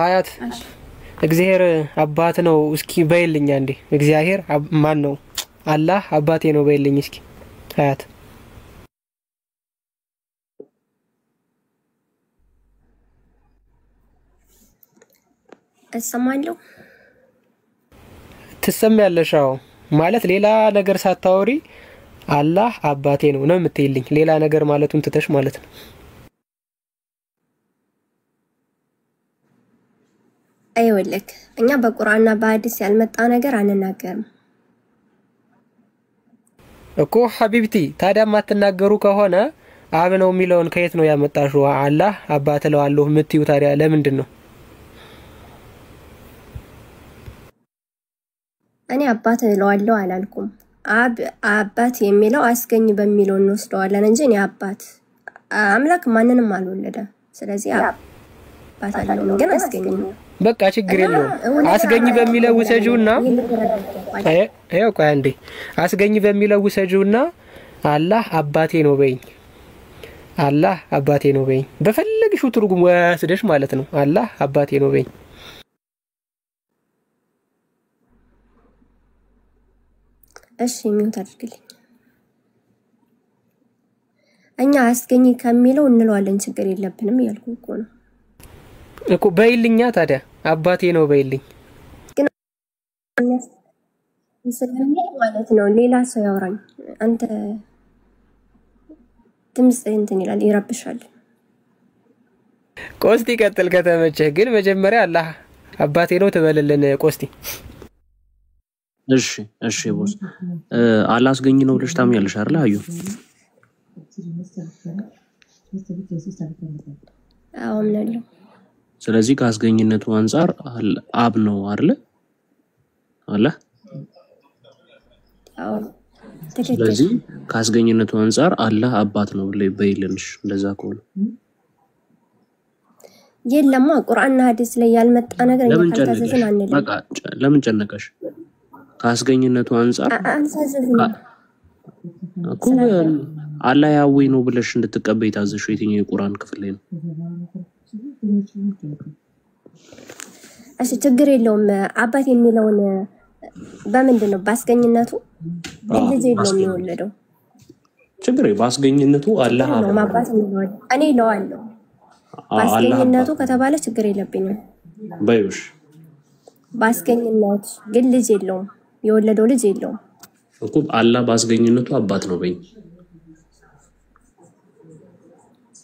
ሀያት እግዚአብሔር አባት ነው እስኪ በይልኝ አንዴ እግዚአብሔር ማን ነው አላህ አባቴ ነው በይልኝ እስኪ ሀያት እሰማለሁ ትሰማያለሽ አዎ ማለት ሌላ ነገር ሳታወሪ አላህ አባቴ ነው የምትይልኝ ሌላ ነገር ማለቱን ትተሽ ማለት ነው አይወልክ እኛ በቁርአንና በሐዲስ ያልመጣ ነገር አንናገርም እኮ ሐቢብቲ ታዲያ ማትናገሩ ከሆነ አብ ነው የሚለውን ከየት ነው ያመጣሽው አላህ አባት ለዋለሁ ምትዩ ታዲያ ለምንድን ነው እኔ አባት ለዋለሁ አላልኩም አባት የሚለው አስገኝ በሚለው እንወስደዋለን እንጂ እኔ አባት አምላክ ማንንም አልወለደ ስለዚህ አባት አለው ግን አስገኝ በቃ ችግር የለውም አስገኝ በሚለው ወሰጁና አይው ቆይ አንዴ አስገኝ በሚለው ወሰጁና አላህ አባቴ ነው በይ አላህ አባቴ ነው በይ በፈለግሽው ትርጉም ወስደሽ ማለት ነው አላህ አባቴ ነው በይ እሺ ሚውት አድርግልኝ እኛ አስገኝ ከሚለው እንለዋለን ችግር የለብንም ያልኩ ነው እኮ በይልኛ ታዲያ አባቴ ነው በይልኝ ግን ስለዚህ ማለት ነው ሌላ ሰው ያወራኝ አንተ ድምጽ እንትን ይላል ይረብሻል ቆስቲ ቀጥል ከተመቸህ ግን መጀመሪያ አላህ አባቴ ነው ተበለለን ቆስቲ እሺ ቦስ አላስገኝ ነው ልጅ ታምኛለሽ አይደል አዩ አምናለሁ ስለዚህ ካስገኝነቱ አንፃር አብ ነው አይደል አለ አዎ ስለዚህ ካስገኝነቱ አንፃር አላህ አባት ነው በይልንሽ እንደዛ ከሆነ የለማ ቁርአንና ሐዲስ ላይ ያልመጣ ነገር ካልታዘዝን አንልም በቃ ለምን ጨነቀሽ ካስገኝነቱ አንፃር አንሳዘዝን እኮ አላህ ያዌ ነው ብለሽ እንድትቀበይ ታዘሽ የትኛው የቁርአን ክፍል ላይ ነው እሺ ችግር የለውም አባት የሚለውን በመንደነው ባስገኝነቱ ልጅ የለውም የሚወለደው ችግር ባስገኝነቱ አላህ አባት ነው እኔ ለዋለሁ ባስገኝነቱ ከተባለ ችግር የለብኝም ባይውሽ ባስገኝነቱ ግን ልጅ የለውም የወለደው ልጅ የለውም እኮ አላህ ባስገኝነቱ አባት ነው በይ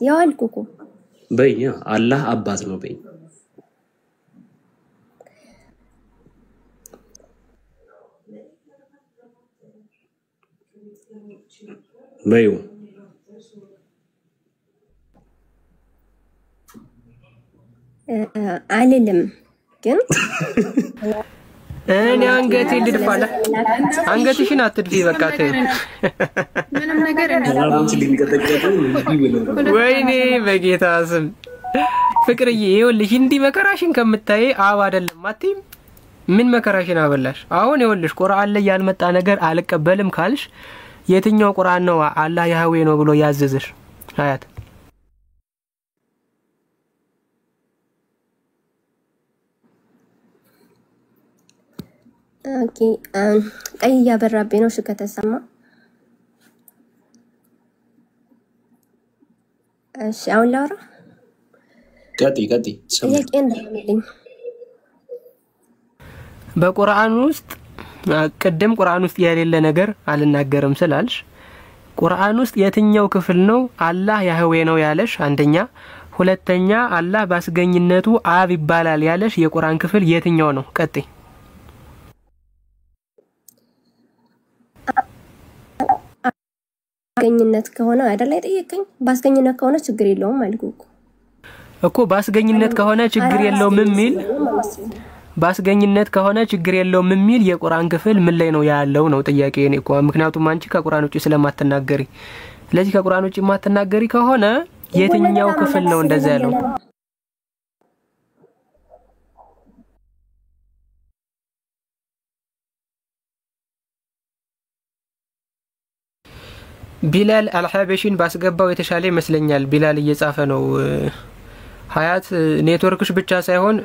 ያልኩኩ በይኛ አላህ አባት ነው በይ በዩ አልልም ግን እኔ አንገቴ ልድፋላ አንገትሽን አትድፊ በቃ ተይ ምንም ነገር ወይኔ በጌታ ስም ፍቅርዬ ይኸውልሽ እንዲ መከራሽን ከምታይ አብ አይደለም አትይም ምን መከራሽን አበላሽ አሁን ይኸውልሽ ቁርአን ላይ ያልመጣ ነገር አልቀበልም ካልሽ የትኛው ቁርአን ነው አላህ ያህዌ ነው ብሎ ያዘዘሽ አያት ኦኬ ቀይ ያበራብኝ ነው ከተሰማ እሺ አሁን ላውራ ቀጥይ ሰማኝ በቁርአን ውስጥ ቀደም ቁርአን ውስጥ ያሌለ ነገር አልናገርም ስላልሽ ቁርአን ውስጥ የትኛው ክፍል ነው አላህ ያህዌ ነው ያለሽ አንደኛ ሁለተኛ አላህ ባስገኝነቱ አብ ይባላል ያለሽ የቁርአን ክፍል የትኛው ነው ቀጥይ ባስገኝነት ከሆነ አይደል አይጠየቀኝ ባስገኝነት ከሆነ ችግር የለውም አልኩኩ እኮ ባስገኝነት ከሆነ ችግር የለውም የሚል ባስገኝነት ከሆነ ችግር የለውም የሚል የቁርአን ክፍል ምን ላይ ነው ያለው ነው ጥያቄ እኔ እኮ ምክንያቱም አንቺ ከቁርአን ውጪ ስለማትናገሪ ስለዚህ ከቁርአን ውጪ ማትናገሪ ከሆነ የትኛው ክፍል ነው እንደዛ ያለው ቢላል አልሐበሺን ባስገባው የተሻለ ይመስለኛል ቢላል እየጻፈ ነው ሀያት ኔትወርክሽ ብቻ ሳይሆን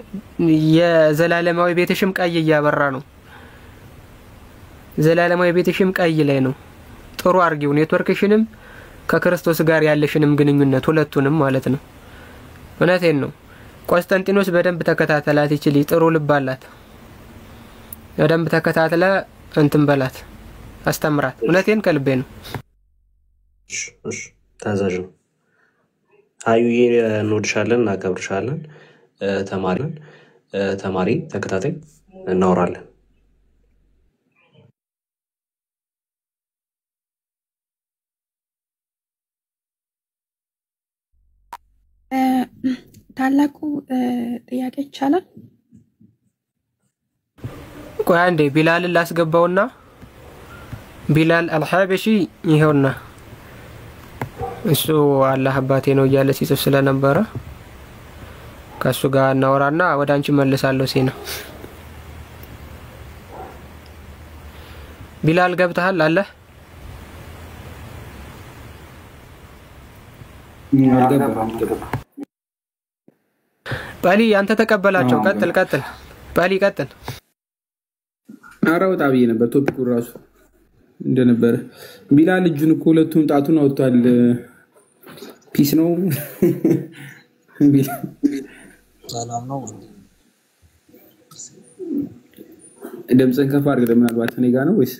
የዘላለማዊ ቤትሽም ቀይ እያበራ ነው። ዘላለማዊ ቤትሽም ቀይ ላይ ነው። ጥሩ አርጊው ኔትወርክሽንም ከክርስቶስ ጋር ያለሽንም ግንኙነት ሁለቱንም ማለት ነው። እውነቴን ነው። ቆስጠንጢኖስ በደንብ ተከታተላት። ይችል ጥሩ ልብ አላት። በደንብ ተከታተለ እንትን በላት አስተምራት። እውነቴን ከልቤ ነው። እሺ ታዛዥ ነው። አዩዬ እንወድሻለን፣ እናከብርሻለን። ተማሪ ተከታታይ እናወራለን። ታላቁ ጥያቄ ይቻላል? ቆይ አንዴ ቢላልን ላስገባውና ቢላል አልሐበሺ ይሄውና እሱ አላህ አባቴ ነው እያለ ሲጽፍ ስለነበረ ከሱ ጋር እናወራና ወደ አንቺ መልሳለሁ። ሲና ቢላል ገብተሃል አለ? ባሊ አንተ ተቀበላቸው። ቀጥል ባሊ ቀጥል። አራው ጣብዬ ነበር ቶፒኩ ራሱ እንደነበረ ቢላል እጁን እኮ ሁለቱን ጣቱን አውጥቷል። ፒስ ነው ሰላም ነው። ድምፅህን ከፍ አድርገህ ምናልባት እኔ ጋር ነው ወይስ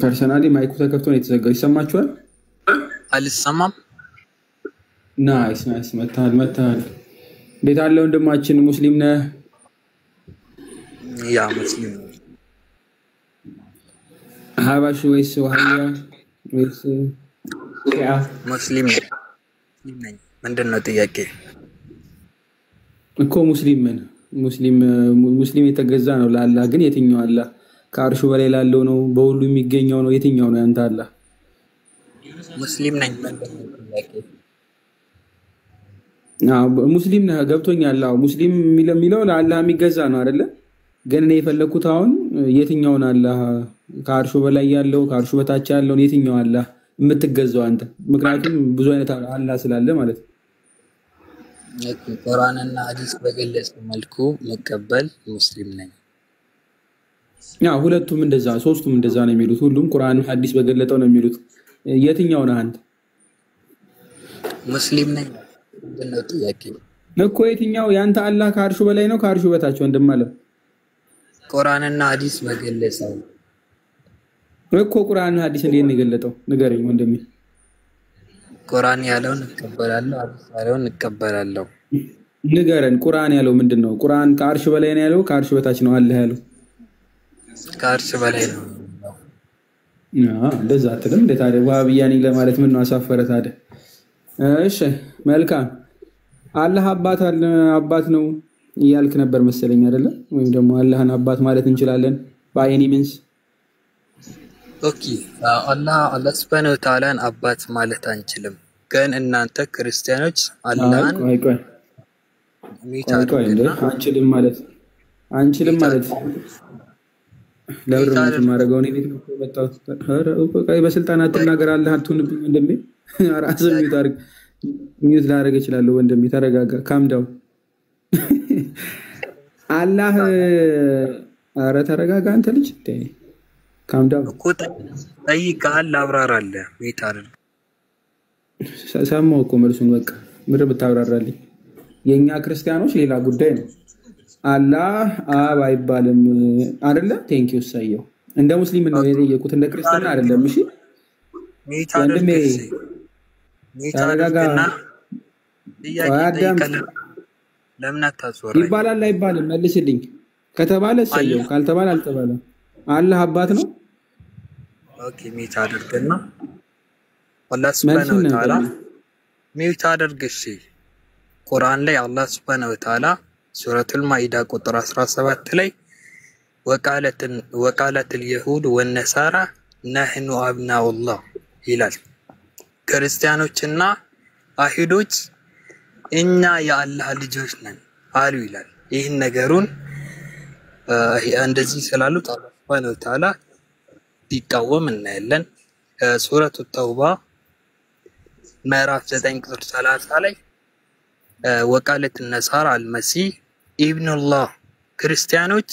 ፐርሰናሊ ማይኩ ተከፍቶ ነው የተዘጋው? ይሰማችኋል? አልሰማም። ናይስ መታል እንዴት አለ ወንድማችን? ሙስሊም ነህ? ያ ሙስሊም ነው። ሀባሽ ወይስ ወሃያ ወይስ ሺዓ? ሙስሊም ነኝ። ምንድነው ጥያቄ? እኮ ሙስሊም የተገዛ ነው ለአላህ። ግን የትኛው አላህ? ከአርሹ በላይ ላለው ነው? በሁሉ የሚገኘው ነው? የትኛው ነው ያንተ አላህ? ሙስሊም ነኝ። ሙስሊም ነህ? ገብቶኛል። አዎ ሙስሊም የሚለው ለአላህ የሚገዛ ነው አይደለ? ግን እኔ የፈለኩት አሁን የትኛውን አላህ? ከአርሹ በላይ ያለው ከአርሹ በታች ያለው የትኛው አላህ የምትገዛው አንተ? ምክንያቱም ብዙ አይነት አላህ ስላለ ማለት ነው። ቁርአንና ሐዲስ በገለጸ መልኩ መቀበል ሙስሊም ነኝ። ሁለቱም እንደዛ ሶስቱም እንደዛ ነው የሚሉት። ሁሉም ቁርአን ሐዲስ በገለጠው ነው የሚሉት። የትኛው ነህ አንተ? ሙስሊም ነኝ። ምንድነው ጥያቄ? እኮ የትኛው ያንተ አላህ ከአርሹ በላይ ነው ከአርሹ በታች ወንድም አለ? ቁርአንና ሐዲስ በገለጸው እኮ ቁርአንና ሐዲስ እንዴት ነው የገለጠው? ንገረኝ ወንድሜ። ቁርአን ያለውን እቀበላለሁ፣ ሐዲስ ያለውን እቀበላለሁ። ንገረን። ቁርአን ያለው ምንድነው? ቁርአን ከአርሽ በላይ ነው ያለው ከአርሽ በታች ነው አለ ያለው? ከአርሽ በላይ ነው። እንደዛ አትልም እንዴ ታዲያ? ዋሃብያኒ ለማለት ምን ነው አሳፈረ ታዲያ? እሺ መልካም። አላህ አባት ነው እያልክ ነበር መሰለኝ አይደለ? ወይም ደግሞ አላህን አባት ማለት እንችላለን በአይኒ ሚንስ። ኦኬ አላህ ሱብሃነሁ ወተዓላን አባት ማለት አንችልም። ግን እናንተ ክርስቲያኖች አላህን አንችልም ማለት ለብር ነው ማረጋው። እኔ ቤት ነው መጣው። በስልጣን አትናገር። አላህ አትሁንብኝ ወንድሜ። ራስህ ሚዩት ላደርግ እችላለሁ ወንድሜ። ተረጋጋ። ካም ዳውን አላህ ኧረ ተረጋጋ አንተ ልጅ። ካም ዳውን እኮ ጠይቀሃል፣ ላብራራለህ። ሚዩት አድርግ። ሰማሁ እኮ መልሱን። በቃ ምንድን ብታብራራልኝ? የኛ ክርስቲያኖች ሌላ ጉዳይ ነው። አላህ አብ አይባልም አይደለ? ቴንኪው ሳየው። እንደ ሙስሊም ነው የጠየቁት፣ እንደ ክርስቲያን አይደለም። እሺ ወንድሜ ተረጋጋ። ለምን አታስወራኝ? ይባላል አይባልም? መልስልኝ። ከተባለ ሳየው፣ ካልተባለ አልተባለም። አላህ አባት ነው። ኦኬ ሚዩት አድርግና አላህ ሱብሃነሁ ወተዓላ ሚዩት አድርግ። እሺ ቁርአን ላይ አላህ ሱብሃነሁ ወተዓላ ሱረቱል ማኢዳ ቁጥር 17 ላይ ወቃለት اليهود والنصارى نحن ابناء الله ይላል። ክርስቲያኖችና አይሁዶች እኛ የአላህ ልጆች ነን አሉ ይላል። ይህን ነገሩን እንደዚህ ስላሉት አላህ ሱብሓነሁ ወተዓላ ሊቃወም እናያለን። ሱረቱ ተውባ ምዕራፍ 9 ቁጥር 30 ላይ ወቃለት ነሳራ አልመሲህ ኢብኑላህ ክርስቲያኖች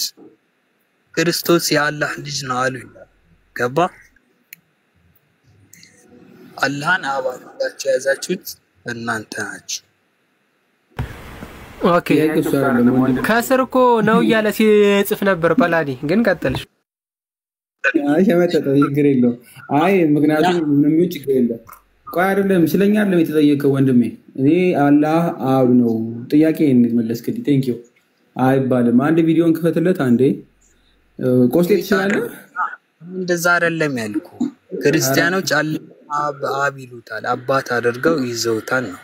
ክርስቶስ የአላህ ልጅ ነው አሉ ይላል። ገባ? አላህን አብ አድርጋችሁ የያዛችሁት እናንተ ናችሁ። ኦኬ ከስር እኮ ነው እያለ ሲጽፍ ነበር ጳላዲ፣ ግን ቀጥልሽ። አይ ሸመጠጠው ችግር የለውም። አይ ምክንያቱም ምንም ይሁን ችግር የለም። ቆይ አይደለም ስለኛ አይደለም የተጠየቀው ወንድሜ። እኔ አላህ አብ ነው ጥያቄ እንመለስክልኝ። ቴንክ ዩ አይባልም። አንድ ቪዲዮን ክፈትለት አንዴ። ቆስጤ ትችላለህ። እንደዛ አይደለም ያልኩ። ክርስቲያኖች አብ አብ ይሉታል፣ አባት አድርገው ይዘውታል ነው።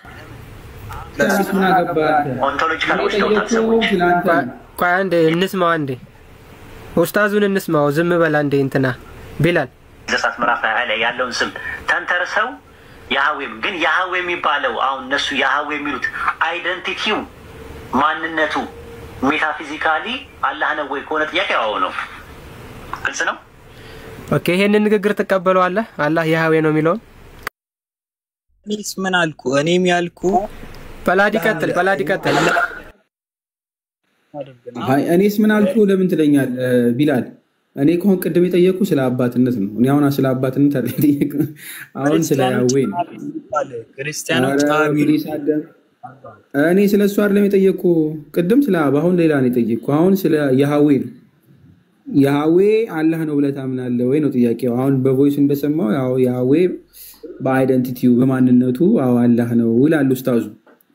ለምን አገባህ? ኦንቶሎጂካል ወስደውታል። ቆይ አንዴ እንስማው፣ አንዴ ኡስታዙን እንስማው። ዝም በል አንዴ እንትና ቢላል ዘጸአት ምዕራፍ 20 ላይ ያለውን ስም ተንተርሰው ያህዌም ግን ያህዌ የሚባለው አሁን እነሱ ያህዌ የሚሉት አይደንቲቲው ማንነቱ ሜታፊዚካሊ አላህ ነው ወይ ከሆነ ጥያቄ ያው ነው። ግልጽ ነው። ኦኬ ይሄንን ንግግር ተቀበለዋለህ? አላህ ያህዌ ነው የሚለው እኔስ ምን አልኩ? እኔም ያልኩ ጳላዲ ቀጥል፣ ጳላዲ ቀጥል። አይ እኔስ ምን አልኩ ለምን ትለኛለህ ቢላል? እኔ ከሆነ ቅድም የጠየቁ ስለ አባትነት ነው። እኔ አሁን ስለ አባትነት አይደለም፣ አሁን ስለ ያህዌ ነው። ክርስቲያኖች እኔ ስለ እሱ አይደለም የጠየቁ ቅድም ስለ አብ፣ አሁን ሌላ ነው የጠየቁ። አሁን ስለ ያህዌ ነው። ያህዌ አላህ ነው ብለህ ታምናለህ ወይ ነው ጥያቄው። አሁን በቮይስ እንደሰማው ያው ያህዌ በአይደንቲቲው በማንነቱ አዎ አላህ ነው ይላል ኡስታዙ።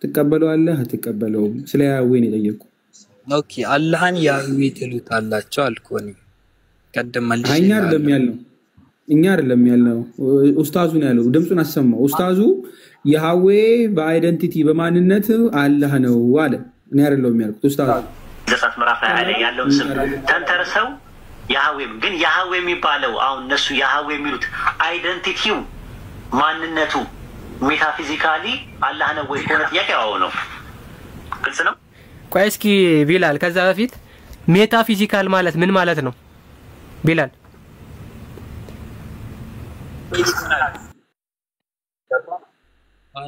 ትቀበለዋለህ አትቀበለውም? ስለ ያህዌ ነው የጠየቁ። ኦኬ አላህን ያህዌ ትሉታላችሁ አልኩኝ። ቀደም መልሽ እኛ አይደለም ያልነው ኡስታዙ ነው ያለው። ድምጹን አሰማው ኡስታዙ። ያህዌ በአይደንቲቲ በማንነት አላህ ነው አለ። እኔ አይደለም ያልኩት ኡስታዙ። ዘጸአት ምዕራፍ 20 ላይ ያለውን ስም ተንተርሰው ያህዌም ግን ያህዌ የሚባለው አሁን እነሱ ያህዌ የሚሉት አይደንቲቲው ማንነቱ ሜታፊዚካሊ አላህ ነው ወይ ከሆነ ጥያቄ ያው ነው። ግልጽ ነው። ቆይ እስኪ ቢላል ከዛ በፊት ሜታፊዚካል ማለት ምን ማለት ነው ቢላል?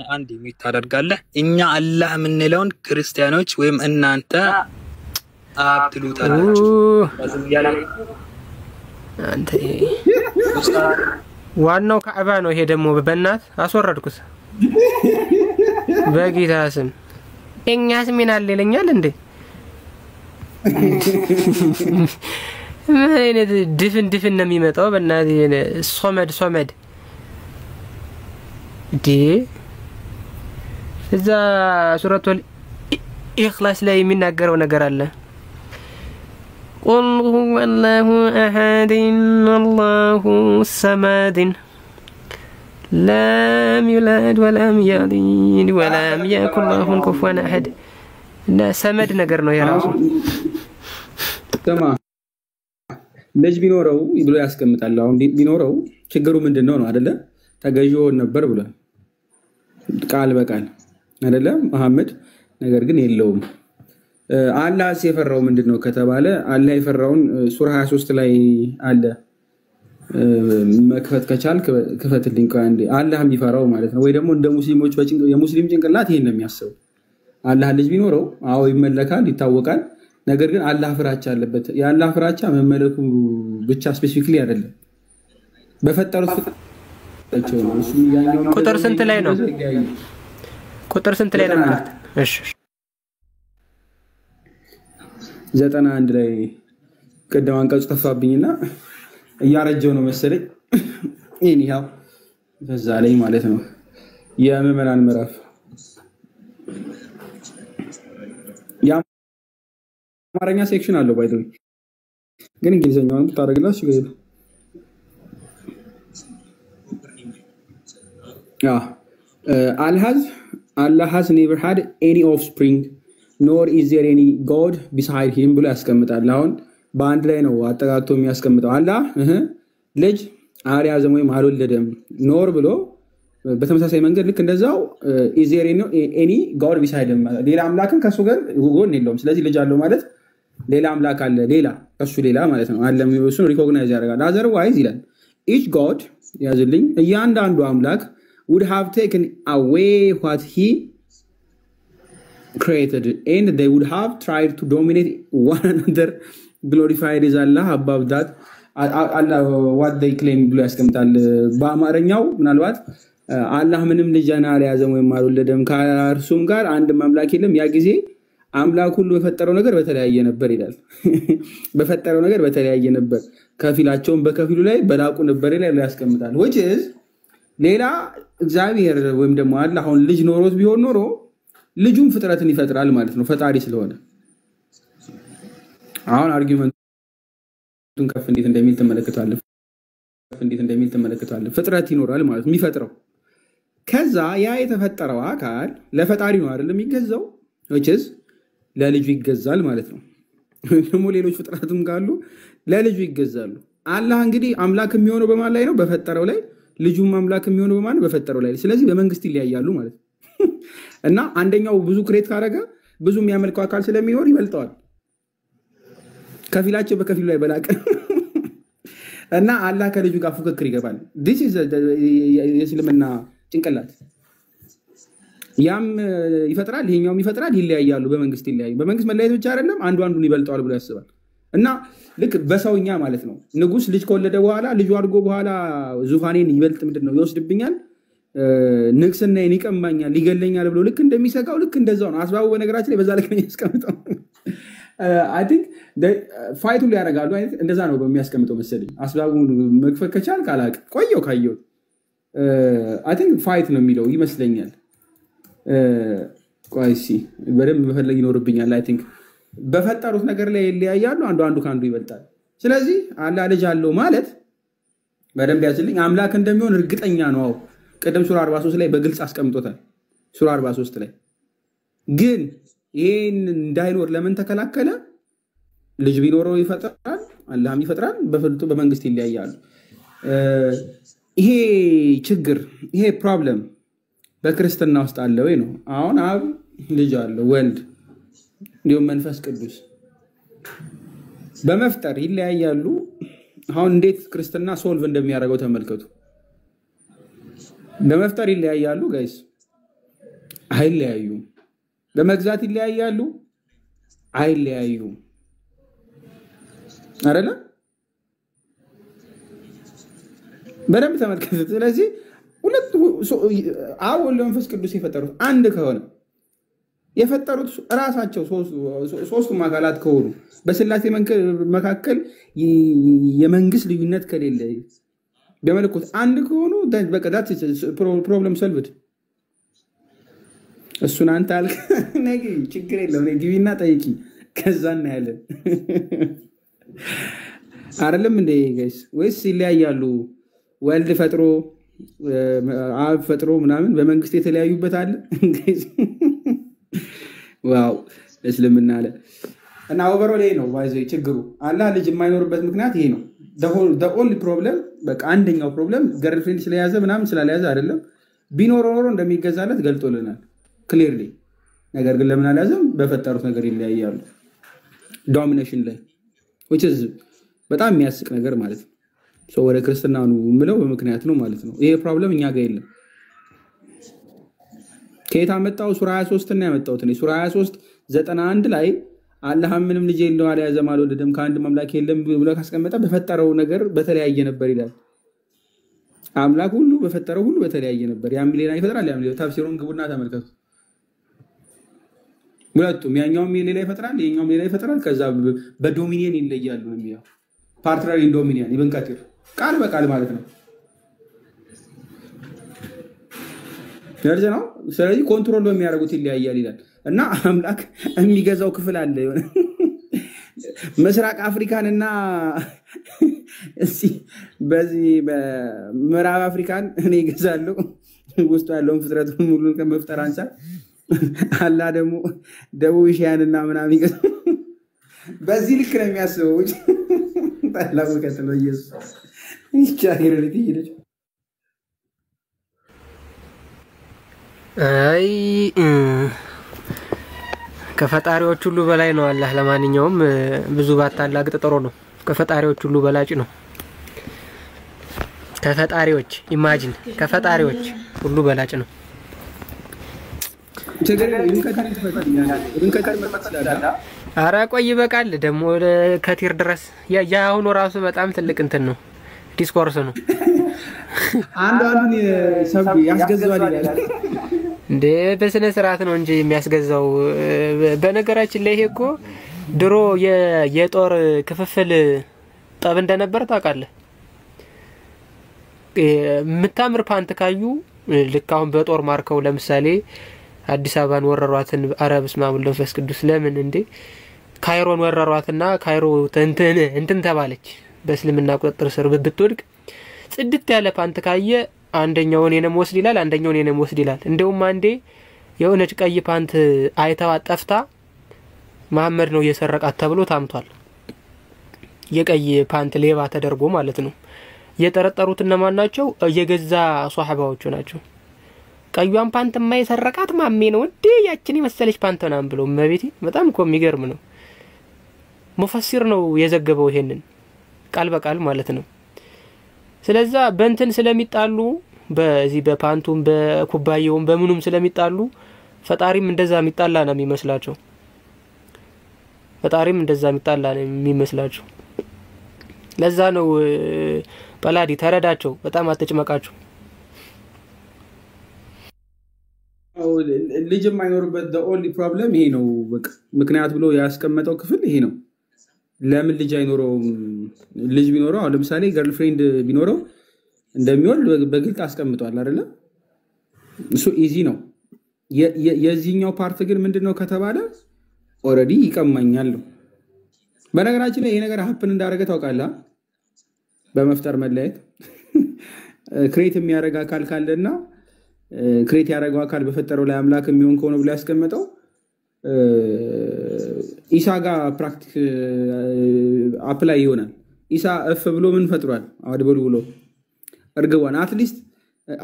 አንድ የሚታደርጋለህ እኛ አላህ የምንለውን ክርስቲያኖች ወይም እናንተ አብ ትሉታላችሁ። አንተ ዋናው ካዕባ ነው። ይሄ ደግሞ በእናት አስወረድኩት በጌታ ስም። እኛስ ምን አለ ይለኛል እንዴ? ምን አይነት ድፍን ነው የሚመጣው? በእናት ሶመድ ዲ እዛ ሱረቱል ኢኽላስ ላይ የሚናገረው ነገር አለ። ቁል ሁወ አላሁ አሐድ አላሁ ሰመድ ለም ይውለድ ወለም የሊድ ወለም የኩን ለሁ ኩፉወን አሐድ። እና ሰመድ ነገር ነው የራሱ። ተማ ልጅ ቢኖረው ብሎ ያስቀምጣል። አሁን ቢኖረው ችግሩ ምንድነው ነው አይደለ? ተገዥው ነበር ብሏል ቃል በቃል አይደለ መሐመድ። ነገር ግን የለውም። አላህ የፈራው ምንድነው ከተባለ አላህ የፈራውን ሱራ 23 ላይ አለ። መክፈት ከቻል ክፈትልኝ ቆይ አንዴ። አላህ የሚፈራው ማለት ነው ወይ ደግሞ እንደ ሙስሊሞች የሙስሊም ጭንቅላት ይሄን ነው የሚያስበው። አላህ ልጅ ቢኖረው አዎ ይመለካል ይታወቃል። ነገር ግን አላህ ፍራቻ አለበት። የአላህ ፍራቻ መመለኩ ብቻ ስፔሲፊክሊ አይደለም በፈጠሩት ቁጥር ስንት ላይ ነው? ቁጥር ስንት ላይ ነው? እሺ 91 ላይ ቀደም አንቀጽ ተፋብኝና እያረጀው ነው መሰለኝ። ይሄው በዛ ላይ ማለት ነው የምዕመናን ምዕራፍ የአማርኛ ሴክሽን አለው ባይዘው ግን እንግሊዘኛውን ታረጋግላችሁ ይገኛል። Allah has never had any offspring nor is there any god beside him ብሎ ያስቀምጣል። አሁን በአንድ ላይ ነው አጠጋግቶ የሚያስቀምጠው። አላህ ልጅ አልያዘም ወይም አልወለደም ኖር ብሎ በተመሳሳይ መንገድ ልክ እንደዛው is there any god beside him ሌላ አምላክም ከሱ ጋር ጎን የለውም። ስለዚህ ልጅ አለው ማለት ሌላ አምላክ አለ ሌላ ከሱ ሌላ ማለት ነው አለ እሱን ሪኮግናይዝ ያደርጋል otherwise ይላል each god ያዝልኝ እያንዳንዱ አምላክ would have taken away what he created and they would have tried to dominate one another glorified is Allah above that Allah what they claim ብሎ ያስቀምጣል በአማርኛው ምናልባት አላህ ምንም ልጅና አልያዘም ወይም አልወለደም ከእርሱም ጋር አንድ አምላክ የለም ያ ጊዜ አምላክ ሁሉ በፈጠረው ነገር በተለያየ ነበር ይላል በፈጠረው ነገር በተለያየ ነበር ከፊላቸውም በከፊሉ ላይ በላቁ ነበር ላይ ያስቀምጣል which is ሌላ እግዚአብሔር ወይም ደግሞ አላህ አሁን ልጅ ኖሮት ቢሆን ኖሮ ልጁም ፍጥረትን ይፈጥራል ማለት ነው ፈጣሪ ስለሆነ አሁን አርጊውመንቱን ከፍ እንዴት እንደሚል ተመለከታለህ ፍጥረት ይኖራል ማለት የሚፈጥረው ከዛ ያ የተፈጠረው አካል ለፈጣሪ ነው አይደል የሚገዛው which is ለልጁ ይገዛል ማለት ነው ደግሞ ሌሎች ፍጥረትም ካሉ ለልጁ ይገዛሉ አላህ እንግዲህ አምላክ የሚሆነው በማን ላይ ነው በፈጠረው ላይ ልጁም አምላክ የሚሆነው በማን በፈጠረው ላይ ስለዚህ በመንግስት ይለያያሉ ማለት ነው እና አንደኛው ብዙ ክሬት ካረገ ብዙ የሚያመልከው አካል ስለሚኖር ይበልጣል ከፊላቸው በከፊሉ ላይ በላቀ እና አላህ ከልጁ ጋር ፉክክር ይገባል this is የእስልምና ጭንቅላት ያም ይፈጥራል ይሄኛውም ይፈጥራል ይለያያሉ በመንግስት ይለያያሉ በመንግስት መለያየት ብቻ አይደለም አንዱ አንዱን ይበልጣል ብሎ ያስባል እና ልክ በሰውኛ ማለት ነው ንጉስ ልጅ ከወለደ በኋላ ልጁ አድጎ በኋላ ዙፋኔን ይበልጥ ምንድነው ይወስድብኛል ንግስናዬን ይቀማኛል ይገለኛል ብሎ ልክ እንደሚሰጋው ልክ እንደዛው ነው አስባቡ በነገራችን ላይ በዛ ልክ ነው ያስቀምጠው I think ፋይቱ ላይ ያረጋሉ አይነት እንደዛ ነው በሚያስቀምጠው መሰለኝ አስባቡ መክፈት ከቻል ካላቅ ቆየው ካየው I think ፋይት ነው የሚለው ይመስለኛል ቆይሲ በደንብ መፈለግ ይኖርብኛል I think በፈጠሩት ነገር ላይ ይለያያሉ አንዱ ካንዱ ይበልጣል ስለዚህ አላህ ልጅ አለው ማለት በደንብ ያዝልኝ አምላክ እንደሚሆን እርግጠኛ ነው ቀደም ሱራ 43 ላይ በግልጽ አስቀምጦታል ሱራ 43 ላይ ግን ይሄን እንዳይኖር ለምን ተከላከለ ልጅ ቢኖረው ይፈጥራል አላህም ይፈጥራል በመንግስት ይለያያሉ ይሄ ችግር ይሄ ፕሮብለም በክርስትና ውስጥ አለ ወይ ነው አሁን አብ ልጅ አለው ወልድ እንዲሁም መንፈስ ቅዱስ በመፍጠር ይለያያሉ አሁን እንዴት ክርስትና ሶልቭ እንደሚያደርገው ተመልከቱ በመፍጠር ይለያያሉ ጋይስ አይለያዩም በመግዛት ይለያያሉ አይለያዩም አይደለ በደንብ ተመልከቱ ስለዚህ ሁለት አሁን ለመንፈስ ቅዱስ የፈጠሩት አንድ ከሆነ የፈጠሩት ራሳቸው ሶስቱም አካላት ከሆኑ በስላሴ መካከል የመንግስት ልዩነት ከሌለ በመለኮት አንድ ከሆኑ በቀዳት ፕሮብለም ሶልቭድ እሱን አንተ አልክ ነገ ችግር የለም ግቢና ጠይቂ ከዛ እናያለን አይደለም እንዴ ጋይስ ወይስ ይለያያሉ ወልድ ፈጥሮ አብ ፈጥሮ ምናምን በመንግስት የተለያዩበት አለ ጋይስ ዋው እስልምና አለ እና ኦቨርኦል ነው ዋይዘይ ችግሩ አላህ ልጅ የማይኖርበት ምክንያት ይሄ ነው the only problem በቃ አንደኛው ፕሮብለም ገርልፍሬንድ ስለያዘ ምናምን ስላልያዘ አይደለም ቢኖር እንደሚገዛለት ገልጦልናል ክሊርሊ ነገር ግን ለምን አልያዘም በፈጠሩት ነገር ይለያያሉ ዶሚኔሽን ላይ which is በጣም የሚያስቅ ነገር ማለት ነው ሶ ወደ ክርስትና ነው ምለው በምክንያት ነው ማለት ነው ይሄ ፕሮብለም እኛ ጋር የለም ከየት አመጣው ሱራ 23 እና ያመጣው ተኔ ሱራ 23 91 ላይ አላህ ምንም ልጅ የለው አልያዘም አልወለደም ከአንድ አምላክ የለም ብሎ ካስቀመጠ በፈጠረው ነገር በተለያየ ነበር ይላል አምላክ ሁሉ በፈጠረው ሁሉ በተለያየ ነበር ያም ሌላ ይፈጥራል ያም ሌላ ተፍሲሩን ግቡና ተመልከቱ ሁለቱም ያኛውም ሌላ ይፈጥራል የኛውም ሌላ ይፈጥራል ከዛ በዶሚኒየን ይለያሉ ነው የሚያው ፓርትነር ዶሚኒየን ይበንካቲር ቃል በቃል ማለት ነው ያርዘናው ስለዚህ ኮንትሮል በሚያደርጉት ይለያያል ይላል እና አምላክ የሚገዛው ክፍል አለ ይሆነ ምስራቅ አፍሪካንና እሺ በዚህ በምዕራብ አፍሪካን እኔ ይገዛለሁ ውስጥ ያለውን ፍጥረት ሙሉ ከመፍጠር አንፃር አላህ ደግሞ ደቡብ ኤሽያንና ምናምን ይገዛ በዚህ ልክ ነው የሚያስበው ታላቁ ከተለው ኢየሱስ ይቻላል ይልኝ አይ ከፈጣሪዎች ሁሉ በላይ ነው አላህ። ለማንኛውም ብዙ ባታላግጥ ጥሩ ነው። ከፈጣሪዎች ሁሉ በላጭ ነው። ከፈጣሪዎች ኢማጂን ከፈጣሪዎች ሁሉ በላጭ ነው። አረ ቆይ ይበቃል። ደግሞ ከቲር ድረስ ያ አሁን ራሱ በጣም ትልቅ እንትን ነው። ዲስኮርስ ነው። አንዱን ሰብ ያስገዛዋል ይላል እንዴ? በስነ ስርዓት ነው እንጂ የሚያስገዛው። በነገራችን ላይ ይሄ እኮ ድሮ የጦር ክፍፍል ጠብ እንደነበር ታውቃለህ። የምታምር ፓንት ካዩ ልክ አሁን በጦር ማርከው ለምሳሌ አዲስ አበባን ወረሯትን አረብ እስማሙ ለፈስ ቅዱስ ለምን እንዴ ካይሮን ወረሯትና ካይሮ እንትን ተባለች። በእስልምና ቁጥጥር ስር ብትወድቅ ጽድት ያለ ፓንት ካየ አንደኛውን የነም ወስድ ይላል፣ አንደኛውን የነም ወስድ ይላል። እንደውም አንዴ የሆነች ቀይ ፓንት አይተዋ ጠፍታ መሐመድ ነው የሰረቃት ተብሎ ታምቷል። የቀይ ፓንት ሌባ ተደርጎ ማለት ነው። የጠረጠሩት እነማን ናቸው? የገዛ ሷሃባዎቹ ናቸው። ቀዩን ፓንት የማይሰረቃት ማሜ ነው እንዴ ያችን የመሰለች ፓንት ናም ብሎ መቤቴ በጣም እኮ የሚገርም ነው። ሙፈሲር ነው የዘገበው ይሄንን ቃል በቃል ማለት ነው። ስለዛ በእንትን ስለሚጣሉ በዚህ በፓንቱም በኩባያውም በምኑም ስለሚጣሉ ፈጣሪም እንደዛ የሚጣላ ነው የሚመስላቸው። ፈጣሪም እንደዛ የሚጣላ ነው የሚመስላቸው። ለዛ ነው በላዲ ተረዳቸው፣ በጣም አትጭመቃቸው። ልጅ የማይኖርበት the only problem ይሄ ነው በቃ። ምክንያት ብሎ ያስቀመጠው ክፍል ይሄ ነው። ለምን ልጅ አይኖረውም? ልጅ ቢኖረው አሁን ለምሳሌ ገርልፍሬንድ ቢኖረው እንደሚወልድ በግልጽ አስቀምጧል አይደለ? እሱ ኢዚ ነው። የዚህኛው ፓርት ግን ምንድነው ከተባለ ኦሬዲ ይቀማኛል ነው። በነገራችን ላይ ይሄ ነገር ሀፕን እንዳደረገ ታውቃለህ። በመፍጠር መለየት ክሬት የሚያደርግ አካል ካለና ክሬት ያደረገው አካል በፈጠረው ላይ አምላክ የሚሆን ከሆነ ብሎ ያስቀመጠው ኢሳ ጋር ፕራክቲክ አፕላይ ይሆናል። ኢሳ እፍ ብሎ ምን ፈጥሯል? አውድበሉ ብሎ እርግቧን አትሊስት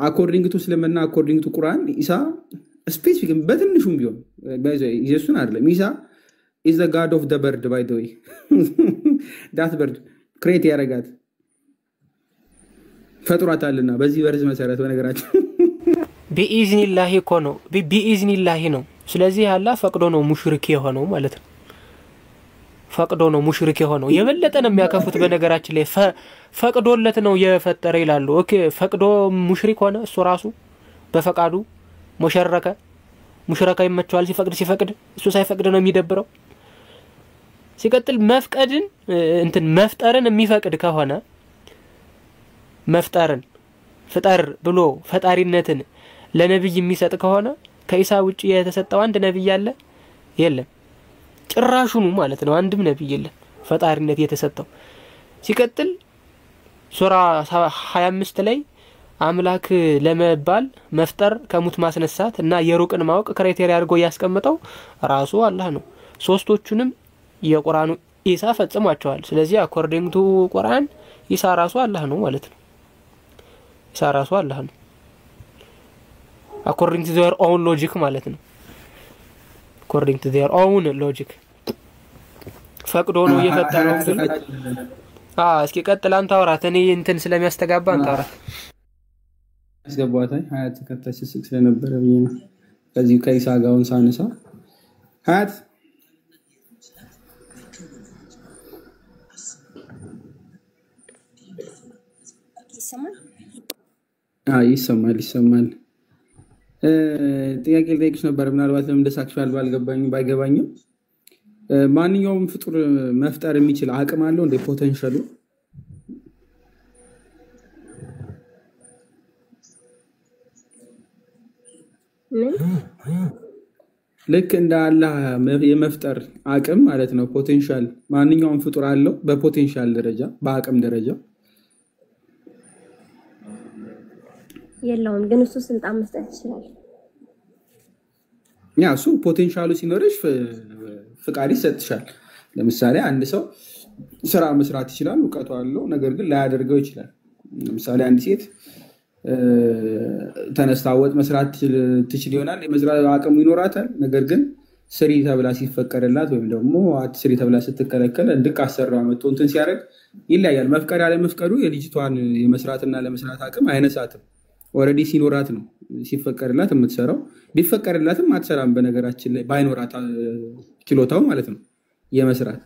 አኮርዲንግ ቱ እስልምና አኮርዲንግ ቱ ቁርአን ኢሳ ስፔሲፊክ በትንሹም ቢሆን ኢየሱስን አይደለም ኢሳ is the god of the bird by the way that bird ክሬት ያደረጋት ፈጥሯታልና በዚህ በርዝ መሰረት በነገራችን ቢኢዝኒላህ እኮ ነው ቢኢዝኒላህ ነው። ስለዚህ አላህ ፈቅዶ ነው ሙሽሪክ የሆነው ማለት ነው። ፈቅዶ ነው ሙሽሪክ የሆነው። የበለጠ ነው የሚያከፉት በነገራችን ላይ ፈቅዶለት ነው የፈጠረ ይላሉ። ኦኬ ፈቅዶ ሙሽሪክ ሆነ እሱ ራሱ በፈቃዱ ሙሽረካ ይመቸዋል ሲፈቅድ እሱ ሳይፈቅድ ነው የሚደብረው። ሲቀጥል መፍቀድን እንትን መፍጠርን የሚፈቅድ ከሆነ መፍጠርን ፍጠር ብሎ ፈጣሪነትን ለነብይ የሚሰጥ ከሆነ ከኢሳ ውጪ የተሰጠው አንድ ነብይ አለ? የለም። ጭራሹኑ ማለት ነው አንድም ነብይ የለም ፈጣሪነት የተሰጠው። ሲቀጥል ሱራ 25 ላይ አምላክ ለመባል መፍጠር ከሙት ማስነሳት እና የሩቅን ማወቅ ክራይቴሪያ አድርጎ ያስቀመጠው ራሱ አላህ ነው። ሶስቶቹንም የቁርአኑ ኢሳ ፈጽሟቸዋል። ስለዚህ አኮርዲንግ ቱ ቁርአን ኢሳ ራሱ አላህ ነው ማለት ነው። ኢሳ ራሱ አላህ ነው according to their own logic ማለት ነው። according to their own logic ፈቅዶ ነው የፈጠረው ግን እስኪ ቀጥል አንተ አውራት። እኔ እንትን ስለሚያስተጋባ አንተ አውራት። ያስገባታል ሀያት ተከታች ስለነበረ ብዬ ነው ከዚህ ከኢሳ ጋውን ሳነሳ ሀያት ይሰማል። ጥያቄ ልጠይቅሽ ነበር ምናልባት ለምን እንደሳክሻል ባይገባኝም ማንኛውም ፍጡር መፍጠር የሚችል አቅም አለው እንደ ፖቴንሻሉ? ልክ እንደ አላህ የመፍጠር አቅም ማለት ነው ፖቴንሻል ማንኛውም ፍጡር አለው በፖቴንሻል ደረጃ በአቅም ደረጃ የለውም ግን እሱ ስልጣን መስጠት ይችላል። ያ እሱ ፖቴንሻሉ ሲኖርሽ ፍቃድ ይሰጥሻል። ለምሳሌ አንድ ሰው ስራ መስራት ይችላል እውቀቱ አለው ነገር ግን ላያደርገው ይችላል። ለምሳሌ አንድ ሴት ተነስታ ወጥ መስራት ትችል ይሆናል የመስራት አቅሙ ይኖራታል ነገር ግን ስሪ ተብላ ሲፈቀድላት ወይም ደግሞ አትስሪ ተብላ ስትከለከል እንድቅ አሰራ መጥቶ እንትን ሲያደርግ ይለያል። መፍቀድ ያለ መፍቀዱ የልጅቷን የመስራትና ለመስራት አቅም አይነሳትም። ኦልሬዲ ሲኖራት ነው ሲፈቀድላት የምትሰራው። ቢፈቀድላትም አትሰራም። በነገራችን ላይ ባይኖራት ችሎታው ማለት ነው የመስራት።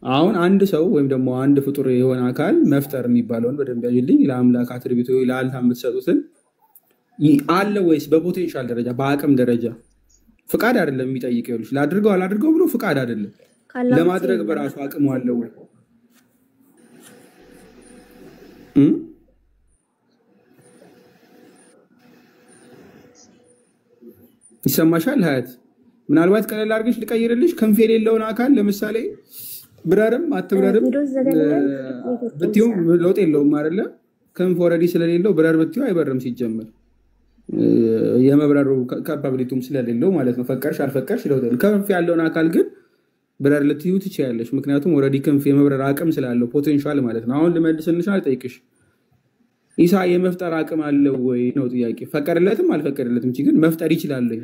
አሁን አንድ ሰው ወይም ደግሞ አንድ ፍጡር የሆነ አካል መፍጠር የሚባለውን በደንብ ያዩልኝ። ለአምላክ አትሪቢዩት ወይ ለአላህ የምትሰጡትን አለ ወይስ በፖቴንሻል ደረጃ በአቅም ደረጃ? ፍቃድ አይደለም የሚጠይቀው። ይልሽ ላድርገው አላድርገው ብሎ ፍቃድ አይደለም። ለማድረግ በራሱ አቅም አለው ወይ? ይሰማሻል ሀያት? ምናልባት ቀለል አድርገሽ ልቀይርልሽ። ክንፍ የሌለውን አካል ለምሳሌ ብረርም አትብረርም ብትይው ለውጥ የለውም አይደለ? ክንፍ ኦልሬዲ ስለሌለው ብረር ብትይው አይበርም ሲጀመር የመብረሩ ካፓቢሊቲውም ስለሌለው ማለት ነው። ፈቀርሽ አልፈቀርሽ ለውጥ የለውም። ክንፍ ያለውን አካል ግን ብረር ልትይው ትችያለሽ። ምክንያቱም ኦልሬዲ ክንፍ የመብረር አቅም ስላለው ፖቴንሻል ማለት ነው። አሁን ልመልስልሽ አልጠይቅሽ። ኢሳ የመፍጠር አቅም አለው ወይ ነው ጥያቄ። ፈቀደለትም አልፈቀደለትም ግን መፍጠር ይችላል ወይ?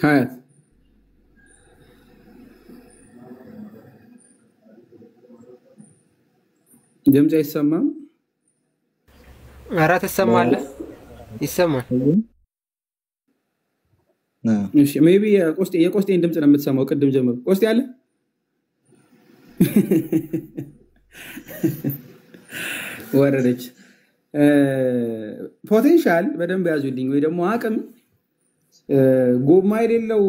ሀያት ድምፅ አይሰማም? ኧረ ትሰማለህ? ይሰማል። እሺ ሜይ ቢ የቆስጤን ድምፅ ነው የምትሰማው። ቅድም ጀምሮ ቆስጤ አለ ወረደች። ፖቴንሻል በደንብ ያዙልኝ። ወይ ደግሞ አቅም ጎማ የሌለው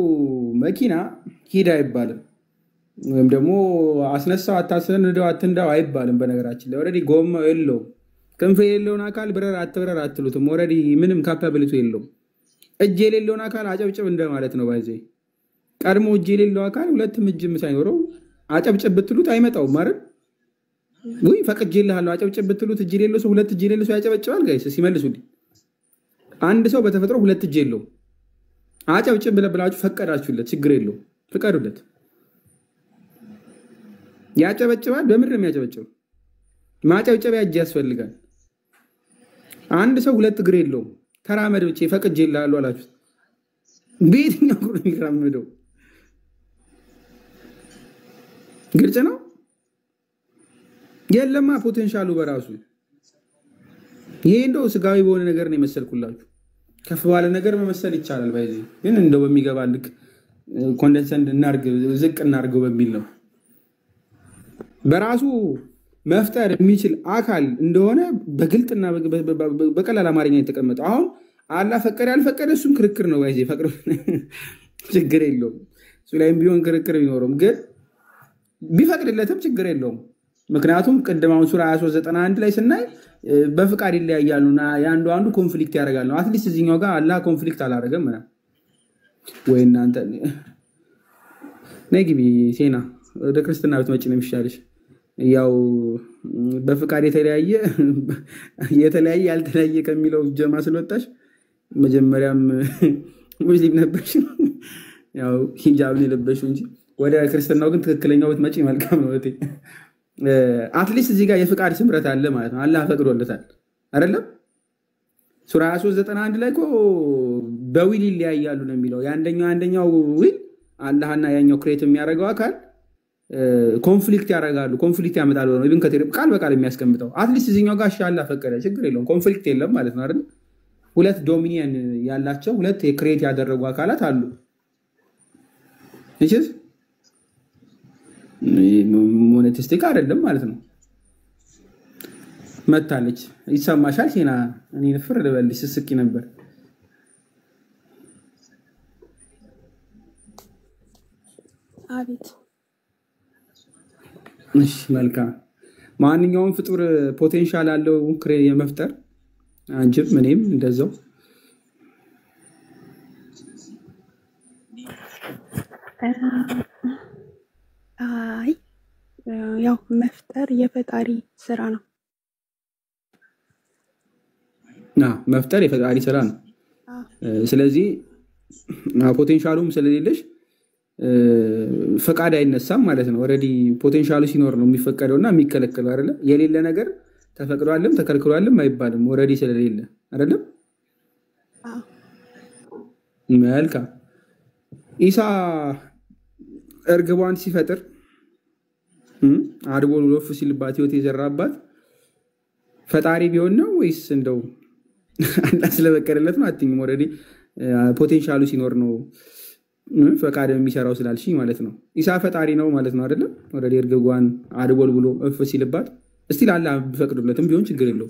መኪና ሂድ አይባልም። ወይም ደግሞ አስነሳው አታስነዳው አትንዳው አይባልም። በነገራችን ላይ ኦልሬዲ ጎማ የለውም። ክንፍ የሌለውን አካል ብረር አትብረር አትሉትም። ኦልሬዲ ምንም ካፓቢሊቲ የለውም። እጅ የሌለውን አካል አጨብጭብ እንደማለት ነው። ባይዘ ቀድሞ እጅ የሌለው አካል ሁለትም እጅም ሳይኖረው አጨብጭብ ብትሉት አይመጣውም ማለት ወይ ፈቅጄልሃለሁ አጨብጭብ ብትሉት እጅ የሌለው ሰው ሁለት እጅ የሌለው ሰው ያጨበጭባል? ጋይስ ሲመልሱልኝ። አንድ ሰው በተፈጥሮ ሁለት እጅ የለውም። አጨብጭብ ብላችሁ ፈቀዳችሁለት፣ ችግር የለውም። ፍቀዱለት። ያጨበጭባል። በምድር የሚያጨበጭበው ማጨብጨቢያ እጅ ያስፈልጋል። አንድ ሰው ሁለት እግር የለውም። ተራመድ ብቻ ፈቅጄልሃለሁ አላችሁት። በየትኛው እግሩ የሚራመደው? ግልጽ ነው። የለማ ፖቴንሻሉ በራሱ ይሄ እንደው ስጋዊ በሆነ ነገር ነው የመሰልኩላችሁ። ከፍ ባለ ነገር መመሰል ይቻላል። ባይዚ ግን እንደው በሚገባ ልክ ኮንደንሰንት እናርግ ዝቅ እናርገው በሚል ነው። በራሱ መፍጠር የሚችል አካል እንደሆነ በግልጥና በቀላል አማርኛ የተቀመጠው። አሁን አላህ ፈቀደ ያልፈቀደ እሱም ክርክር ነው። ባይዚ ፈቅዶ ችግር የለውም። እሱ ላይም ቢሆን ክርክር ቢኖርም ግን ቢፈቅድለትም ችግር የለውም። ምክንያቱም ቅድም አሁን ሱራ 2391 ላይ ስናይ በፍቃድ ይለያያሉና ያንዱ አንዱ ኮንፍሊክት ያደርጋል ነው። አትሊስት እዚህኛው ጋር አላህ ኮንፍሊክት አላደረገም ማለት ወይ እናንተ ነግቢ ሴና ወደ ክርስትና ብትመጪ ነው የሚሻልሽ። ያው በፍቃድ የተለያየ ያልተለያየ ከሚለው ጀማ ስለወጣሽ መጀመሪያም ሙስሊም ነበርሽ። ያው ሂጃብን የለበሽው እንጂ ወደ ክርስትናው ግን ትክክለኛው ብትመጪ መልካም ነው። እቴ አትሊስት እዚህ ጋር የፍቃድ ስምረት አለ ማለት ነው። አላህ ፈቅዶለታል አይደለም? ሱራ 2391 ላይ እኮ በዊል ይለያያሉ ነው የሚለው። አንደኛው ዊል አላህና ያኛው ክሬት የሚያደርገው አካል ኮንፍሊክት ያደርጋሉ፣ ኮንፍሊክት ያመጣሉ ነው ኢብን ከቲር ቃል በቃል የሚያስቀምጠው። አትሊስት እዚህኛው ጋር አላህ ፈቀደ ችግር የለውም፣ ኮንፍሊክት የለም ማለት ነው አይደል? ሁለት ዶሚኒየን ያላቸው ሁለት የክሬት ያደረጉ አካላት አሉ። እሺ ሞኔቲስቲክ አይደለም ማለት ነው። መታለች ይሰማሻል ሲና እኔ ንፍር ልበልሽ ስስቂ ነበር። አቤት እሺ መልካም። ማንኛውም ፍጡር ፖቴንሻል አለው የመፍጠር አንቺም እኔም እንደዛው። አይ ያው መፍጠር የፈጣሪ ስራ ነው። መፍጠር የፈጣሪ ስራ ነው። ስለዚህ ፖቴንሻሉም ስለሌለሽ ፈቃድ አይነሳም ማለት ነው። ኦልሬዲ ፖቴንሻሉ ሲኖር ነው የሚፈቀደውና የሚከለከለው አይደለ? የሌለ ነገር ተፈቅዷልም ተከልክሏልም አይባልም ኦልሬዲ ስለሌለ አይደለም። መልካም ኢሳ እርግቧን ሲፈጥር አድቦ ሎፍ ሲልባት ህይወት የዘራባት ፈጣሪ ቢሆን ነው ወይስ እንደው አላህ ስለበቀለለት ነው? አትኝም ኦልሬዲ ፖቴንሻሉ ሲኖር ነው ፈቃድ የሚሰራው ስላልሽ ማለት ነው። ኢሳ ፈጣሪ ነው ማለት ነው አይደለም? ኦልሬዲ እርግቧን አድቦ ብሎ እፍ ሲልባት እስቲ ለአላህ ቢፈቅዱለትም ቢሆን ችግር የለው።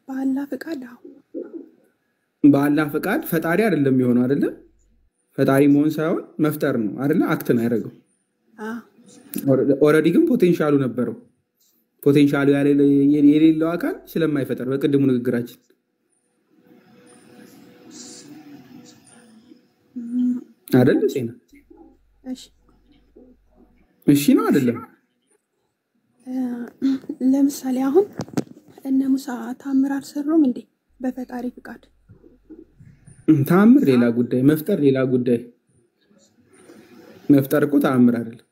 በአላህ ፈቃድ በአላህ ፈቃድ ፈጣሪ አይደለም የሚሆነው አይደለም? ፈጣሪ መሆን ሳይሆን መፍጠር ነው አይደለ? አክት ነው ያደረገው። ኦልሬዲ ግን ፖቴንሻሉ ነበረው። ፖቴንሻሉ የሌለው አካል ስለማይፈጠር በቅድሙ ንግግራችን አይደል? ሴና እሺ ነው አይደለም? ለምሳሌ አሁን እነ ሙሳ ታምር አልሰሩም እንዴ? በፈጣሪ ፍቃድ ታምር ሌላ ጉዳይ፣ መፍጠር ሌላ ጉዳይ። መፍጠር እኮ ታምር አይደለም።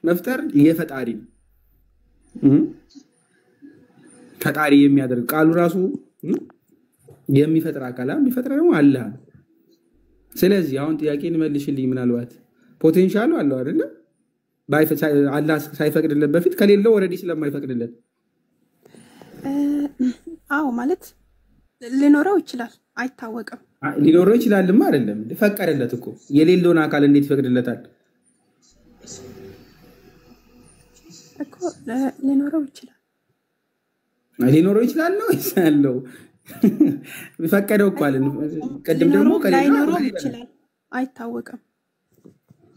መፍጠር የፈጣሪ ነው። ፈጣሪ የሚያደርግ ቃሉ ራሱ የሚፈጥር አካል የሚፈጥር ደግሞ አላህ ነው። ስለዚህ አሁን ጥያቄን መልሽልኝ። ምናልባት ፖቴንሻሉ አለው አይደለ? አላህ ሳይፈቅድለት በፊት ከሌለው ኦልሬዲ ስለማይፈቅድለት አዎ ማለት ሊኖረው ይችላል፣ አይታወቅም። ሊኖረው ይችላልማ አይደለም ፈቀደለት እኮ። የሌለውን አካል እንዴት ይፈቅድለታል እኮ? ሊኖረው ይችላል። ሊኖረው ይችላል ነው ይሳለው ፈቀደው እኮ አለ። ቀድም ደግሞ ሊኖረው ይችላል፣ አይታወቅም።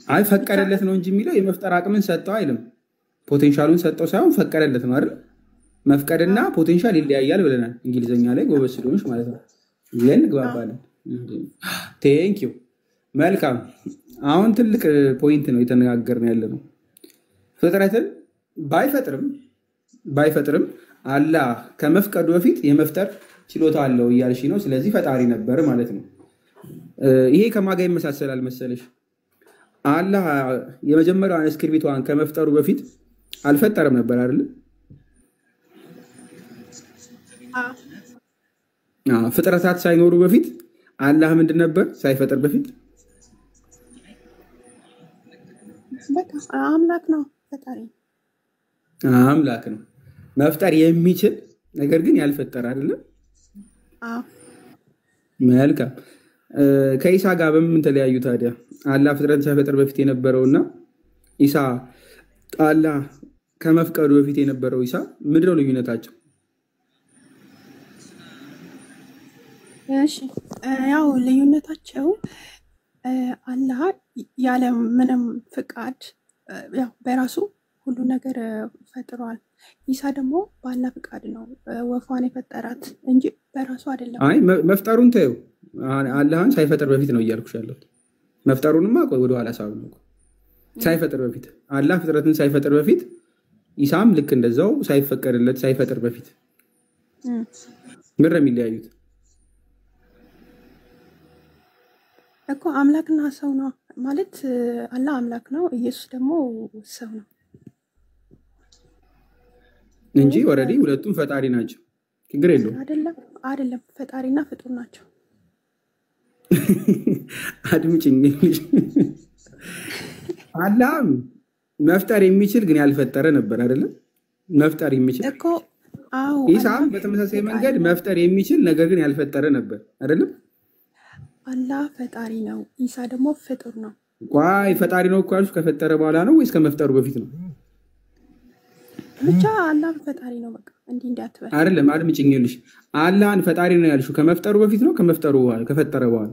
አይ ፈቀደለት ነው እንጂ የሚለው የመፍጠር አቅምን ሰጠው አይልም። ፖቴንሻሉን ሰጠው ሳይሆን ፈቀደለት ነው አይደል? መፍቀድና ፖቴንሻል ይለያያል ብለናል። እንግሊዘኛ ላይ ጎበዝ ስለሆንሽ ማለት ነው። ይሄን ግባባለን። ቴንክ ዩ። መልካም። አሁን ትልቅ ፖይንት ነው የተነጋገርን ያለ ነው። ፍጥረትን ባይፈጥርም አላህ ከመፍቀዱ በፊት የመፍጠር ችሎታ አለው እያልሽ ነው። ስለዚህ ፈጣሪ ነበር ማለት ነው። ይሄ ከማጋ ይመሳሰላል መሰለሽ? አላህ የመጀመሪያዋን እስክርቢቷን ከመፍጠሩ በፊት አልፈጠረም ነበር አይደል? ፍጥረታት ሳይኖሩ በፊት አላህ ምንድን ነበር? ሳይፈጥር በፊት አምላክ ነው፣ ፈጣሪ አምላክ ነው። መፍጠር የሚችል ነገር ግን ያልፈጠረ አይደለም። መልካም። ከኢሳ ጋር በምን ተለያዩ ታዲያ? አላህ ፍጥረትን ሳይፈጥር በፊት የነበረውና ኢሳ አላህ ከመፍቀዱ በፊት የነበረው ኢሳ ምንድነው ልዩነታቸው? እሺ ያው ልዩነታቸው አላህ ያለ ምንም ፍቃድ ያው በራሱ ሁሉ ነገር ፈጥሯል። ኢሳ ደግሞ በአላህ ፍቃድ ነው ወፏን የፈጠራት እንጂ በራሱ አይደለም። አይ መፍጠሩን ተይው፣ አላህን ሳይፈጥር በፊት ነው እያልኩሽ ያለሁት። መፍጠሩንማ ቆይ ወደ ኋላ ሳብ ነው። ሳይፈጥር በፊት አላህ ፍጥረትን ሳይፈጥር በፊት ኢሳም ልክ እንደዛው ሳይፈቀድለት ሳይፈጥር በፊት ምን ነው የሚለያዩት? እኮ አምላክና ሰው ነው ማለት። አላህ አምላክ ነው፣ ኢየሱስ ደግሞ ሰው ነው እንጂ ኦልሬዲ ሁለቱም ፈጣሪ ናቸው። ችግር የለውም። አይደለም ፈጣሪና ፍጡር ናቸው። አድምጪኝ። አላህ መፍጠር የሚችል ግን ያልፈጠረ ነበር አይደለም? መፍጠር የሚችል እኮ አዎ። ኢሳም በተመሳሳይ መንገድ መፍጠር የሚችል ነገር ግን ያልፈጠረ ነበር አይደለም? አላህ ፈጣሪ ነው፣ ኢሳ ደግሞ ፍጡር ነው። ቆይ ፈጣሪ ነው እኮ አልሽ ከፈጠረ በኋላ ነው ወይስ ከመፍጠሩ በፊት ነው? ብቻ አላህ ፈጣሪ ነው። በቃ እንዲህ እንዳትበል አይደለም። አድምጪኝ። ይኸውልሽ አላህን ፈጣሪ ነው ያልሽው ከመፍጠሩ በፊት ነው ከመፍጠሩ በኋላ? ከፈጠረ በኋላ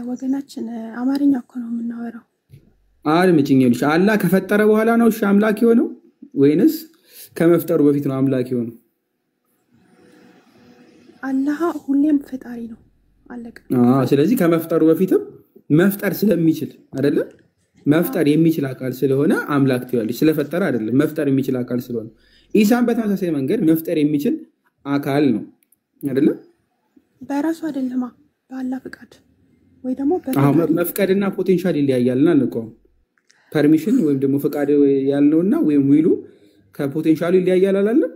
ወገናችን አማርኛ እኮ ነው የምናወራው። አድምጪኝ። ይኸውልሽ አላህ ከፈጠረ በኋላ ነው እሺ አምላክ የሆነው ወይንስ ከመፍጠሩ በፊት ነው አምላክ የሆነው? አላህ ሁሌም ፈጣሪ ነው። አለቀ። ስለዚህ ከመፍጠሩ በፊትም መፍጠር ስለሚችል አይደለም? መፍጠር የሚችል አካል ስለሆነ አምላክ ትያለሽ። ስለፈጠረ አይደለም፣ መፍጠር የሚችል አካል ስለሆነ። ኢሳም በተመሳሳይ መንገድ መፍጠር የሚችል አካል ነው አይደለም? በራሱ አይደለማ፣ በአላህ ፍቃድ። ወይ ደግሞ መፍቀድና ፖቴንሻል ይለያያልና ልቆ ፐርሚሽን ወይም ደግሞ ፈቃድ ያልነውና ወይም ዊሉ ከፖቴንሻሉ ይለያያል አላለም?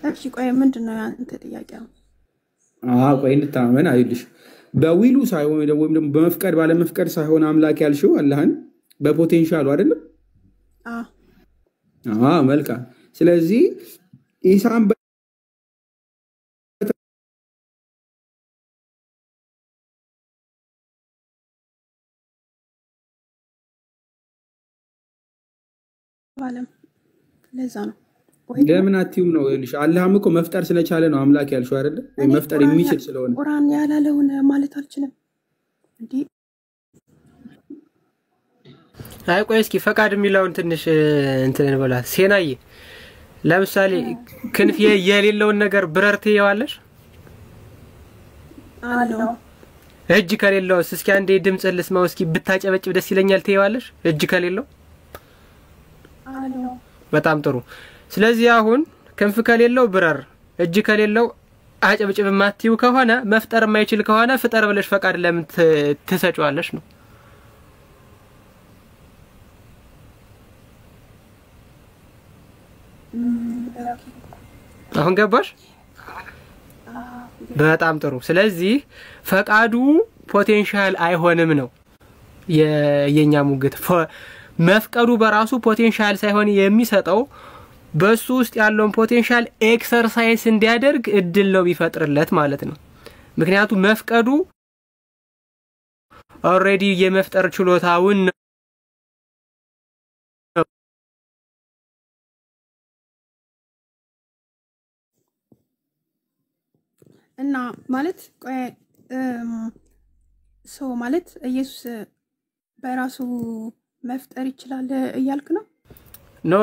እሺ ቆይ ምንድነው ያንተ ጥያቄ? ቆይ እንታመን አይልሽ በዊሉ ሳይሆን ወይም ደግሞ በመፍቀድ ባለመፍቀድ ሳይሆን አምላክ ያልሽው አላህን በፖቴንሻሉ አይደለም? መልካም። ስለዚህ ኢሳም ባለም ለዛ ነው ለምን አትዩም ነው ይልሽ አላህም እኮ መፍጠር ስለቻለ ነው አምላክ ያልሽው አይደለ? ወይ መፍጠር የሚችል ስለሆነ ቁርአን ያላለውን ማለት አልችልም እንዴ? አይ ቆይ እስኪ ፈቃድ የሚለውን ትንሽ እንትን እንበላት ሴናዬ። ለምሳሌ ክንፍ የሌለውን ነገር ብረር ትየዋለሽ? አሎ እጅ ከሌለው እስኪ አንዴ ድምጽ ልስማው እስኪ ብታጨበጭብ ደስ ይለኛል ትየዋለሽ? እጅ ከሌለው አሎ በጣም ጥሩ። ስለዚህ አሁን ክንፍ ከሌለው ብረር እጅ ከሌለው አጨብጭብ ማትዩ ከሆነ መፍጠር የማይችል ከሆነ ፍጠር ብለሽ ፈቃድ ለምን ትሰጪዋለሽ ነው? አሁን ገባሽ? በጣም ጥሩ። ስለዚህ ፈቃዱ ፖቴንሻል አይሆንም ነው የኛ ሙግት። መፍቀዱ በራሱ ፖቴንሻል ሳይሆን የሚሰጠው በሱ ውስጥ ያለውን ፖቴንሻል ኤክሰርሳይዝ እንዲያደርግ እድል ነው ቢፈጥርለት ማለት ነው። ምክንያቱም መፍቀዱ ኦሬዲ የመፍጠር ችሎታውን እና ማለት ሰው ማለት ኢየሱስ በራሱ መፍጠር ይችላል እያልክ ነው? ኖ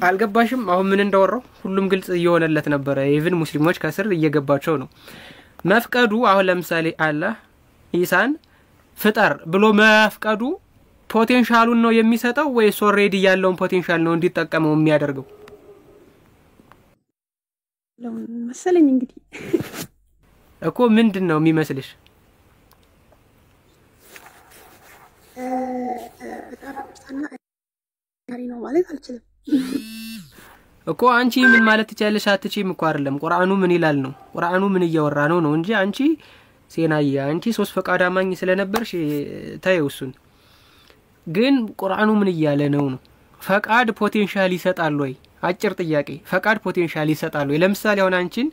አልገባሽም? አሁን ምን እንደወራው ሁሉም ግልጽ እየሆነለት ነበር። ኢቭን ሙስሊሞች ከስር እየገባቸው ነው። መፍቀዱ አሁን ለምሳሌ አላህ ኢሳን ፍጠር ብሎ መፍቀዱ ፖቴንሻሉን ነው የሚሰጠው ወይስ ኦሬዲ ያለውን ፖቴንሻል ነው እንዲጠቀመው የሚያደርገው? መሰለኝ እንግዲህ እኮ ምንድነው የሚመስልሽ? ነው ማለት አልችልም እኮ አንቺ ምን ማለት ትችያለሽ? አትችይም እኮ አይደለም። ቁርአኑ ምን ይላል ነው? ቁርአኑ ምን እያወራ ነው እንጂ አንቺ ሴናያ አንቺ ሶስት ፈቃድ አማኝ ስለነበርሽ ታየው እሱን። ግን ቁርአኑ ምን እያለ ነው? ፈቃድ ፖቴንሻል ይሰጣል ወይ? አጭር ጥያቄ። ፈቃድ ፖቴንሻል ይሰጣል ወይ? ለምሳሌ አሁን አንቺን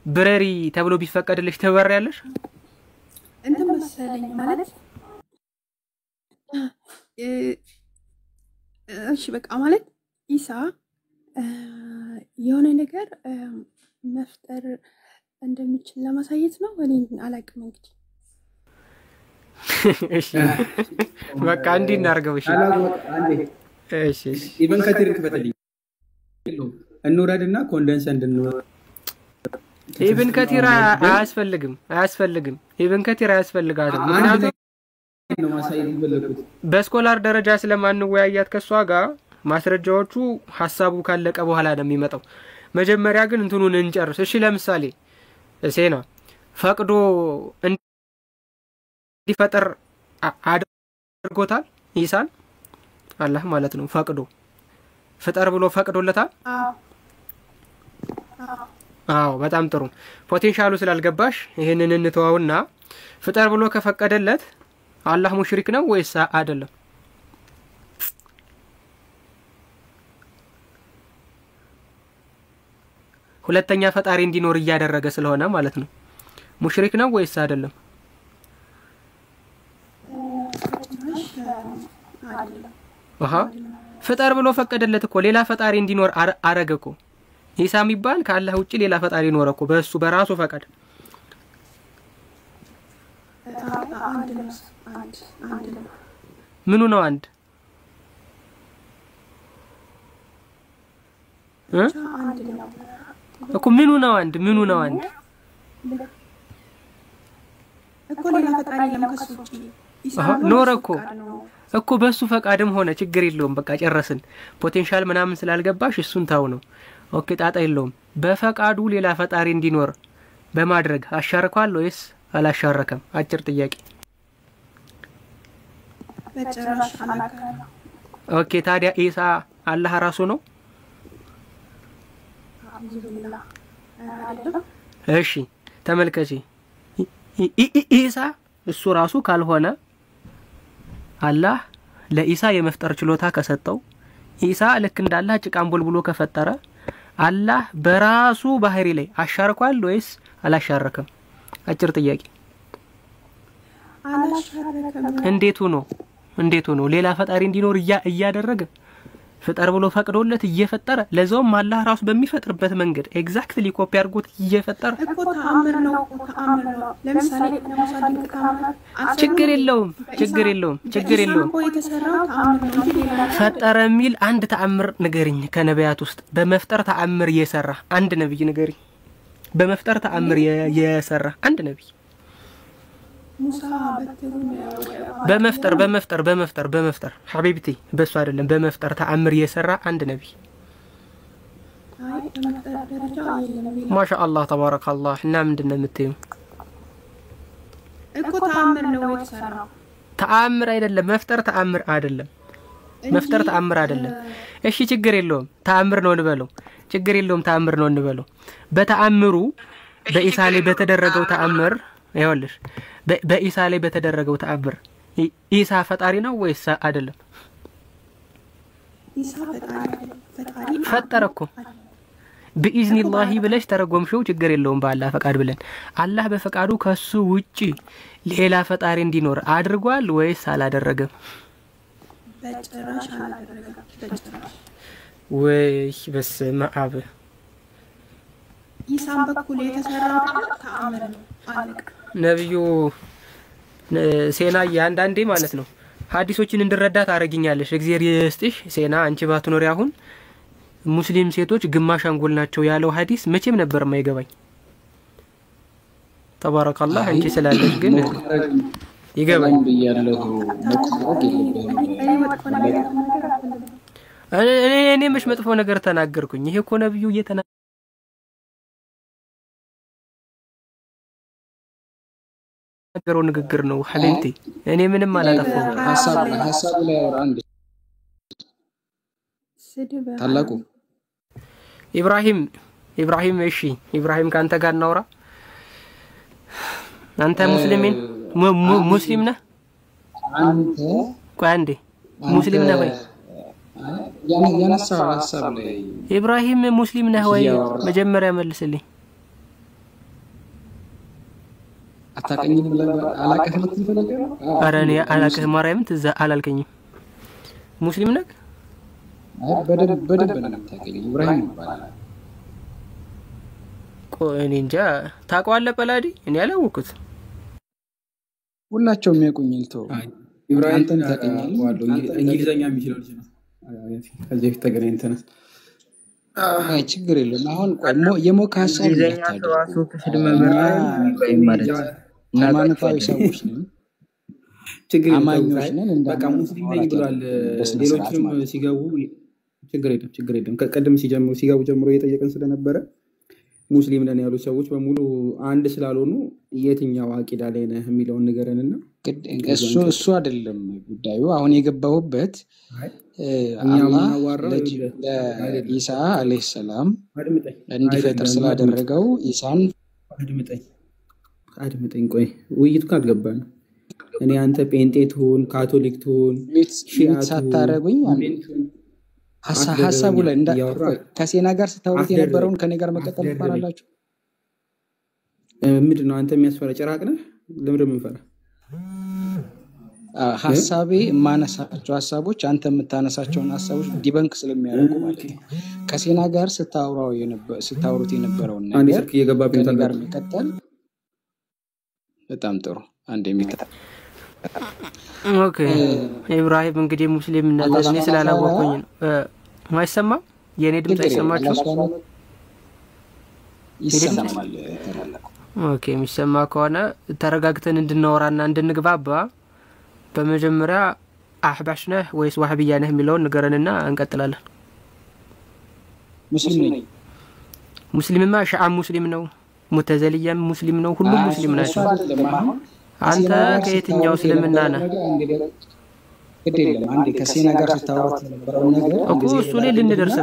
ብረሪ ተብሎ ቢፈቀድልሽ ትበሪያለሽ? እንት መሰለኝ ማለት እሺ በቃ ማለት ኢሳ የሆነ ነገር መፍጠር እንደሚችል ለማሳየት ነው። እኔ አላውቅም እንግዲህ። እሺ በቃ እንዴ እናርገው። እሺ ኢቨን ከቲር ክፈተልኝ እንውረድና ኮንደንስ እንድንወር ኢቨን ከቲራ አያስፈልግም። ኢቨን ከቲራ አያስፈልጋትም። ምክንያቱም ነው ማሳየት ይፈልጉት በስኮላር ደረጃ ስለማንወያያት ከሷ ጋር ማስረጃዎቹ ሐሳቡ ካለቀ በኋላ ነው የሚመጣው። መጀመሪያ ግን እንትኑን እንጨርስ። እሺ ለምሳሌ እሴና ፈቅዶ እንዲፈጠር አድርጎታል ኢሳን አላህ ማለት ነው። ፈቅዶ ፍጠር ብሎ ፈቅዶለታል። አዎ በጣም ጥሩ። ፖቴንሻሉ ስላልገባሽ ይሄንን እንተዋውና ፍጠር ብሎ ከፈቀደለት አላህ ሙሽሪክ ነው ወይስ አይደለም? ሁለተኛ ፈጣሪ እንዲኖር እያደረገ ስለሆነ ማለት ነው። ሙሽሪክ ነው ወይስ አይደለም? ፍጠር ብሎ ፈቀደለት እኮ ሌላ ፈጣሪ እንዲኖር አረገ እኮ። ኢሳ የሚባል ከአላህ ውጪ ሌላ ፈጣሪ ኖረ እኮ በእሱ በራሱ ፈቃድ። ምኑ ነው አንድ? እኮ ምኑ ነው አንድ? እኮ ሌላ ፈጣሪ ለምከሱ ውጪ ኢሳ ኖረ እኮ በሱ ፈቃድም ሆነ ችግር የለውም። በቃ ጨረስን። ፖቴንሻል ምናምን ስላልገባሽ እሱን ታው ነው። ኦኬ ጣጣ የለውም። በፈቃዱ ሌላ ፈጣሪ እንዲኖር በማድረግ አሻርኳል ወይስ አላሻረከም? አጭር ጥያቄ። በጭራሽ አላቀረም። ኦኬ ታዲያ ኢሳ አላህ ራሱ ነው? እሺ ተመልከቺ ኢሳ እሱ ራሱ ካልሆነ አላህ ለኢሳ የመፍጠር ችሎታ ከሰጠው ኢሳ ልክ እንዳላህ ጭቃን ቦልብሎ ከፈጠረ አላህ በራሱ ባህሪ ላይ አሻርኳል ወይስ አላሻረከም? አጭር ጥያቄ። አላሻረከም። እንዴት ሆኖ ሌላ ፈጣሪ እንዲኖር እያደረገ ፍጠር ብሎ ፈቅዶለት እየፈጠረ ለዛውም አላህ ራሱ በሚፈጥርበት መንገድ ኤግዛክትሊ ኮፒ አድርጎት እየፈጠረ እኮ ተአምር ነው። ለምሳሌ ለምሳሌ ችግር የለውም ፈጠረ የሚል አንድ ተአምር ንገሪኝ ከነቢያት ውስጥ በመፍጠር ተአምር የሰራ አንድ ነብይ ንገሪኝ። በመፍጠር ተአምር የሰራ አንድ ነብይ ሙሳ በመፍጠር ሐቢብቲ በሱ አይደለም በመፍጠር ተአምር የሰራ አንድ ነብይ ማሻአላህ ተባረከላህ። እና ምንድነው የምትይው? እኮ ተአምር ነው የተሰራው። ተአምር አይደለም መፍጠር ተአምር አይደለም መፍጠር ተአምር አይደለም። እሺ ችግር የለውም ተአምር ነው እንበለው። ችግር የለውም ተአምር ነው እንበለው። በተአምሩ በኢሳ ላይ በተደረገው ተአምር ይኸውልሽ በኢሳ ላይ በተደረገው ተአምር ኢሳ ፈጣሪ ነው ወይስ አይደለም? ኢሳ ፈጣሪ ፈጠረ እኮ بإذنላህ ብለሽ ተረጎምሽው ችግር የለውም በአላህ ፈቃድ ብለን አላህ በፈቃዱ ከሱ ውጪ ሌላ ፈጣሪ እንዲኖር አድርጓል ወይስ አላደረገም? በጭራሽ አላደረገም። በጭራሽ ወይ በስመ አብ። ኢሳም በኩል የተሰራው ተአምር ነው። አለቅ ነብዩ ሴና ያንዳንዴ ማለት ነው ሐዲሶችን እንድረዳ ታረጋግኛለሽ። እግዚአብሔር ይስጥሽ ሴና። አንቺ ባትኖሪ አሁን ሙስሊም ሴቶች ግማሽ አንጎል ናቸው ያለው ሐዲስ መቼም ነበር የማይገባኝ። ተባረከላህ አንቺ ስላለሽ ግን ይገባኝ ብያለሁ። እኔ መች መጥፎ ነገር ተናገርኩኝ? ይሄ እኮ ነብዩ እየተናገረው ንግግር ነው ሐቢብቲ። እኔ ምንም አላጠፋሁም። ሐሳብ ላይ አውራ አንዴ ታላቁ ኢብራሂም እሺ ኢብራሂም ካንተ ጋር እናውራ። አንተ ሙስሊም ነህ? አንተ ቆይ አንዴ ሙስሊም ነህ ወይ? ያነሳው ሐሳብ ላይ ኢብራሂም ሙስሊም ነህ ወይ? መጀመሪያ መልስልኝ። አታቀኝም ብለህ አላቀህም ትፈልገው? ኧረ እኔ አላቀህም ማርያምን ትዝ አላልከኝም። ሙስሊም ነህ? በደንብ ነው የምታውቀኝ። ኢብራሂም ይባላል። ቆይ እኔ እንጃ ታውቀዋለህ ጳላዲ? እኔ አላወኩት። ሁላቸውም የሚያውቁኝ ልተው። ኢብራሂም አንተም ታውቀኛለህ። እንግሊዘኛ የሚችለው ልጅ ነው። ከዚህ ፊት ተገናኝተን ችግር የለም። አሁን የሞካ ሐሳብ ራሱ ክፍል መምህር ማለት ሃይማኖታዊ ሰዎች ነን፣ አማኞች ነን። በቃ ሙስሊም ነኝ ብሏል። ሌሎችም ሲገቡ ችግር የለም። ከቀደም ሲገቡ ጀምሮ እየጠየቀን ስለነበረ ሙስሊም ነን ያሉ ሰዎች በሙሉ አንድ ስላልሆኑ የትኛው አቂዳ ላይ ነህ የሚለውን ንገረንና እሱ አይደለም ጉዳዩ። አሁን የገባሁበት አላህ ለኢሳ አለይሂ ሰላም እንዲፈጥር ስላደረገው ኢሳን አድምጠኝ። ቆይ ውይይቱ ካልገባን እኔ አንተ ጴንጤ ትሁን ካቶሊክ ትሁን ሺዓ ሳታረጉኝ ሐሳቡ ላይ ከሴና ጋር ስታወሩት የነበረውን ከኔ ጋር መቀጠል ትፈራላችሁ? ምንድነው አንተ የሚያስፈራ ጭራቅ ነህ? ለምንድን ነው የምፈራ? ሐሳቤ የማነሳቸው ሐሳቦች አንተ የምታነሳቸውን ሐሳቦች ዲበንክ ስለሚያደርጉ ማለት ነው። ከሴና ጋር ስታወሩት የነበረውን ነገር ከኔ ጋር መቀጠል በጣም ጥሩ። አንድ የሚከታተል ኦኬ ኢብራሂም እንግዲህ ሙስሊም ነህ እኔ ስላላወቅኩኝ ነው። ማይሰማ የኔ ድምጽ አይሰማችሁ? ይሰማል። ኦኬ የሚሰማ ከሆነ ተረጋግተን እንድናወራና እንድንግባባ በመጀመሪያ አህባሽ ነህ ወይስ ዋህብያ ነህ የሚለውን ንገረንና እንቀጥላለን። ሙስሊም ነኝ። ሙስሊምማ ሺዓ ሙስሊም ነው፣ ሙተዘልያም ሙስሊም ነው ሁሉም ሙስሊም ናቸው አንተ ከየትኛው እስልምና ነህ ግዴለም አንዴ ከሴና ጋር ተታወት ነበር ነገር እኮ እሱ ላይ ልንደርስ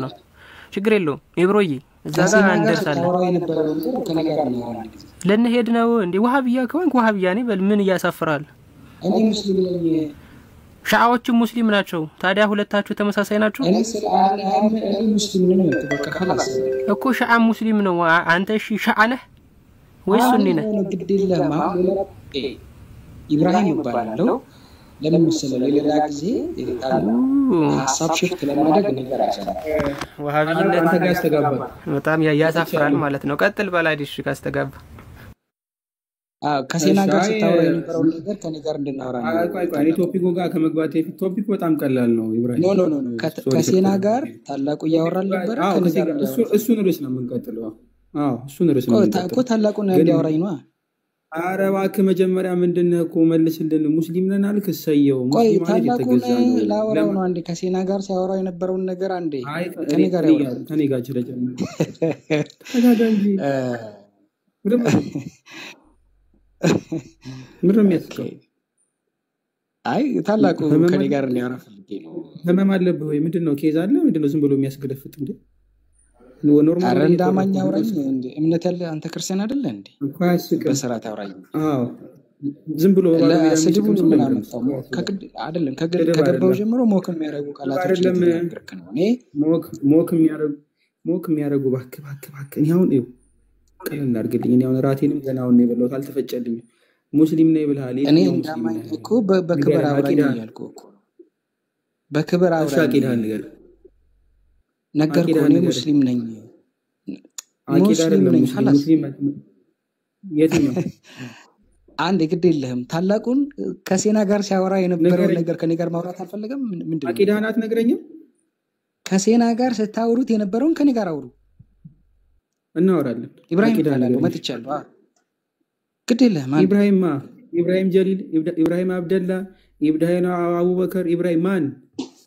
ነው ችግር የለውም ኢብሮዬ እዛ ጋር እንደርሳለን ለነሄድ ነው እንዴ ወሃቢያ ከሆንክ ወሃቢያ ነኝ በል ምን ያሳፍራል እኔ ሙስሊም ነኝ ሻዓዎችም ሙስሊም ናቸው ታዲያ ሁለታችሁ ተመሳሳይ ናችሁ እኔ ሙስሊም ነኝ በቃ خلاص እኮ ሻዓ ሙስሊም ነው አንተ እሺ ሻዓ ነህ ወይስ ሱኒ ነህ ግዴለም ኢብራሂም ይባላል ለምን መሰለህ ሌላ ጊዜ ሐሳብ ሽፍት ለማድረግ ነገር አይቻልም ወሃቢነት ተጋስተጋባ በጣም ያሳፍራል ማለት ነው ቀጥል ባላዲሽ ካስተጋባ ከሴና ጋር ተታወራ የነበረው ነገር ከኔ ጋር እንድናወራ ነው እኔ ቶፒኩ ጋር ከመግባቴ ፊት ቶፒኩ በጣም ቀላል ነው ኢብራሂም ኖ ከሴና ጋር ታላቁ ያወራል ነበር ከኔ ጋር እሱን ርዕስ ነው የምንቀጥለው እሱን ርዕስ ነው እኮ ታላቁ ነው እንዲያወራኝ ነው አረ እባክህ መጀመሪያ ምንድነው እኮ መልስልን ሙስሊም ነን አልክ ሰየው ሙስሊም ማለት የተገዛው ነው ላወራው ነው አንዴ ከሴና ጋር ሲያወራው የነበረው ነገር አንዴ ከኔ ጋር ያወራል ከኔ ጋር ጀረጀም ምንም ያስከው አይ ታላቁ ከኔ ጋር እንዲያወራ ፈልጌ ነው ህመም አለብህ ወይ ምንድነው ኬዝ አለ ምንድነው ዝም ብሎ የሚያስገደፍጥ እንዴ ኖርማል እንደማኛ አውራኝ እንዴ እምነት ያለ አንተ ክርስቲያን አይደለ እንዴ በስራት አውራኝ ዝም ብሎ ለስድቡ ምን አመጣው አይደለም ከገባው ጀምሮ ሞክ የሚያረጉ ቃላቶች ልትናገርክ ነው እኔ ሞክ የሚያረጉ ባክ እኔ አሁን ቀለል አድርግልኝ እኔ አሁን ራቴንም ገናውን ነው የበላሁት አልተፈጨልኝም ሙስሊም ነኝ ብለሃል እኔ እንደማኝ እኮ በክብር አውራኝ ያልኩ እኮ በክብር አውራኝ ነገርኩ እኔ ሙስሊም ነኝ ሙስሊም ነኝ ሙስሊም የትኛው አንድ ግድ የለህም ታላቁን ከሴና ጋር ሲያወራ የነበረው ነገር ከኔ ጋር ማውራት አልፈለገም ምንድነው አቂዳናት ነገረኝም ከሴና ጋር ስታወሩት የነበረውን ከኔ ጋር አውሩ እናወራለን ኢብራሂም ታላቁ መጥቻለሁ ግድ የለህም ኢብራሂም ጀሊል ኢብራሂም አብደላ ኢብራሂም አቡበከር ኢብራሂም ማን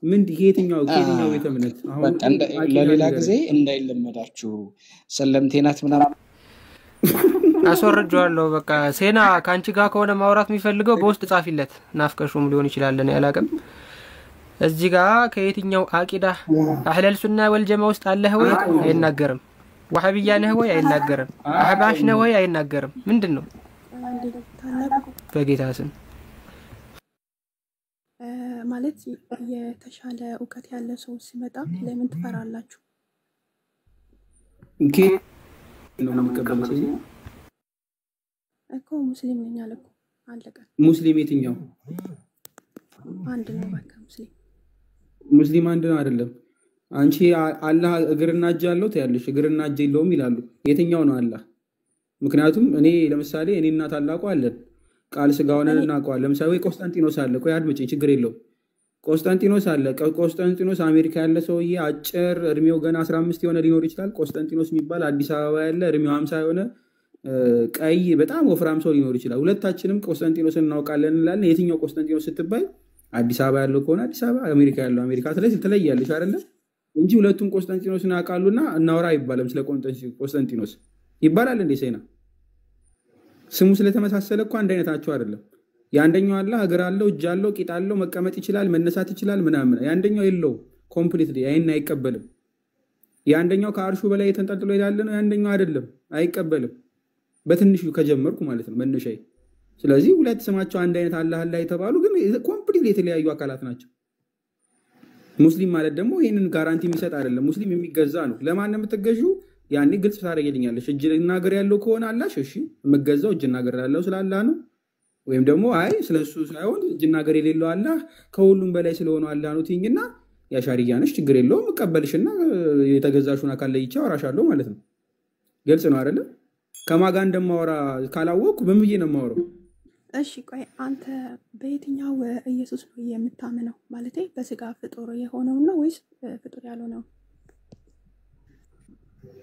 ምን የትኛው ቤተ እምነት አሁን ለሌላ ጊዜ እንዳይለመዳችሁ ሰለምቴናት ምናምን አስወርጃለሁ በቃ ሴና ካንቺ ጋር ከሆነ ማውራት የሚፈልገው በውስጥ ጻፊለት ናፍቀሹም ሊሆን ይችላል እኔ አላቀም እዚህ ጋር ከየትኛው አቂዳ አህለል ሱና ወልጀማ ውስጥ አለህ ወይ አይናገርም ወሃቢያ ነህ ወይ አይናገርም አህባሽ ነህ ወይ አይናገርም ምንድነው በጌታ ስም ማለት የተሻለ ዕውቀት ያለ ሰው ሲመጣ ለምን ትፈራላችሁ ነው መቀበል እኮ ሙስሊም ነኝ አለኩ አለቀ ሙስሊም የትኛው አንድ ነው በቃ ሙስሊም አንድ ነው አይደለም አንቺ አላህ እግርና እጅ አለው ታያለሽ እግርና እጅ የለውም ይላሉ የትኛው ነው አላህ ምክንያቱም እኔ ለምሳሌ እኔና ታላቁ አለን ቃል ስጋውን እናቀዋለን ለምሳሌ ቆስጣንቲኖስ አለ ቆይ አድምጪ ችግር የለው ቆስጣንቲኖስ አለ ቆስጣንቲኖስ አሜሪካ ያለ ሰውዬ አጭር እድሜው ገና 15 የሆነ ሊኖር ይችላል ቆስጣንቲኖስ የሚባል አዲስ አበባ ያለ እድሜው 50 የሆነ ቀይ በጣም ወፍራም ሰው ሊኖር ይችላል ሁለታችንም ቆስጣንቲኖስን እናውቃለን እንላለን የትኛው ቆስጣንቲኖስ ስትባይ አዲስ አበባ ያለው ከሆነ አዲስ አበባ አሜሪካ ያለው አሜሪካ ስለተለያለሽ አይደለ እንጂ ሁለቱም ቆስጣንቲኖስን አቃሉና እናውራ ይባላል ስለ ቆስጣንቲኖስ ይባላል እንዴ ሴና ስሙ ስለተመሳሰለ እኮ አንድ አይነታቸው አይደለም ያንደኛው አላህ እግር አለው እጅ አለው ቂጥ አለው መቀመጥ ይችላል መነሳት ይችላል ምናምን ያንደኛው የለው ኮምፕሊትሊ አይቀበልም ያንደኛው ከአርሹ በላይ የተንጠልጥሎ ይላል ነው ያንደኛው አይደለም አይቀበልም በትንሹ ከጀመርኩ ማለት ነው መነሻዬ ስለዚህ ሁለት ስማቸው አንድ አይነት አላህ ላይ ተባሉ ግን ኮምፕሊትሊ የተለያዩ አካላት ናቸው ሙስሊም ማለት ደግሞ ይሄንን ጋራንቲ የሚሰጥ አይደለም ሙስሊም የሚገዛ ነው ለማን ነው የምትገዡ ያኔ ግልጽ ታረጋግኛለሽ እጅና እግር ያለው ከሆነ አላህ እሺ የምገዛው እጅና እግር ያለው ስላላህ ነው ወይም ደግሞ አይ ስለሱ ሳይሆን እጅና እግር የሌለው አላህ ከሁሉም በላይ ስለሆነ አላህ ነው ትይኝና ያሻሪያ ነሽ ችግር የለውም መቀበልሽና የተገዛሹን አካል ላይ ይቻው አራሻለሁ ማለት ነው ግልጽ ነው አይደል ከማጋ እንደማወራ ካላወቁ በምዬ ነው የማወራው እሺ ቆይ አንተ በየትኛው ኢየሱስ ነው የምታምነው ማለት በስጋ ፍጡር የሆነው ነው ወይስ ፍጡር ያልሆነው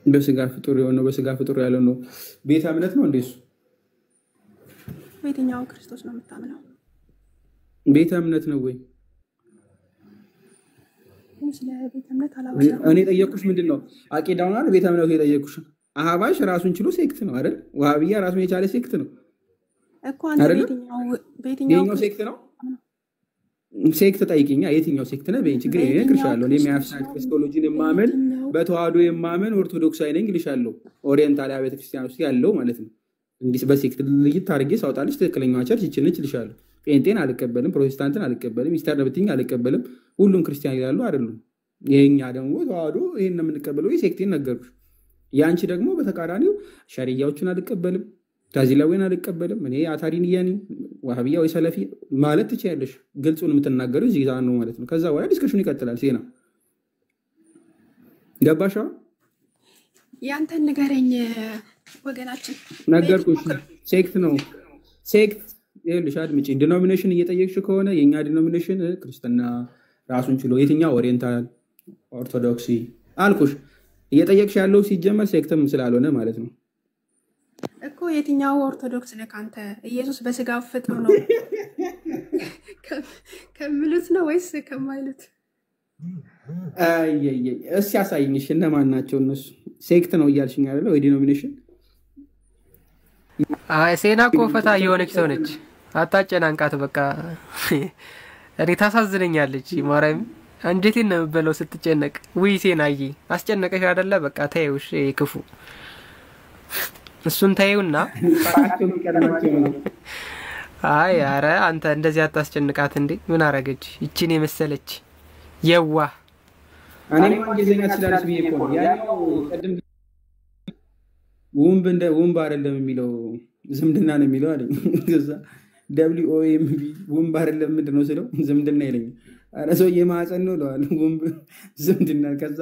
በስጋ ፍጡር የሆነው በስጋ ፍጡር ያለው ነው ቤተ እምነት ነው እንደሱ በየትኛው ክርስቶስ ነው የምታምነው ቤተ እምነት ነው ወይ ስለ ቤተ እምነት አላወራም እኔ ጠየቁሽ ምንድነው አቂዳውን አይደል ቤተ እምነት የጠየቁሽ አህባሽ ራሱን ችሎ ሴክት ነው አይደል? ዋሃብያ ራሱን የቻለ ሴክት ነው እኮ አንተ አይደል? በየትኛው የኛው ሴክት ነው? ሴክት ጠይቂኛ፣ የትኛው ሴክት ነው? በእንጂ ግሬ እነግርሻለሁ። እኔ የሚያፍሳት ክሪስቶሎጂን የማመን በተዋህዶ የማመን ኦርቶዶክሳዊ ነኝ ልሻለሁ። ኦሪየንታል አብያተ ክርስቲያን ውስጥ ያለው ማለት ነው። እንዲህ በሴክት ልይት አድርጌ ሳውጣልሽ ትክክለኛዋ ቸርች ይችነች ልሻለሁ። ጴንጤን አልቀበልም፣ ፕሮቴስታንትን አልቀበልም፣ ኢስተርን ብትይኝ አልቀበልም። ሁሉም ክርስቲያን ይላሉ አይደሉም። የኛ ደግሞ ተዋህዶ ይሄን ነው የምንቀበለው። ሴክቴን ነገርኩሽ። ያንቺ ደግሞ በተቃራኒው ሸሪያዎችን አልቀበልም፣ ታዚላዊን አልቀበልም። እኔ አታሪንያ ነኝ፣ ዋሃብያ ወይ ሰለፊ ማለት ትችያለሽ። ግልጹን የምትናገረው እዚህ ጋር ነው ማለት ነው። ከዛ በኋላ ዲስከሽኑ ይቀጥላል። ሴና ገባሽ? ያንተን ንገረኝ ወገናችን። ነገርኩሽ። ሴክት ነው ሴክት። ይኸውልሽ አድምጪ። ዲኖሚኔሽን እየጠየቅሽ ከሆነ የኛ ዲኖሚኔሽን ክርስትና ራሱን ችሎ የትኛው ኦሪየንታል ኦርቶዶክሲ አልኩሽ። እየጠየቅሽ ያለው ሲጀመር ሴክትም ስላልሆነ ማለት ነው እኮ። የትኛው ኦርቶዶክስ ነህ አንተ? ኢየሱስ በስጋ ፍጡር ነው ከሚሉት ነው ወይስ ከማይሉት? እስኪ ያሳይኝሽ። እነማን ናቸው እነሱ? ሴክት ነው እያልሽኝ አይደለ ወይ? ዲኖሚኔሽን ሴና እኮ ፈታ የሆነች ሰው ነች። አታጨናንቃት በቃ። እኔ ታሳዝነኛለች ማርያም። አንጀቴን ነው የምበለው ስትጨነቅ። ውይ ሴናዬ አስጨነቀሽ አይደለ? በቃ ተይው እሺ። ክፉ እሱን ተይውና አይ ኧረ አንተ እንደዚህ አታስጨንቃት እንዴ። ምን አረገች ይቺን የመሰለች የዋ? እኔ እንግሊዝኛ ትችላለች ብዬ እኮ ነው ያኛው። ቀድም ውምብ አይደለም የሚለው ዝምድና ነው የሚለው አለኝ። ከዛ WOMB ውምብ አይደለም ምንድን ነው ስለው ዝምድና ይለኛል። ኧረ ሰውዬ ማህፀን ነው እለዋለሁ። ውምብ ዝምድና። ከዛ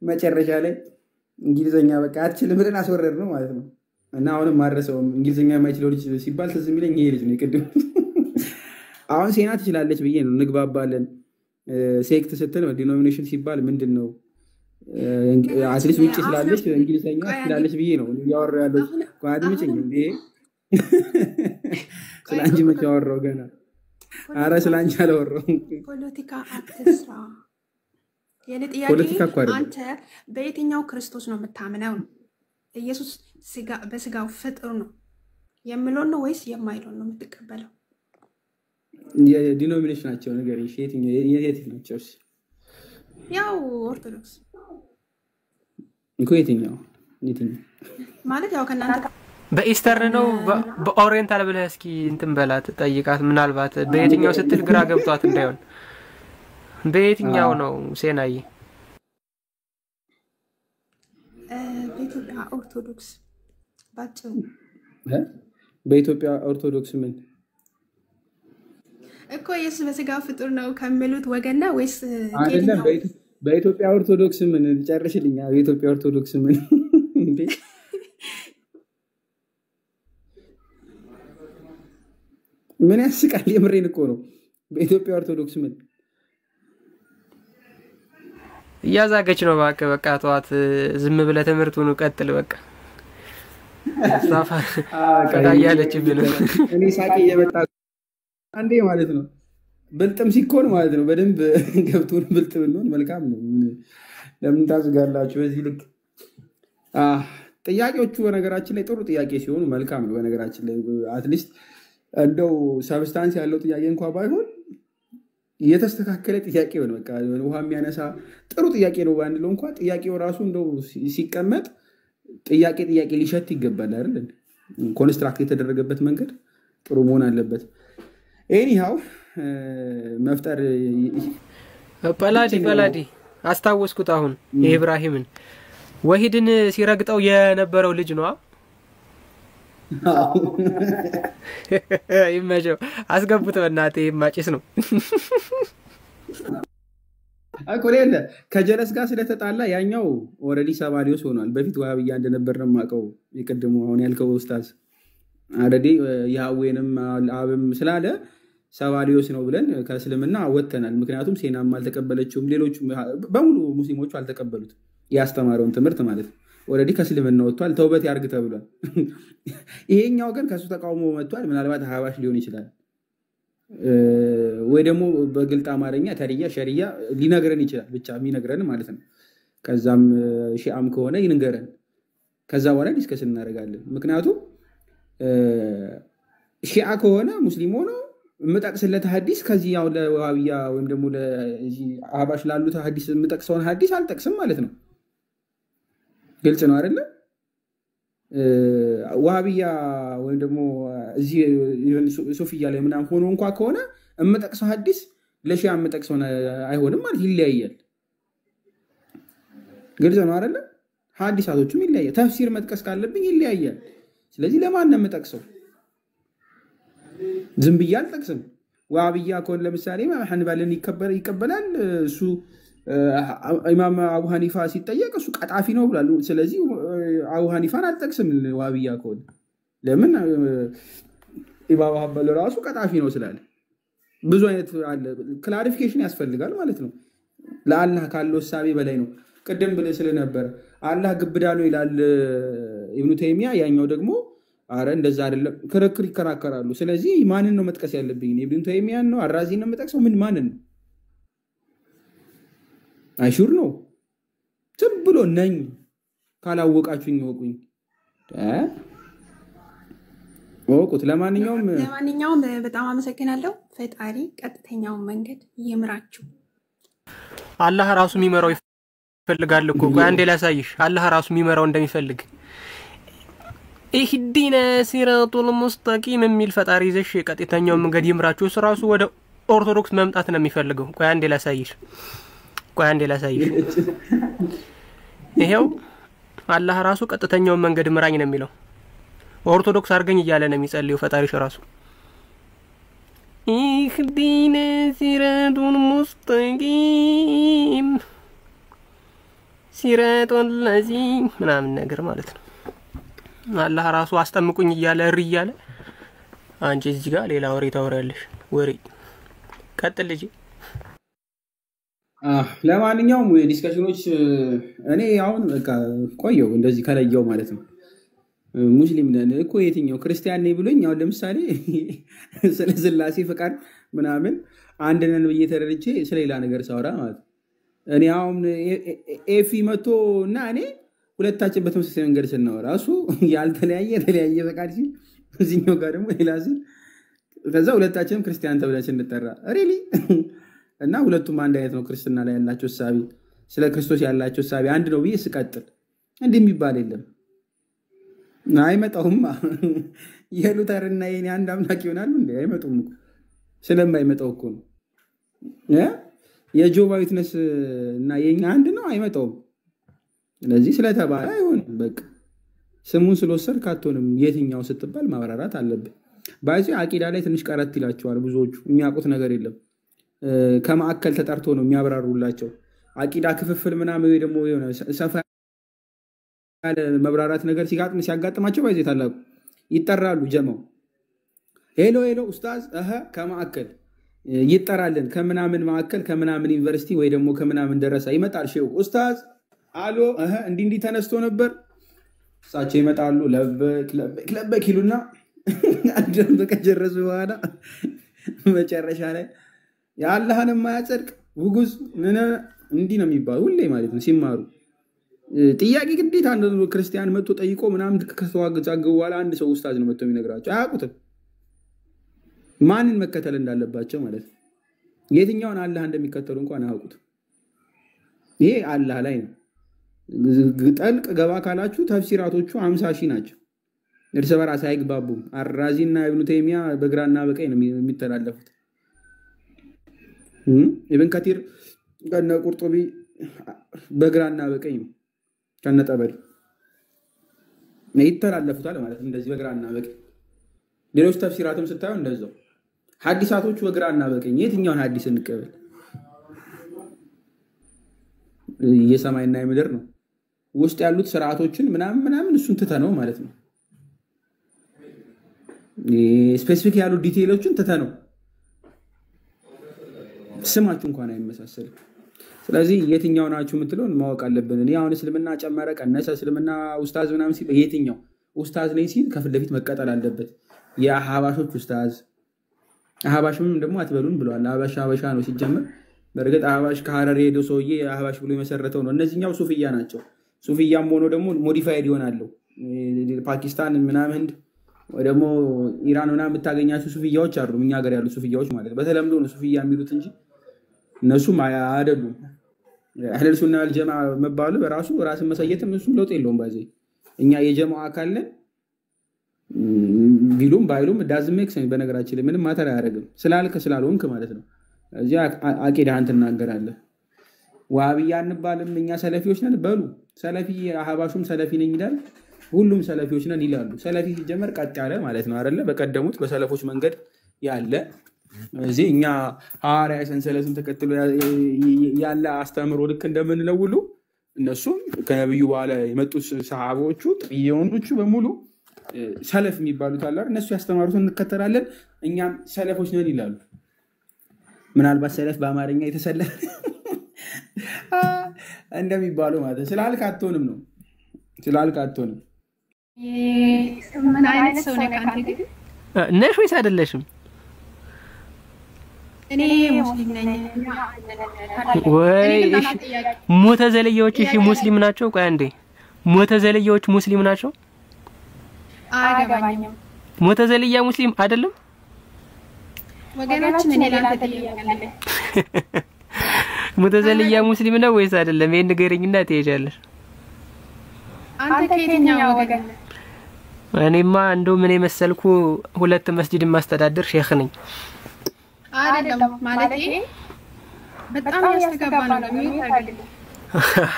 መጨረሻ ላይ እንግሊዝኛ በቃ አትችልም ብለን አስወረድ ነው ማለት ነው። እና አሁንም ማድረሰውም እንግሊዝኛ የማይችለው ልጅ ሲባል ትዝ የሚለኝ ይሄ ልጅ ነው ቅድም። አሁን ሴና ትችላለች ብዬ ነው እንግባባለን። ሴክት ስትል ዲኖሚኔሽን ሲባል ምንድን ነው አትሊስት ውጭ ስላለች እንግሊዝኛ ትችላለች ብዬ ነው እያወራሁ ያለው። አድምጪኝ እንዴ። ስለ አንቺ መቼ አወራሁ ገና? ኧረ ስለ አንቺ አላወራሁም። ፖለቲካ አትስራ። የኔ ጥያቄ አንተ በየትኛው ክርስቶስ ነው የምታምነው? ኢየሱስ በስጋው ፍጡር ነው የሚለውን ነው ወይስ የማይለውን ነው የምትቀበለው? የዲኖሚኔሽናቸው ነገር የት ናቸው? ያው ኦርቶዶክስ እኮ የትኛው ማለት ያው ከእናንተ በኢስተርን ነው በኦሪየንታል ብለህ እስኪ እንትን በላት ጠይቃት። ምናልባት በየትኛው ስትል ግራ ገብቷት እንዳይሆን። በየትኛው ነው ሴናዬ? በኢትዮጵያ ኦርቶዶክስ ባጭሩ። በኢትዮጵያ ኦርቶዶክስ ምን እኮ ኢየሱስ በስጋ ፍጡር ነው ከሚሉት ወገን ነው ወይስ አይደለም? በኢትዮጵያ ኦርቶዶክስ ምን ጨርሽልኛ። በኢትዮጵያ ኦርቶዶክስ ምን እንዴ? ምን ያስቃል? የምሬን እኮ ነው። በኢትዮጵያ ኦርቶዶክስ ምን እያዛገች ነው? በቃ ተዋት። ዝም ብለህ ትምህርቱን ቀጥል በቃ። ሳፋ ቀዳያለችብን። እኔ ሳቂ እየመጣ አንዴ ማለት ነው። ብልጥም ሲኮን ማለት ነው። በደንብ ገብቶን ብልጥ ብንሆን መልካም ነው። ለምን ታዝጋላችሁ በዚህ ልክ? ጥያቄዎቹ በነገራችን ላይ ጥሩ ጥያቄ ሲሆኑ መልካም ነው። በነገራችን ላይ አትሊስት እንደው ሰብስታንስ ያለው ጥያቄ እንኳ ባይሆን የተስተካከለ ጥያቄ ነው። በቃ ውሃ የሚያነሳ ጥሩ ጥያቄ ነው ባንለው እንኳ ጥያቄው ራሱ እንደው ሲቀመጥ ጥያቄ ሊሸት ይገባል አይደል? ኮንስትራክት የተደረገበት መንገድ ጥሩ መሆን አለበት። ኤኒሃው መፍጠር ጳላዲ አስታወስኩት። አሁን የኢብራሂምን ወሂድን ሲረግጠው የነበረው ልጅ ነው። ይመቸው አስገቡት በእናቴ። ማጭስ ነው እኮ ሌለ ከጀለስ ጋር ስለተጣላ ያኛው ኦልሬዲ ሰባሊዮስ ሆኗል። በፊት ዋሃብያ እንደነበር ነው የማውቀው። የቀድሞ አሁን ያልከው ኡስታዝ አረዲ ያዌንም አብም ስላለ ሰባሊዮስ ነው ብለን ከእስልምና ወጥተናል። ምክንያቱም ሴናም አልተቀበለችውም፣ ሌሎች በሙሉ ሙስሊሞቹ አልተቀበሉት ያስተማረውን ትምህርት ማለት ነው። ኦልሬዲ ከእስልምና ወጥቷል። ተውበት ያርግ ተብሏል። ይሄኛው ግን ከሱ ተቃውሞ መጥቷል። ምናልባት አህባሽ ሊሆን ይችላል ወይ ደግሞ በግልጥ አማርኛ ተሪያ ሸሪያ ሊነግረን ይችላል። ብቻ የሚነግረን ማለት ነው። ከዛም ሺአም ከሆነ ይንገረን። ከዛ በኋላ ዲስከስ እናደርጋለን። ምክንያቱም ሺዓ ከሆነ ሙስሊም ሆኖ የምጠቅስለት ሐዲስ ከዚህ ያው ለዋሃብያ ወይም ደግሞ ለዚህ አህባሽ ላሉት ሐዲስ የምጠቅሰውን ሐዲስ አልጠቅስም ማለት ነው። ግልጽ ነው አይደለ? ዋሃብያ ወይም ደግሞ እዚህ ሱፊያ ላይ ምናምን ሆኖ እንኳን ከሆነ የምጠቅሰው ሐዲስ ለሺዓ የምጠቅሰው አይሆንም ማለት ይለያያል። ግልጽ ነው አይደለ? ሐዲሳቶቹም ይለያያል። ተፍሲር መጥቀስ ካለብኝ ይለያያል። ስለዚህ ለማን ነው የምጠቅሰው? ዝም ብዬ አልጠቅስም። ዋሃብያ ከሆነ ለምሳሌ ኢማም ሐንበልን ይቀበላል። እሱ ኢማም አቡ ሐኒፋ ሲጠየቅ እሱ ቀጣፊ ነው ብሏል። ስለዚህ አቡ ሐኒፋን አልጠቅስም ዋሃብያ ከሆነ። ለምን? ኢማም ሐንበል ራሱ ቀጣፊ ነው ስላለ ብዙ አይነት አለ። ክላሪፊኬሽን ያስፈልጋል ማለት ነው። ለአላህ ካለው እሳቤ በላይ ነው። ቅድም ብለህ ስለነበር አላህ ግብዳ ነው ይላል ኢብኑ ተይሚያ፣ ያኛው ደግሞ አረ እንደዛ አይደለም። ክርክር ይከራከራሉ። ስለዚህ ማንን ነው መጥቀስ ያለብኝ? ኢብኑ ተይሚያን ነው? አራዚን ነው የምጠቅሰው? ማንን ነው? አይሹር ነው ዝም ብሎ ነኝ ካላወቃችሁኝ ወቁኝ ወቁት። ለማንኛውም በጣም አመሰግናለሁ። ፈጣሪ ቀጥተኛውን መንገድ ይምራችሁ። አላህ ራሱ የሚመራው ይፈልጋል እኮ። ቆይ አንዴ ላሳይሽ አላህ ራሱ የሚመራው እንደሚፈልግ። ኢህዲና ሲራጡል ሙስጠቂም የሚል ፈጣሪ ይዘሽ ቀጥተኛውን መንገድ ይምራችሁ። እሱ ራሱ ወደ ኦርቶዶክስ መምጣት ነው የሚፈልገው። ቆይ አንዴ ላሳይሽ ይሄው አላህ ራሱ ቀጥተኛውን መንገድ ምራኝ ነው የሚለው። ኦርቶዶክስ አርገኝ እያለ ነው የሚጸልየው ፈጣሪሽ ራሱ። ኢህዲና ሲራጡል ሙስጠቂም ሲራጡል ለዚን ምናምን ነገር ማለት ነው። አላህ ራሱ አስጠምቁኝ እያለ እያለ አንቺ እዚህ ጋር ሌላ ወሬ ታወራለሽ። ወሬ ቀጥል ልጅ። ለማንኛውም ዲስከሽኖች እኔ አሁን በቃ ቆየው እንደዚህ ከለየው ማለት ነው። ሙስሊም ነን እኮ የትኛው ክርስቲያን ነኝ ብሎኝ አሁን ለምሳሌ ስለ ስላሴ ፈቃድ ምናምን አንድ ነን ብዬ ተረድቼ ስለሌላ ነገር ሳወራ ማለት እኔ አሁን ኤፊ መቶ እና እኔ ሁለታችን በተመሳሳይ መንገድ ስናወራ እሱ የተለያየ ፈቃድ ሲል እዚህኛው ጋር ደግሞ ሌላ ሲል ከዛ ሁለታችንም ክርስቲያን ተብለን ስንጠራ ሪሊ እና ሁለቱም አንድ አይነት ነው። ክርስትና ላይ ያላቸው ሐሳቢ ስለ ክርስቶስ ያላቸው ሐሳቢ አንድ ነው ብዬ ስቀጥል እንዲህ የሚባል የለም። አይመጣውም። የሉተርና የኔ አንድ አምላክ ይሆናሉ እንዴ? አይመጡም እኮ ስለማይመጣው እኮ ነው። የጆባ ዊትነስ እና የኛ አንድ ነው፣ አይመጣውም። ስለዚህ ስለተባለ አይሆንም። በቃ ስሙን ስለወሰድ ካቶንም የትኛው ስትባል ማብራራት አለብን። ባይዚ አቂዳ ላይ ትንሽ ቀረት ይላቸዋል ብዙዎቹ፣ የሚያውቁት ነገር የለም። ከማዕከል ተጠርቶ ነው የሚያብራሩላቸው። አቂዳ ክፍፍል ምናምን ወይ ደግሞ የሆነ ሰፋ ያለ መብራራት ነገር ሲያጋጥማቸው ባይዚ ታላቁ ይጠራሉ። ጀማው ሄሎ ኡስታዝ ከማዕከል ይጠራልን፣ ከምናምን ማዕከል ከምናምን ዩኒቨርሲቲ ወይ ደግሞ ከምናምን ደረሳ ይመጣል። ሼው ኡስታዝ አሎ እንዲህ ተነስቶ ነበር። እሳቸው ይመጣሉ። ለበክ ይሉና አንደም ከጨረሱ በኋላ መጨረሻ ላይ የአላህን የማያጸድቅ ውጉዝ ምን እንዲህ ነው የሚባለው ሁሌ ማለት ነው። ሲማሩ ጥያቄ ግዴታ አንድ ክርስቲያን መጥቶ ጠይቆ ምናምን ከተዋገዛገቡ በኋላ አንድ ሰው ኡስታዝ ነው መጥቶ የሚነግራቸው። አያውቁትም ማንን መከተል እንዳለባቸው ማለት ነው። የትኛውን አላህ እንደሚከተሉ እንኳን አያውቁትም። ይሄ አላህ ላይ ነው። ጠልቅ ገባ ካላችሁ ተፍሲራቶቹ 50 ሺህ ናቸው። እርስ በራስ አይግባቡም። አራዚና ኢብኑ ተይሚያ በግራና በቀኝ ነው የሚተላለፉት። ኢብን ከቲር ከነ ቁርጡቢ በግራና በቀኝ ነው ከነጠበሪ ይተላለፉታል ማለት እንደዚህ በግራና በቀኝ። ሌሎች ተፍሲራትም ስታዩ እንደዛው። ሐዲሳቶቹ በግራና በቀኝ የትኛውን ሐዲስ እንቀበል? የሰማይና የምድር ነው ውስጥ ያሉት ስርዓቶችን ምናምን እሱን ትተነው ማለት ነው። ስፔሲፊክ ያሉ ዲቴይሎችን ትተነው ስማችሁ እንኳን አይመሳሰልም። ስለዚህ የትኛው ናችሁ የምትለውን ማወቅ አለብን። እኔ አሁን እስልምና ጨመረ ቀነሰ እስልምና ኡስታዝ ምናምን ሲል የትኛው ኡስታዝ ነኝ ሲል ከፊት ለፊት መቀጠል አለበት። የአህባሾች ኡስታዝ አህባሽም ደግሞ አትበሉን ብለዋል። አህባሽ ነው ሲጀምር። በእርግጥ አህባሽ ከሐረር ሄዶ ሰውዬ አህባሽ ብሎ የመሰረተው ነው። እነዚህኛው ሱፊያ ናቸው። ሱፊያም ሆኖ ደግሞ ሞዲፋይድ ይሆናሉ። ፓኪስታን ምናምን ህንድ ወይ ደግሞ ኢራን ምናምን የምታገኛቸው ሱፊያዎች አሉ፣ እኛ ሀገር ያሉ ሱፊያዎች ማለት ነው። በተለምዶ ነው ሱፊያ የሚሉት እንጂ እነሱም አይደሉም። አህለል ሱና ወል ጀማዓ መባሉ በራሱ ራስን መሰየትም እሱም ለውጥ የለውም። ባዚ እኛ የጀማዓ አካል ነን ቢሉም ባይሉም ዳዝ ሜክ ሴንስ። በነገራችን ላይ ምንም ማተር አያደርግም ስላልክ ስላልሆንክ ማለት ነው። እዚያ አቂዳህን ትናገራለህ። ዋሃብያ እንባልም እኛ ሰለፊዎች ነን በሉ። ሰለፊ አህባሹም ሰለፊ ነኝ ይላል፣ ሁሉም ሰለፊዎች ነን ይላሉ። ሰለፊ ሲጀመር ቀጥ ያለ ማለት ነው አይደለ? በቀደሙት በሰለፎች መንገድ ያለ እዚህ እኛ ሐዋርያ ሰንሰለቱን ተከትሎ ያለ አስተምሮ ልክ እንደምንለው ሁሉ እነሱም ከነብዩ በኋላ የመጡት ሰሃቦቹ ጥቂዮቹ በሙሉ ሰለፍ የሚባሉት አለ። እነሱ ያስተማሩትን እንከተላለን፣ እኛም ሰለፎች ነን ይላሉ። ምናልባት ሰለፍ በአማርኛ የተሰለፈ እንደሚባለው ማለት ስላልክ አትሆንም ነው። ስላልክ አትሆንም። ምን አይነት ሰው ነሽ ወይስ አይደለሽም? እኔ ሙስሊም ነኝ ወይ? ሙተዘልዮች እሺ ሙስሊም ናቸው? ቆይ አንዴ፣ ሙተዘልዮች ሙስሊም ናቸው? አያገባኝም። ሙተዘልያ ሙስሊም አይደለም? ወገናችን እኔ ላንተ ተጠያለሁ። ሙተዘልያ ሙስሊም ነው ወይስ አይደለም? ይሄን ንገረኝና ትሄጃለሽ። አንተ ከየትኛው ወገን ነህ? እኔማ እንደው ምን መሰልኩ ሁለት መስጂድ ማስተዳደር ሼክ ነኝ። አይደለም ማለቴ በጣም ያስተጋባ ነው የሚታገል።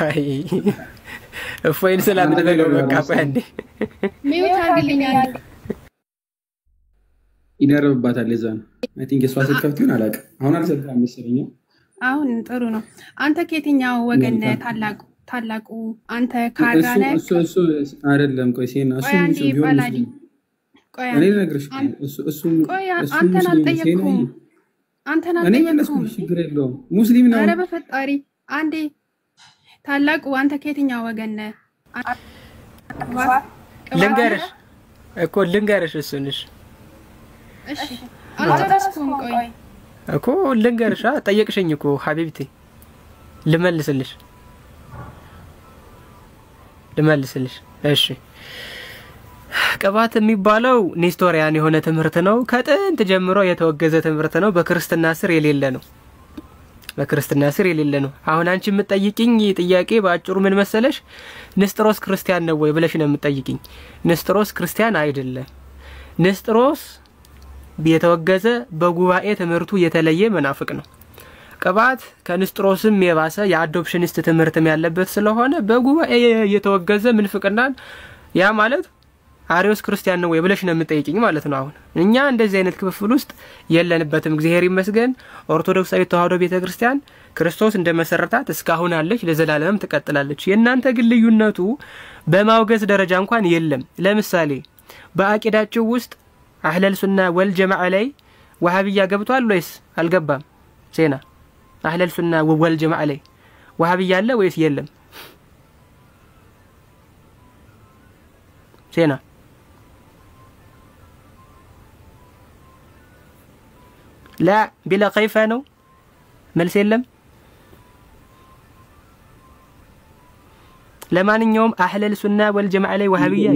አይ እፎይን ሰላም ነገር በቃ ቆይ አንዴ ሚውት አድርግልኛል። ይደረብባታል። ለዛ ነው አይ ቲንክ እሷ ስትከፍት ይሆን አላውቅም። አሁን አልሰማም መሰለኝ። አሁን ጥሩ ነው። አንተ ከየትኛው ወገን ነህ? ታላቁ አንተ ካራ ነህ? እሱ አይደለም። ቆይ ሲና እሱ ቢሆን ቆይ እኔ ልነግርሽ እሱ አንተን አልጠየቅኩም። እኔ መለስኩ። ችግር የለውም ሙስሊም ነው። ኧረ በፈጣሪ አንዴ ታላቁ አንተ ከየትኛው ወገን ነህ? ልንገርሽ እኮ ልንገርሽ እሱንሽ እሺ አልጨረስኩም። ቆይ እኮ ልንገርሽ ጠየቅሽኝ እኮ ሐቢብቲ ልመልስልሽ። እሺ ቅባት የሚባለው ኔስቶሪያን የሆነ ትምህርት ነው። ከጥንት ጀምሮ የተወገዘ ትምህርት ነው። በክርስትና ስር የሌለ ነው። አሁን አንቺ የምትጠይቂኝ ጥያቄ በአጭሩ ምን መሰለሽ? ንስጥሮስ ክርስቲያን ነው ወይ ብለሽ ነው የምትጠይቂኝ። ንስጥሮስ ክርስቲያን አይደለም። ንስጥሮስ የተወገዘ በጉባኤ ትምህርቱ የተለየ መናፍቅ ነው። ቅባት ከንስጥሮስም የባሰ የአዶፕሽኒስት ትምህርትም ያለበት ስለሆነ በጉባኤ የተወገዘ ምንፍቅናን ያ ማለት አሪዮስ ክርስቲያን ነው ወይ ብለሽ ነው የምትጠይቂኝ ማለት ነው። አሁን እኛ እንደዚህ አይነት ክፍፍል ውስጥ የለንበትም። እግዚአብሔር ይመስገን። ኦርቶዶክሳዊት ተዋህዶ ቤተክርስቲያን ክርስቶስ እንደመሰረታት እስካሁን አለች፣ ለዘላለምም ትቀጥላለች። የእናንተ ግን ልዩነቱ በማውገዝ ደረጃ እንኳን የለም። ለምሳሌ በአቂዳቸው ውስጥ አህለል ሱና ወል ጀማዓ ላይ ወሃቢያ ገብቷል ወይስ አልገባም? ሴና አህለል ሱና ወል ጀማዓ ላይ ወሃቢያ አለ ወይስ የለም? ሴና لا بلا كيف ነው መልስ የለም። ለማንኛውም አህለል ሱና ወል ጀማዓ ላይ ወሃቢያ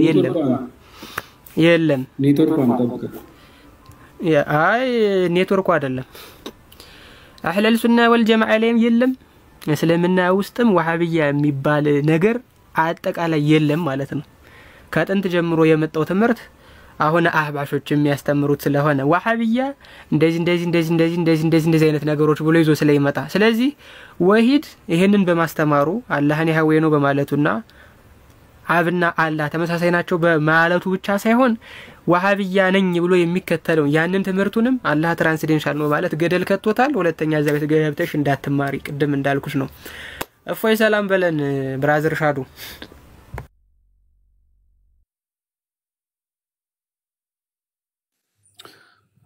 የለም። ኔትወርኩ አንተብከ አይ ኔትወርኩ አይደለም። አህለል ሱና ወል ጀማዓ ላይ የለም። እስልምና ውስጥም ወሃቢያ የሚባል ነገር አጠቃላይ የለም ማለት ነው። ከጥንት ጀምሮ የመጣው ትምህርት አሁን አህባሾች የሚያስተምሩት ስለሆነ ወሃቢያ እንደዚህ አይነት ነገሮች ብሎ ይዞ ስለይመጣ፣ ስለዚህ ወሂድ ይሄንን በማስተማሩ አላህን ያህዌ ነው በማለቱና አብና አላህ ተመሳሳይ ናቸው በማለቱ ብቻ ሳይሆን ወሃቢያ ነኝ ብሎ የሚከተለው ያንን ትምህርቱንም አላህ ትራንስዴንሻል ነው ማለት ገደል ከቶታል። ሁለተኛ እዛ ቤት ገብተሽ እንዳትማሪ ቅድም እንዳልኩሽ ነው። እፎይ ሰላም በለን ብራዘር ሻዱ።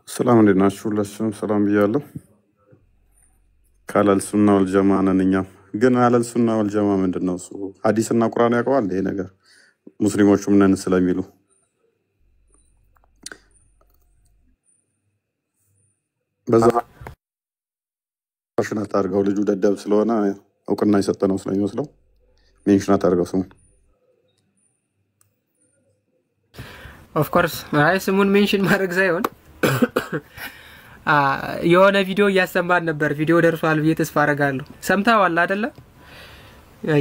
ሰላም እንዴት ናችሁ? ሁላችሁም ሰላም ብያለሁ። ከአህለል ሱና ወል ጀማዓ ነን እኛም። ግን አህለል ሱና ወል ጀማዓ ምንድነው? እሱ ሐዲስና ቁርአን ያውቀዋል ይሄ ነገር ሙስሊሞቹም ነን ስለሚሉ በዛ ሽናት አድርገው ልጁ ደደብ ስለሆነ እውቅና የሰጠነው ስለሚመስለው ሜንሽን አታርገው ስሙን። ኦፍ ኮርስ አይ ስሙን ሜንሽን ማድረግ ሳይሆን የሆነ ቪዲዮ እያሰማን ነበር። ቪዲዮ ደርሷል ብዬ ተስፋ አደርጋለሁ። ሰምተዋል አይደለ?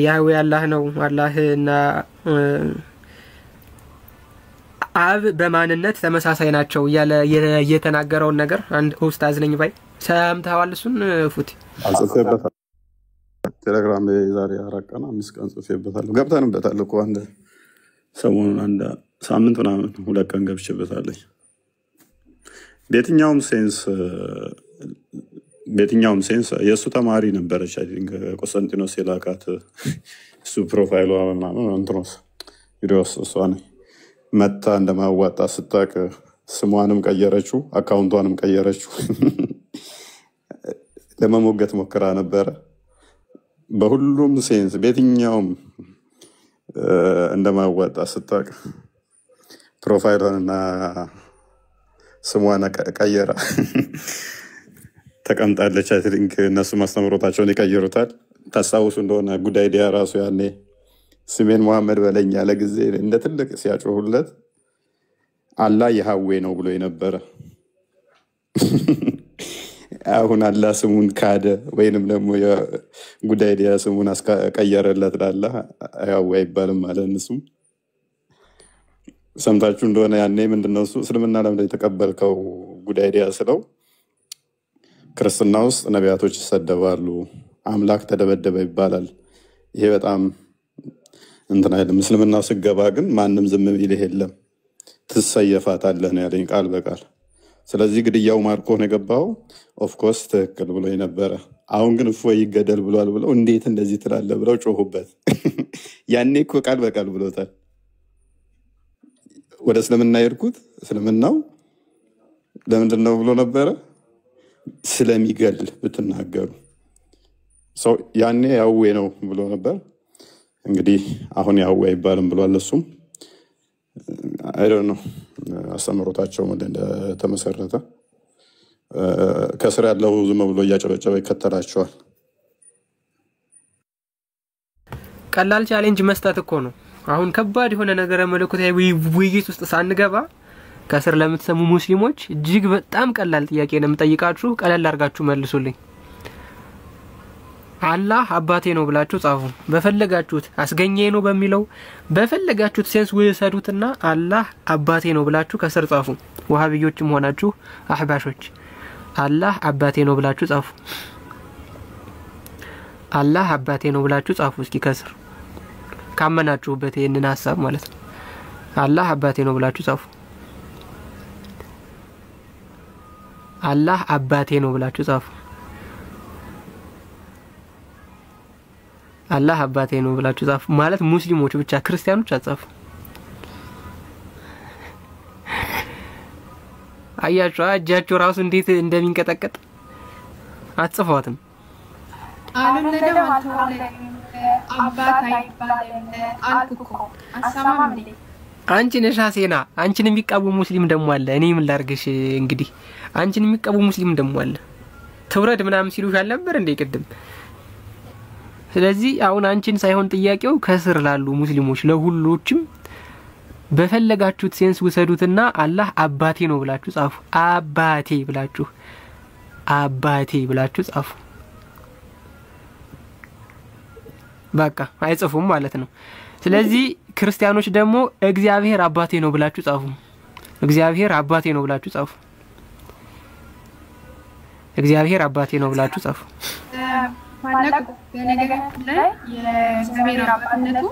ያህዌ አላህ ነው፣ አላህና አብ በማንነት ተመሳሳይ ናቸው እያለ የተናገረውን ነገር አንድ ኡስታዝ ነኝ ባይ ሰምተዋል። እሱን ፉቲ ጽፌበታል። ቴሌግራም ላይ ዛሬ 4 ቀን 5 ቀን ጽፌበታል። ገብተንበታል እኮ አንድ ሰሞኑን አንድ ሳምንት ምናምን 2 ቀን ገብቼበታለሁ። በየትኛውም ሴንስ የእሱ ተማሪ ነበረች። አይ ቲንክ ቆስጠንጢኖስ የላካት እሱ ፕሮፋይሏ ምናምን እንትኖስ ቪዲዮስ እሷ ነኝ መታ እንደማዋጣ ስታቅ ስሟንም ቀየረችው፣ አካውንቷንም ቀየረችው። ለመሞገት ሞክራ ነበረ። በሁሉም ሴንስ በየትኛውም እንደማዋጣ ስታቅ ፕሮፋይሏንና ስሟን ቀየራ ተቀምጣለች። አይ ቲንክ እነሱ ማስተምሮታቸውን ይቀይሩታል። ታስታውሱ እንደሆነ ጉዳይ ዲያ ራሱ ያኔ ስሜን መሐመድ በለኝ ያለ ጊዜ እንደ ትልቅ ሲያጮሁለት አላህ ያህዌ ነው ብሎ የነበረ አሁን አላህ ስሙን ካደ ወይንም ደግሞ ጉዳይ ዲያ ስሙን አስቀየረለት ላላ ያህዌ አይባልም ማለት ነው። ሰምታችሁ እንደሆነ ያኔ ምንድነው እሱ እስልምና ለምን የተቀበልከው ጉዳይ ዲያ ስለው ክርስትና ውስጥ ነቢያቶች ይሰደባሉ፣ አምላክ ተደበደበ ይባላል። ይሄ በጣም እንትና አይደለም። እስልምና ስገባ ግን ማንም ዝም ቢልህ የለም ትሰየፋታለህ ነው ያለኝ ቃል በቃል። ስለዚህ ግድያው ማርኮ ነው የገባው። ኦፍ ኮርስ ትክክል ብሎ የነበረ አሁን ግን እፎይ ይገደል ብሏል ብለው እንዴት እንደዚህ ትላለህ ብለው ጮሁበት። ያኔ እኮ ቃል በቃል ብሎታል። ወደ እስልምና የሄድኩት እስልምናው ለምንድን ነው ብሎ ነበረ? ስለሚገል ብትናገሩ ሰው ያኔ ያህዌ ነው ብሎ ነበር። እንግዲህ አሁን ያህዌ አይባልም ብሏል። እሱም አይ ዶንት ኖ አስተምሮታቸው ምን እንደተመሰረተ ከስር ያለው ዝም ብሎ እያጨበጨበ ይከተላቸዋል። ቀላል ቻሌንጅ መስጠት እኮ ነው። አሁን ከባድ የሆነ ነገር መለኮታዊ ውይይት ውስጥ ሳንገባ ከስር ለምትሰሙ ሙስሊሞች እጅግ በጣም ቀላል ጥያቄ ነው የምጠይቃችሁ። ቀላል አድርጋችሁ መልሱልኝ። አላህ አባቴ ነው ብላችሁ ጻፉ። በፈለጋችሁት አስገኘ ነው በሚለው በፈለጋችሁት ሴንስ ወሰዱትና አላህ አባቴ ነው ብላችሁ ከስር ጻፉ። ወሃቢዮችም ሆናችሁ አህባሾች አላህ አባቴ ነው ብላችሁ ጻፉ። አላህ አባቴ ነው ብላችሁ ጻፉ እስኪ ከስር ካመናችሁበት ይሄንን ሐሳብ ማለት ነው። አላህ አባቴ ነው ብላችሁ ጻፉ። አላህ አባቴ ነው ብላችሁ ጻፉ። አላህ አባቴ ነው ብላችሁ ጻፉ። ማለት ሙስሊሞች ብቻ ክርስቲያኖች አጻፉ። አያችሁ እጃቸው ራሱ እንዴት እንደሚንቀጠቀጥ አጽፏትም። አልወለደም አልተወለደም አባት አይባልም አልኩኮ አሰማም እንዴ? አንቺ ነሽ ሐሴና። አንቺን የሚቃወም ሙስሊም ደሞ አለ። እኔ ምን ላርግሽ እንግዲህ አንቺን የሚቃወም ሙስሊም ደሞ አለ። ትውረድ ምናምን ሲሉሽ አልነበር እንዴ ቅድም? ስለዚህ አሁን አንቺን ሳይሆን ጥያቄው ከስር ላሉ ሙስሊሞች ለሁሉችም በፈለጋችሁት ሴንስ ወሰዱትና አላህ አባቴ ነው ብላችሁ ጻፉ። አባቴ ብላችሁ ጻፉ። በቃ አይጽፉም ማለት ነው። ስለዚህ ክርስቲያኖች ደግሞ እግዚአብሔር አባቴ ነው ብላችሁ ጻፉ። እግዚአብሔር አባቴ ነው ብላችሁ ጻፉ። እግዚአብሔር አባቴ ነው ብላችሁ ጻፉ። ማለት በነገራችን ላይ የእግዚአብሔር አባትነቱ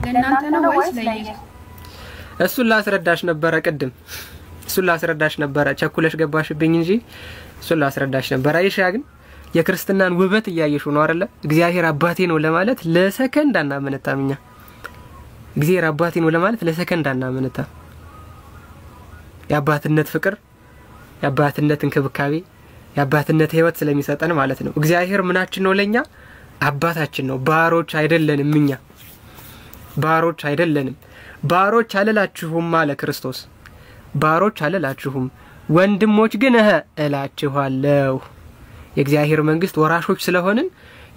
ለእናንተ ነው ወይስ ለኢየሱስ? እሱን ላስረዳሽ ነበረ ቅድም። እሱን ላስረዳሽ ነበረ ቸኩለሽ ገባሽብኝ እንጂ እሱን ላስረዳሽ ነበረ። አይሻ ግን የክርስትናን ውበት እያየሽ ነው አይደለ? እግዚአብሔር አባቴ ነው ለማለት ለሰከንድ አናመነታምኛ። እግዚአብሔር አባቴ ነው ለማለት ለሰከንድ አናመነታ። የአባትነት ፍቅር፣ የአባትነት እንክብካቤ፣ የአባትነት ህይወት ስለሚሰጠን ማለት ነው። እግዚአብሔር ምናችን ነው ለኛ? አባታችን ነው። ባሮች አይደለንም እኛ። ባሮች አይደለንም። ባሮች አለላችሁም አለ ክርስቶስ። ባሮች አለላችሁም ወንድሞች ግን እላችኋለሁ። የእግዚአብሔር መንግስት ወራሾች ስለሆንን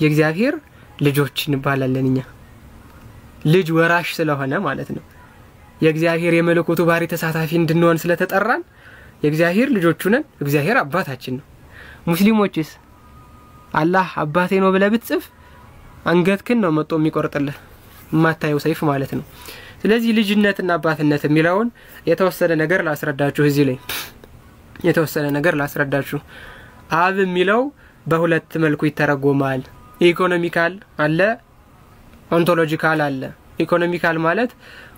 የእግዚአብሔር ልጆች እንባላለን እኛ። ልጅ ወራሽ ስለሆነ ማለት ነው። የእግዚአብሔር የመለኮቱ ባህሪ ተሳታፊ እንድንሆን ስለተጠራን የእግዚአብሔር ልጆቹ ነን። እግዚአብሔር አባታችን ነው። ሙስሊሞችስ አላህ አባቴ ነው ብለህ ብትጽፍ አንገትክን ነው መጥቶ የሚቆርጥልህ ማታየው ሰይፍ ማለት ነው። ስለዚህ ልጅነትና አባትነት የሚለውን የተወሰነ ነገር ላስረዳችሁ። እዚህ ላይ የተወሰነ ነገር ላስረዳችሁ። አብ የሚለው በሁለት መልኩ ይተረጎማል። ኢኮኖሚካል አለ፣ ኦንቶሎጂካል አለ። ኢኮኖሚካል ማለት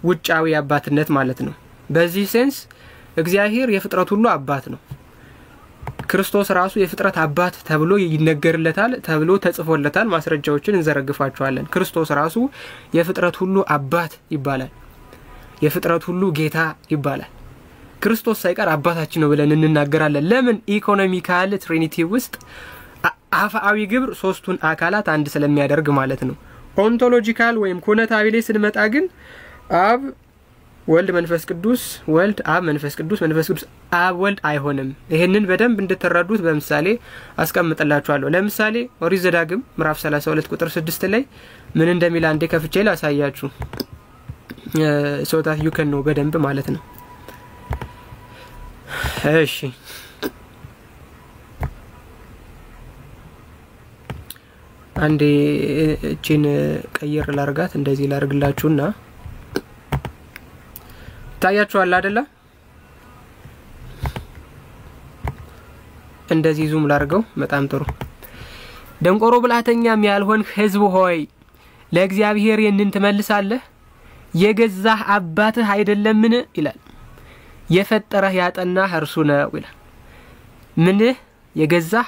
ውጫዊ አባትነት ማለት ነው። በዚህ ሴንስ እግዚአብሔር የፍጥረት ሁሉ አባት ነው። ክርስቶስ ራሱ የፍጥረት አባት ተብሎ ይነገርለታል፣ ተብሎ ተጽፎለታል። ማስረጃዎችን እንዘረግፋቸዋለን። ክርስቶስ ራሱ የፍጥረት ሁሉ አባት ይባላል። የፍጥረት ሁሉ ጌታ ይባላል። ክርስቶስ ሳይቀር አባታችን ነው ብለን እንናገራለን። ለምን? ኢኮኖሚካል ትሪኒቲ ውስጥ አፋዊ ግብር ሶስቱን አካላት አንድ ስለሚያደርግ ማለት ነው። ኦንቶሎጂካል ወይም ኩነታዊ ላይ ስንመጣ ግን አብ ወልድ መንፈስ ቅዱስ፣ ወልድ አብ መንፈስ ቅዱስ፣ መንፈስ ቅዱስ አብ ወልድ አይሆንም። ይሄንን በደንብ እንድትረዱት በምሳሌ አስቀምጥላችኋለሁ። ለምሳሌ ኦሪት ዘዳግም ምዕራፍ 32 ቁጥር 6 ላይ ምን እንደሚል አንዴ ከፍቼ ላሳያችሁ። ሶታት ዩከን ነው በደንብ ማለት ነው። እሺ አንዴ እቺን ቀየር ላርጋት፣ እንደዚህ ላርግላችሁና ታያችኋል አይደለ? እንደዚህ ዙም ላርገው። በጣም ጥሩ። ደንቆሮ ብልሃተኛም ያልሆን ሕዝብ ሆይ ለእግዚአብሔር ይህንን ትመልሳለህ? የገዛህ አባትህ አይደለምን ይላል። የፈጠረህ ያጠናህ እርሱ ነው ይላል። ምንህ? የገዛህ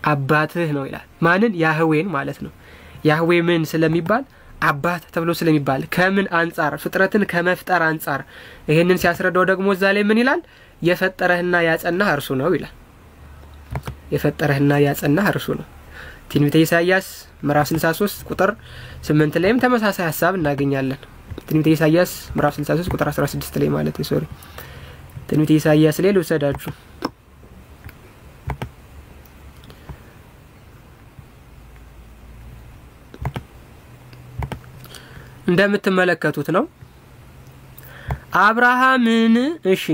አባትህ ነው ይላል። ማንን? ያህዌን ማለት ነው። ያህዌ ምን ስለሚባል አባት ተብሎ ስለሚባል ከምን አንፃር? ፍጥረትን ከመፍጠር አንፃር። ይሄንን ሲያስረዳው ደግሞ እዛ ላይ ምን ይላል? የፈጠረህና ያጸናህ እርሱ ነው ይላል። የፈጠረህና ያጸናህ እርሱ ነው። ትንቢተ ኢሳይያስ ምዕራፍ 63 ቁጥር 8 ላይም ተመሳሳይ ሐሳብ እናገኛለን። ትንቢተ ኢሳይያስ ምዕራፍ 63 ቁጥር 16 ላይ ማለት ነው። ሶሪ ትንቢተ ኢሳይያስ ላይ ልውሰዳችሁ። እንደምትመለከቱት ነው። አብርሃምን እሺ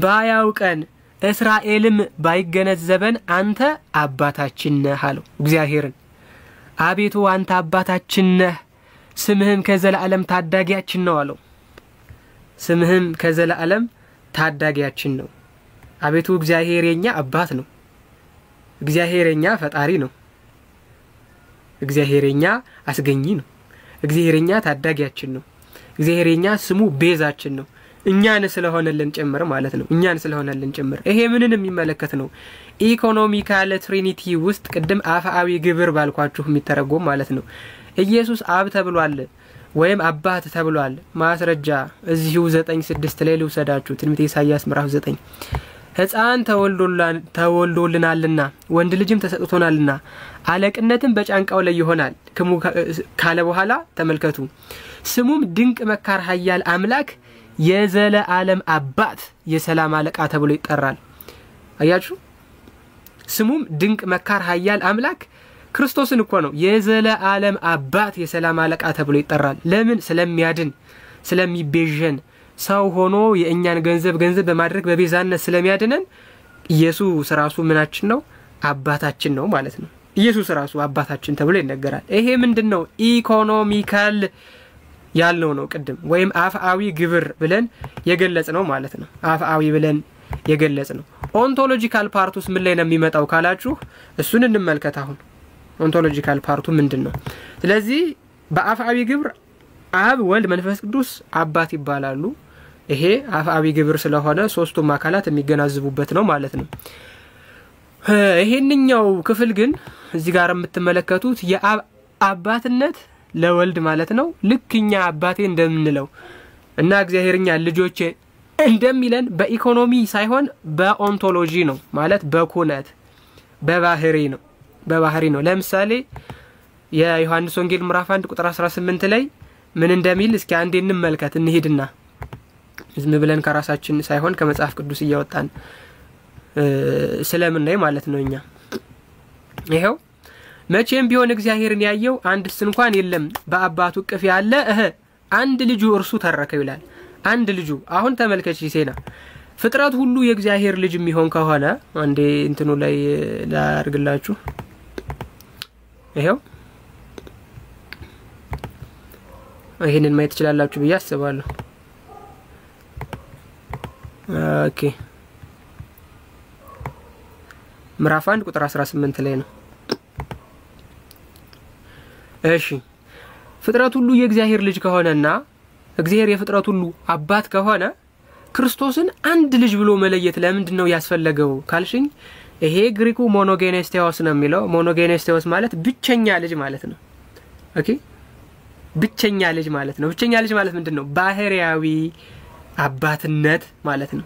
ባያውቀን እስራኤልም ባይገነዘበን አንተ አባታችን ነህ አለው እግዚአብሔርን። አቤቱ አንተ አባታችን ነህ፣ ስምህም ከዘላለም ታዳጊያችን ነው አለው። ስምህም ከዘላለም ታዳጊያችን ነው። አቤቱ እግዚአብሔር የኛ አባት ነው። እግዚአብሔር የኛ ፈጣሪ ነው። እግዚአብሔር የኛ አስገኚ ነው። እግዚአብሔር የኛ ታዳጊያችን ነው። እግዚአብሔር የኛ ስሙ ቤዛችን ነው። እኛን ስለሆነልን ጭምር ማለት ነው። እኛን ስለሆነልን ጭምር። ይሄ ምንን የሚመለከት ነው? ኢኮኖሚካል ትሪኒቲ ውስጥ ቅድም አፋዊ ግብር ባልኳችሁ የሚተረጎም ማለት ነው። ኢየሱስ አብ ተብሏል ወይም አባት ተብሏል። ማስረጃ እዚሁ 9:6 ላይ ልውሰዳችሁ። ትንቢተ ኢሳይያስ ምዕራፍ 9 ሕፃን ተወልዶልናልና ወንድ ልጅም ተሰጥቶናልና አለቅነትም በጫንቃው ላይ ይሆናል ካለ በኋላ ተመልከቱ። ስሙም ድንቅ መካር ኃያል አምላክ የዘለዓለም አባት የሰላም አለቃ ተብሎ ይጠራል። አያችሁ? ስሙም ድንቅ መካር ኃያል አምላክ ክርስቶስን እኮ ነው። የዘለዓለም አባት የሰላም አለቃ ተብሎ ይጠራል። ለምን? ስለሚያድን ስለሚቤዠን ሰው ሆኖ የእኛን ገንዘብ በማድረግ በቤዛነት ስለሚያድነን ኢየሱስ ራሱ ምናችን ነው? አባታችን ነው ማለት ነው። ኢየሱስ ራሱ አባታችን ተብሎ ይነገራል። ይሄ ምንድነው? ኢኮኖሚካል ያልነው ነው ቅድም፣ ወይም አፍአዊ ግብር ብለን የገለጽ ነው ማለት ነው። አፍአዊ ብለን የገለጽ ነው። ኦንቶሎጂካል ፓርቱስ ምን ላይ ነው የሚመጣው ካላችሁ እሱን እንመልከት። አሁን ኦንቶሎጂካል ፓርቱ ምንድነው? ስለዚህ በአፍአዊ ግብር አብ ወልድ መንፈስ ቅዱስ አባት ይባላሉ። ይሄ አፍአዊ ግብር ስለሆነ ሶስቱም አካላት የሚገናዝቡበት ነው ማለት ነው። ይሄንኛው ክፍል ግን እዚህ ጋር የምትመለከቱት የአብ አባትነት ለወልድ ማለት ነው። ልክኛ አባቴ እንደምንለው እና እግዚአብሔርኛ ልጆቼ እንደሚለን በኢኮኖሚ ሳይሆን በኦንቶሎጂ ነው ማለት በኩነት በባህሪ ነው። ለምሳሌ የዮሐንስ ወንጌል ምዕራፍ 1 ቁጥር 18 ላይ ምን እንደሚል እስኪ አንዴ እንመልከት እንሂድና ዝም ብለን ከራሳችን ሳይሆን ከመጽሐፍ ቅዱስ እያወጣን ስለምን ላይ ማለት ነው። እኛ ይሄው መቼም ቢሆን እግዚአብሔርን ያየው አንድስ እንኳን የለም በአባቱ እቅፍ ያለ አንድ ልጁ እርሱ ተረከው ይላል። አንድ ልጁ አሁን ተመልከች ሴና ፍጥረት ሁሉ የእግዚአብሔር ልጅ የሚሆን ከሆነ አንዴ እንትኑ ላይ ላርግላችሁ ይሄው ይሄንን ማየት ይችላልላችሁ ብዬ አስባለሁ። ኦኬ ምዕራፍ 1 ቁጥር 18 ላይ ነው። እሺ ፍጥረት ሁሉ የእግዚአብሔር ልጅ ከሆነና እግዚአብሔር የፍጥረት ሁሉ አባት ከሆነ ክርስቶስን አንድ ልጅ ብሎ መለየት ለምንድን ነው ያስፈልገው ካልሽኝ ይሄ ግሪኩ ሞኖጌኔስቴዎስ ነው የሚለው። ሞኖጌኔስቴዎስ ማለት ብቸኛ ልጅ ማለት ነው። ኦኬ ብቸኛ ልጅ ማለት ነው። ብቸኛ ልጅ ማለት ምንድነው? ባህሪያዊ አባትነት ማለት ነው።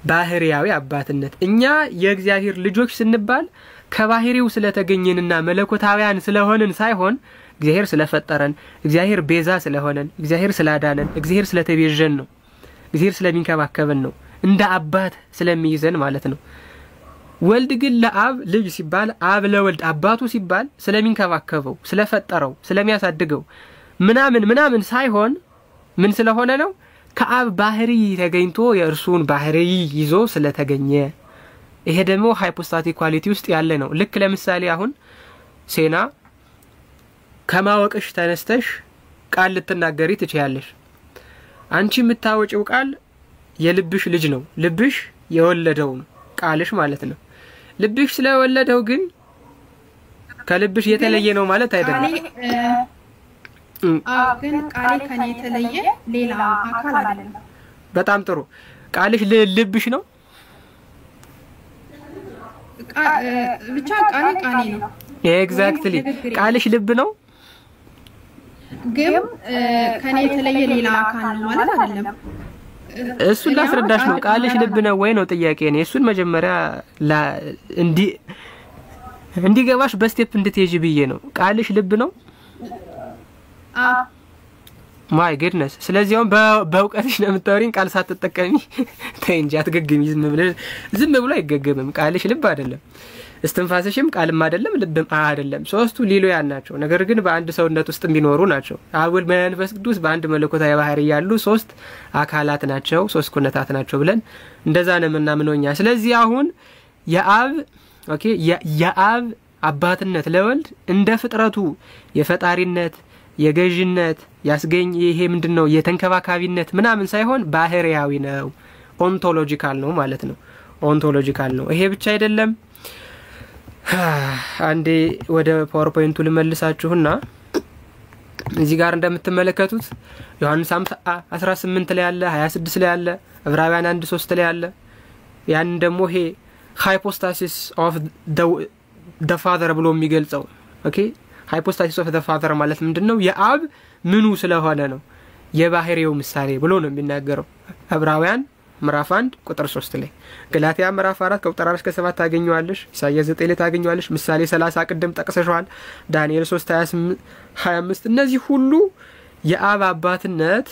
ባህሪያዊ አባትነት። እኛ የእግዚአብሔር ልጆች ስንባል ከባህሪው ስለተገኘንና መለኮታውያን ስለሆነን ሳይሆን እግዚአብሔር ስለፈጠረን፣ እግዚአብሔር ቤዛ ስለሆነን፣ እግዚአብሔር ስላዳነን፣ እግዚአብሔር ስለተቤዠን ነው። እግዚአብሔር ስለሚንከባከበን ነው። እንደ አባት ስለሚይዘን ማለት ነው። ወልድ ግን ለአብ ልጅ ሲባል አብ ለወልድ አባቱ ሲባል ስለሚንከባከበው፣ ስለፈጠረው፣ ስለሚያሳድገው ምናምን ሳይሆን ምን ስለሆነ ነው? ከአብ ባህሪ ተገኝቶ የእርሱን ባህሪ ይዞ ስለተገኘ። ይሄ ደግሞ ሃይፖስታቲክ ኳሊቲ ውስጥ ያለ ነው። ልክ ለምሳሌ አሁን ሴና ከማወቅሽ ተነስተሽ ቃል ልትናገሪ ትችያለሽ። አንቺ የምታወጪው ቃል የልብሽ ልጅ ነው። ልብሽ የወለደው ነው ቃልሽ ማለት ነው። ልብሽ ስለወለደው ግን ከልብሽ የተለየ ነው ማለት አይደለም። ግን ቃሌ ከኔ የተለየ ሌላ አካል አይደለም። በጣም ጥሩ። ቃልሽ ልብሽ ነው። ብቻ ቃሌ ነው። ኤግዛክትሊ ቃልሽ ልብ ነው። ግን ከኔ የተለየ ሌላ አካል ነው ማለት አይደለም። እሱን ላስረዳሽ ነው። ቃልሽ ልብ ነው ወይ ነው ጥያቄ ነው። እሱን መጀመሪያ እንዲገባሽ በስቴፕ እንድትሄጂ ብዬ ነው። ቃልሽ ልብ ነው። ማይ ጉድነስ። ስለዚህ በእውቀትሽ ነው የምታወሪኝ ቃል ሳትጠቀሚ ተይ እንጂ አትገግሚ። ዝም ብሎ አይገገምም። ቃልሽ ልብ አይደለም። እስትንፋስሽም ቃልም አይደለም ልብም አይደለም። ሶስቱ ሊሎያን ናቸው። ነገር ግን በአንድ ሰውነት ውስጥ የሚኖሩ ናቸው። አብ ወልድ መንፈስ ቅዱስ በአንድ መለኮታዊ ባህሪ ያሉ ሶስት አካላት ናቸው፣ ሶስት ኩነታት ናቸው ብለን እንደዛ ነው የምናምነው እኛ። ስለዚህ አሁን የአብ አባትነት ለወልድ እንደ ፍጥረቱ የፈጣሪነት የገዥነት ያስገኝ ይሄ ምንድነው የተንከባካቢነት ምናምን ሳይሆን ባህሪያዊ ነው። ኦንቶሎጂካል ነው ማለት ነው። ኦንቶሎጂካል ነው። ይሄ ብቻ አይደለም። አንዴ ወደ ፓወርፖይንቱ ልመልሳችሁና እዚህ ጋር እንደምትመለከቱት ዮሐንስ 18 ላይ ያለ 26 ላይ ያለ ዕብራውያን 1:3 ላይ ያለ ያን ደግሞ ይሄ ሃይፖስታሲስ ኦፍ the father ብሎ የሚገልጸው ኦኬ ሃይፖስታሲስ ኦፍ the father ማለት ምንድነው? የአብ ምኑ ስለሆነ ነው የባህሪው ምሳሌ ብሎ ነው የሚናገረው። ዕብራውያን ምዕራፍ 1 ቁጥር 3 ላይ፣ ገላትያ ምዕራፍ 4 ከቁጥር 4 እስከ 7 ታገኙዋለሽ። ኢሳይያስ 9 ላይ ታገኙዋለሽ። ምሳሌ 30 ቅድም ጠቅሰሻል። ዳንኤል 3:25 እነዚህ ሁሉ የአብ አባትነት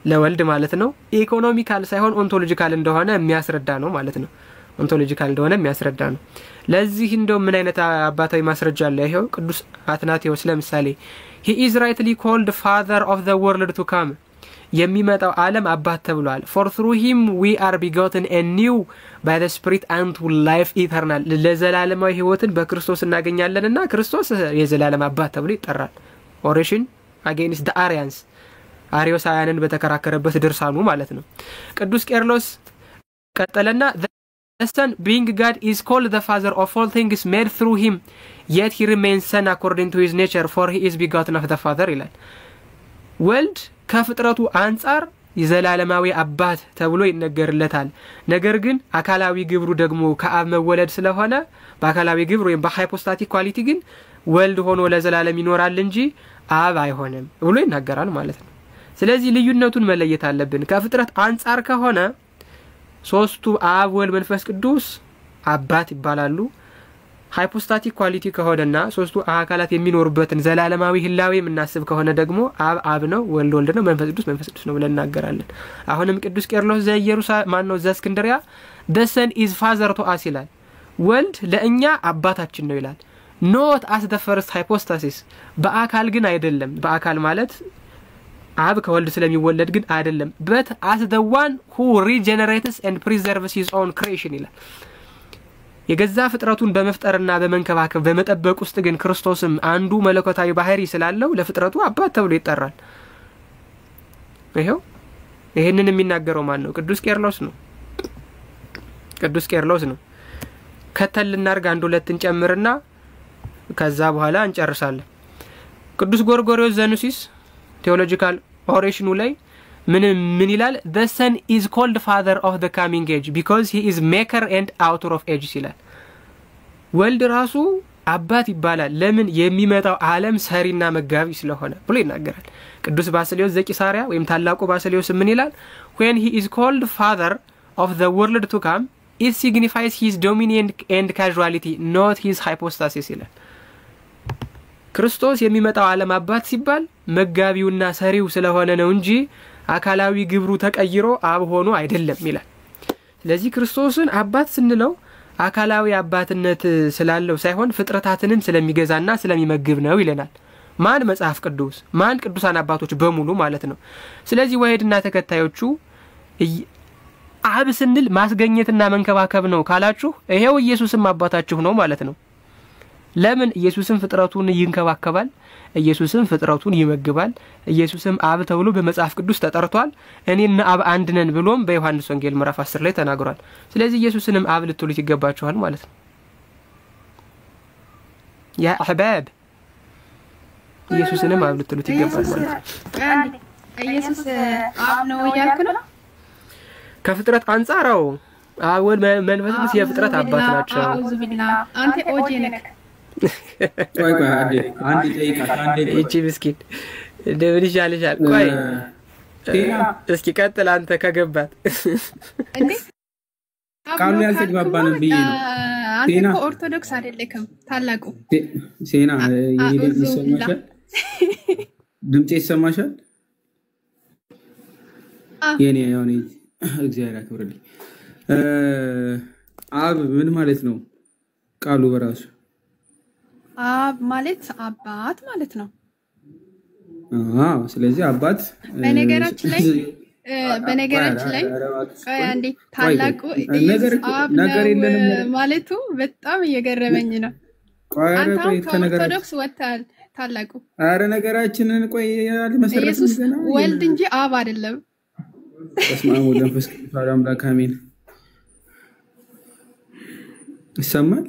ለወልድ ማለት ነው ኢኮኖሚካል ሳይሆን ኦንቶሎጂካል እንደሆነ የሚያስረዳ ነው ማለት ነው። ኦንቶሎጂካል እንደሆነ የሚያስረዳ ነው። ለዚህ እንደው ምን አይነት አባታዊ ማስረጃ አለ? ይሄው ቅዱስ አትናቴዎስ ለምሳሌ he is rightly called father of the world to come የሚመጣው ዓለም አባት ተብሏል። for through him we are begotten anew by the spirit unto life eternal ለዘላለማዊ ህይወትን በክርስቶስ እናገኛለንና ክርስቶስ የዘላለም አባት ተብሎ ይጠራል። ኦሬሽን against the Arians አሪዮሳውያንን በተከራከረበት ድርሳኑ ማለት ነው። ቅዱስ ቄርሎስ ቀጠለና the son being God is called the father of all things made through him yet he remains son according to his nature for he is begotten of the father ይላል። ወልድ ከፍጥረቱ አንፃር የዘላለማዊ አባት ተብሎ ይነገርለታል። ነገር ግን አካላዊ ግብሩ ደግሞ ከአብ መወለድ ስለሆነ በአካላዊ ግብሩ ወይም በሃይፖስታቲክ ኳሊቲ ግን ወልድ ሆኖ ለዘላለም ይኖራል እንጂ አብ አይሆንም ብሎ ይናገራል ማለት ነው። ስለዚህ ልዩነቱን መለየት አለብን። ከፍጥረት አንፃር ከሆነ ሶስቱ አብ ወልድ መንፈስ ቅዱስ አባት ይባላሉ። ሃይፖስታቲክ ኳሊቲ ከሆነና ሶስቱ አካላት የሚኖሩበትን ዘላለማዊ ህላዌ የምናስብ ከሆነ ደግሞ አብ ነው፣ ወልድ ወልድ ነው፣ መንፈስ ቅዱስ ነው ብለን እናገራለን። አሁንም ቅዱስ ቄርሎስ ዘእስክንድርያ the son is father to us ይላል። ወልድ ለእኛ አባታችን ነው ይላል። not as the first hypostasis በአካል ግን አይደለም በአካል ማለት አብ ከወልድ ስለሚወለድ ግን አይደለም but as the one who regenerates and preserves his own creation ይላል የገዛ ፍጥረቱን በመፍጠርና በመንከባከብ በመጠበቅ ውስጥ ግን ክርስቶስም አንዱ መለኮታዊ ባህሪ ስላለው ለፍጥረቱ አባት ተብሎ ይጠራል ይሄንን የሚናገረው ማን ነው ቅዱስ ቄርሎስ ነው ከተልና አርጋ አንድ ሁለትን ጨምርና ከዛ በኋላ እንጨርሳለን ቅዱስ ጎርጎርዮስ ዘኑሲስ theological oration ላይ ምን ይላል the son is called father of the coming age because he is maker and author of ages ይላል ወልድ ራሱ አባት ይባላል ለምን የሚመጣው ዓለም ሰሪና መጋቢ ስለሆነ ብሎ ይናገራል ቅዱስ ባስልዮስ ዘቂሳሪያ ወይም ታላቁ ባስልዮስ ምን ይላል when he is called father of the world to come it signifies his dominion and causality not his hypostasis ይላል ክርስቶስ የሚመጣው ዓለም አባት ሲባል መጋቢውና ሰሪው ስለሆነ ነው እንጂ አካላዊ ግብሩ ተቀይሮ አብ ሆኖ አይደለም ይላል ስለዚህ ክርስቶስን አባት ስንለው አካላዊ አባትነት ስላለው ሳይሆን ፍጥረታትንን ስለሚገዛና ስለሚመግብ ነው ይለናል ማን መጽሐፍ ቅዱስ ማን ቅዱሳን አባቶች በሙሉ ማለት ነው ስለዚህ ወይድና ተከታዮቹ አብ ስንል ማስገኘትና መንከባከብ ነው ካላችሁ ይሄው ኢየሱስም አባታችሁ ነው ማለት ነው ለምን ኢየሱስም ፍጥረቱን ይንከባከባል ኢየሱስም ፍጥረቱን ይመግባል ኢየሱስም አብ ተብሎ በመጽሐፍ ቅዱስ ተጠርቷል እኔና አብ አንድ ነን ብሎም በዮሐንስ ወንጌል ምዕራፍ 10 ላይ ተናግሯል ስለዚህ ኢየሱስንም አብ ልትሉት ይገባችኋል ማለት ነው ያ አህባብ ኢየሱስንም አብ ልትሉት ይገባል ማለት ነው ኢየሱስ አብ ነው ያልኩ ነው ከፍጥረት አንጻራው አብ ወልድ መንፈስ ቅዱስ የፍጥረት አባት ናቸው አውዙ ቢላ አንተ ኦጄ ነክ ቆይ አንዴ ጠይቃት እቺ ምስኪን ደብሪ ጃለሻል ቆይ እስኪ ቀጥል አንተ ከገባት እንዴ ቃሉ ያልተግባባንም ብዬ ነው አንተ ኦርቶዶክስ አይደለክም ታላቁ ሴና ይሰማሻል ድምጤ ይሰማሻል የኔ ያው ነው እግዚአብሔር ያክብርልኝ አብ ምን ማለት ነው ቃሉ በራሱ አብ ማለት አባት ማለት ነው ስለዚህ አባት በነገራችን ላይ አንዴ ታላቁ ነገር የለንም ማለቱ በጣም እየገረመኝ ነው አንተ ኦርቶዶክስ ወጣል ታላቁ አረ ነገራችንን ቆይ ያልመሰረተን ገና ወልድ እንጂ አብ አይደለም ተስማሙ ለንፈስ ቅዱስ አምላክ አሜን ይሰማል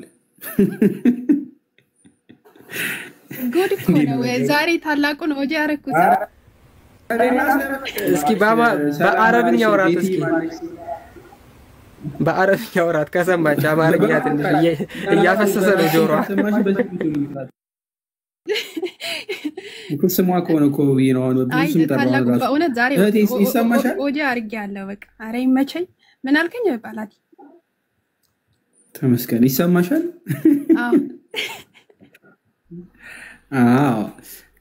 ጉድ እኮ ነው ዛሬ ታላቁ ነው ወጂ ያረኩት እስኪ በአረብኛ ወራት እስኪ በአረብኛ ወራት ከሰማች አማርኛ ትንሽ እያፈሰሰ ነው ጆሮዋ ስሟ ከሆነ እኮ ነው ብዙም ተባለ ራሱ በእውነት ዛሬ ወጂ አርጋለሁ በቃ አረ ይመቸኝ ምን አልከኝ ይባላል ተመስገን ይሰማሻል አዎ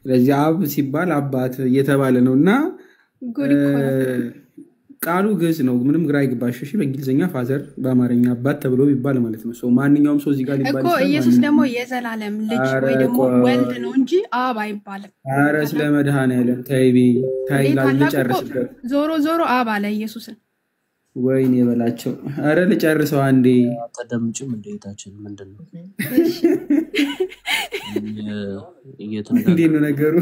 ስለዚህ አብ ሲባል አባት እየተባለ ነውና ቃሉ ግዕዝ ነው ምንም ግራ ይግባሽ እሺ በእንግሊዘኛ ፋዘር በአማርኛ አባት ተብሎ ይባል ማለት ነው ማንኛውም ሰው እዚህ ጋር ሊባል ይችላል እኮ ኢየሱስ ደግሞ የዘላለም ልጅ ወይ ደግሞ ወልድ ነው እንጂ አብ አይባልም አረ ስለ መድኃኔዓለም ታይቢ ታይላል ልጨርስበት ዞሮ አብ አለ ኢየሱስን ወይኔ በላቸው አረ ልጨርሰው አንዴ ተደምጭም እንደታችን ምንድነው እንዴት ነው ነገሩ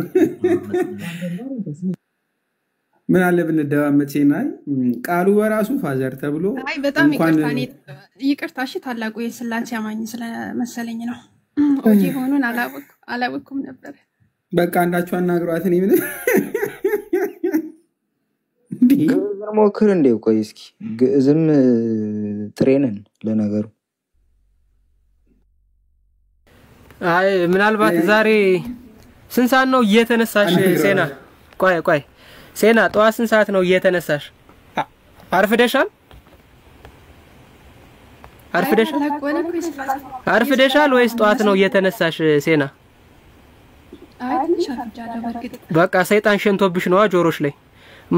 ምን አለ ብንደባመጥ ሲናይ ቃሉ በራሱ ፋዘር ተብሎ አይ በጣም ይቅርታሽ ታላቁ የሥላሴ አማኝ ስለመሰለኝ ነው ኦጂ ሆኖን አላወኩም ነበር በቃ አንዳችሁ አናግሯት እኔ ምን ሞክር እንዴ ቆይ እስኪ ግዕዝም ትሬነን ለነገሩ አይ ምናልባት ዛሬ ስንት ሰዓት ነው እየተነሳሽ ሴና ቆይ ሴና ጠዋት ስንት ሰዓት ነው እየተነሳሽ አርፍደሻል ወይስ ጠዋት ነው እየተነሳሽ ሴና በቃ ሰይጣን ሸንቶብሽ ነው ጆሮሽ ላይ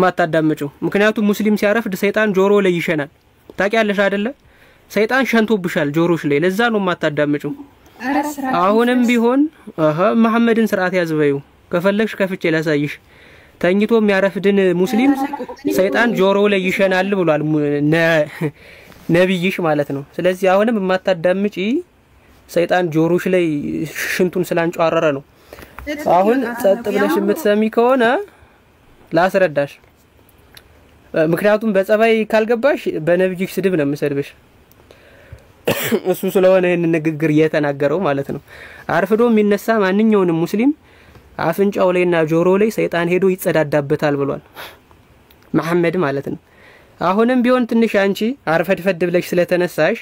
ማታዳምጪው ምክንያቱም ሙስሊም ሲያረፍድ ሰይጣን ጆሮ ላይ ይሸናል ታቂያለሽ አይደለ ሰይጣን ሸንቶብሻል ጆሮሽ ላይ ለዛ ነው ማታዳምጪው አሁንም ቢሆን መሐመድን ስርዓት ያዝበዩ ከፈለግሽ ከፍቼ ላሳይሽ ተኝቶ የሚያረፍድን ሙስሊም ሰይጣን ጆሮ ላይ ይሸናል ብሏል ነብይሽ ማለት ነው ስለዚህ አሁንም የማታዳምጪ ሰይጣን ጆሮሽ ላይ ሽንቱን ስላንጫረረ ነው አሁን ጸጥ ብለሽ የምትሰሚ ከሆነ ላስረዳሽ ምክንያቱም በጸባይ ካልገባሽ በነብይሽ ስድብ ነው የምሰድብሽ እሱ ስለሆነ ይሄን ንግግር እየተናገረው ማለት ነው አርፍዶ የሚነሳ ማንኛውንም ሙስሊም አፍንጫው ላይና ጆሮ ላይ ሰይጣን ሄዶ ይጸዳዳበታል ብሏል መሐመድ ማለት ነው አሁንም ቢሆን ትንሽ አንቺ አርፈድፈድ ብለሽ ስለተነሳሽ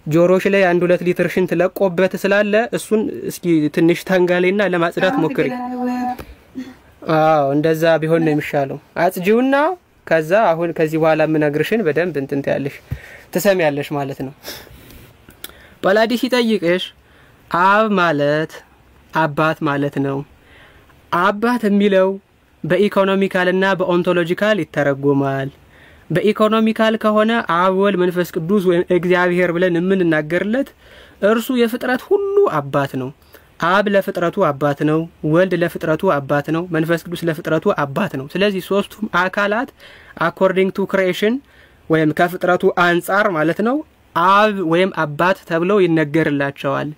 ጆሮሽ ላይ 1-2 ሊትር ሽንት ለቆበት ስላለ እሱን እስኪ ትንሽ ታንጋሌና ለማጽዳት ሞክሪ እንደዛ ቢሆን ነው የሚሻለው አጽጂውና ከዛ አሁን ከዚህ በኋላ ምነግርሽን በደንብ እንትን ታያለሽ ትሰሚያለሽ ማለት ነው ጳላዲስ ይጠይቅሽ አብ ማለት አባት ማለት ነው አባት የሚለው በኢኮኖሚካልና በኦንቶሎጂካል ይተረጎማል በኢኮኖሚካል ከሆነ አብ ወልድ መንፈስ ቅዱስ ወይም እግዚአብሔር ብለን የምንናገርለት እርሱ የፍጥረት ሁሉ አባት ነው አብ ለፍጥረቱ አባት ነው ወልድ ለፍጥረቱ አባት ነው መንፈስ ቅዱስ ለፍጥረቱ አባት ነው ስለዚህ ሶስቱም አካላት according to creation ወይም ከፍጥረቱ አንፃር ማለት ነው አብ ወይም አባት ተብለው ይነገርላቸዋል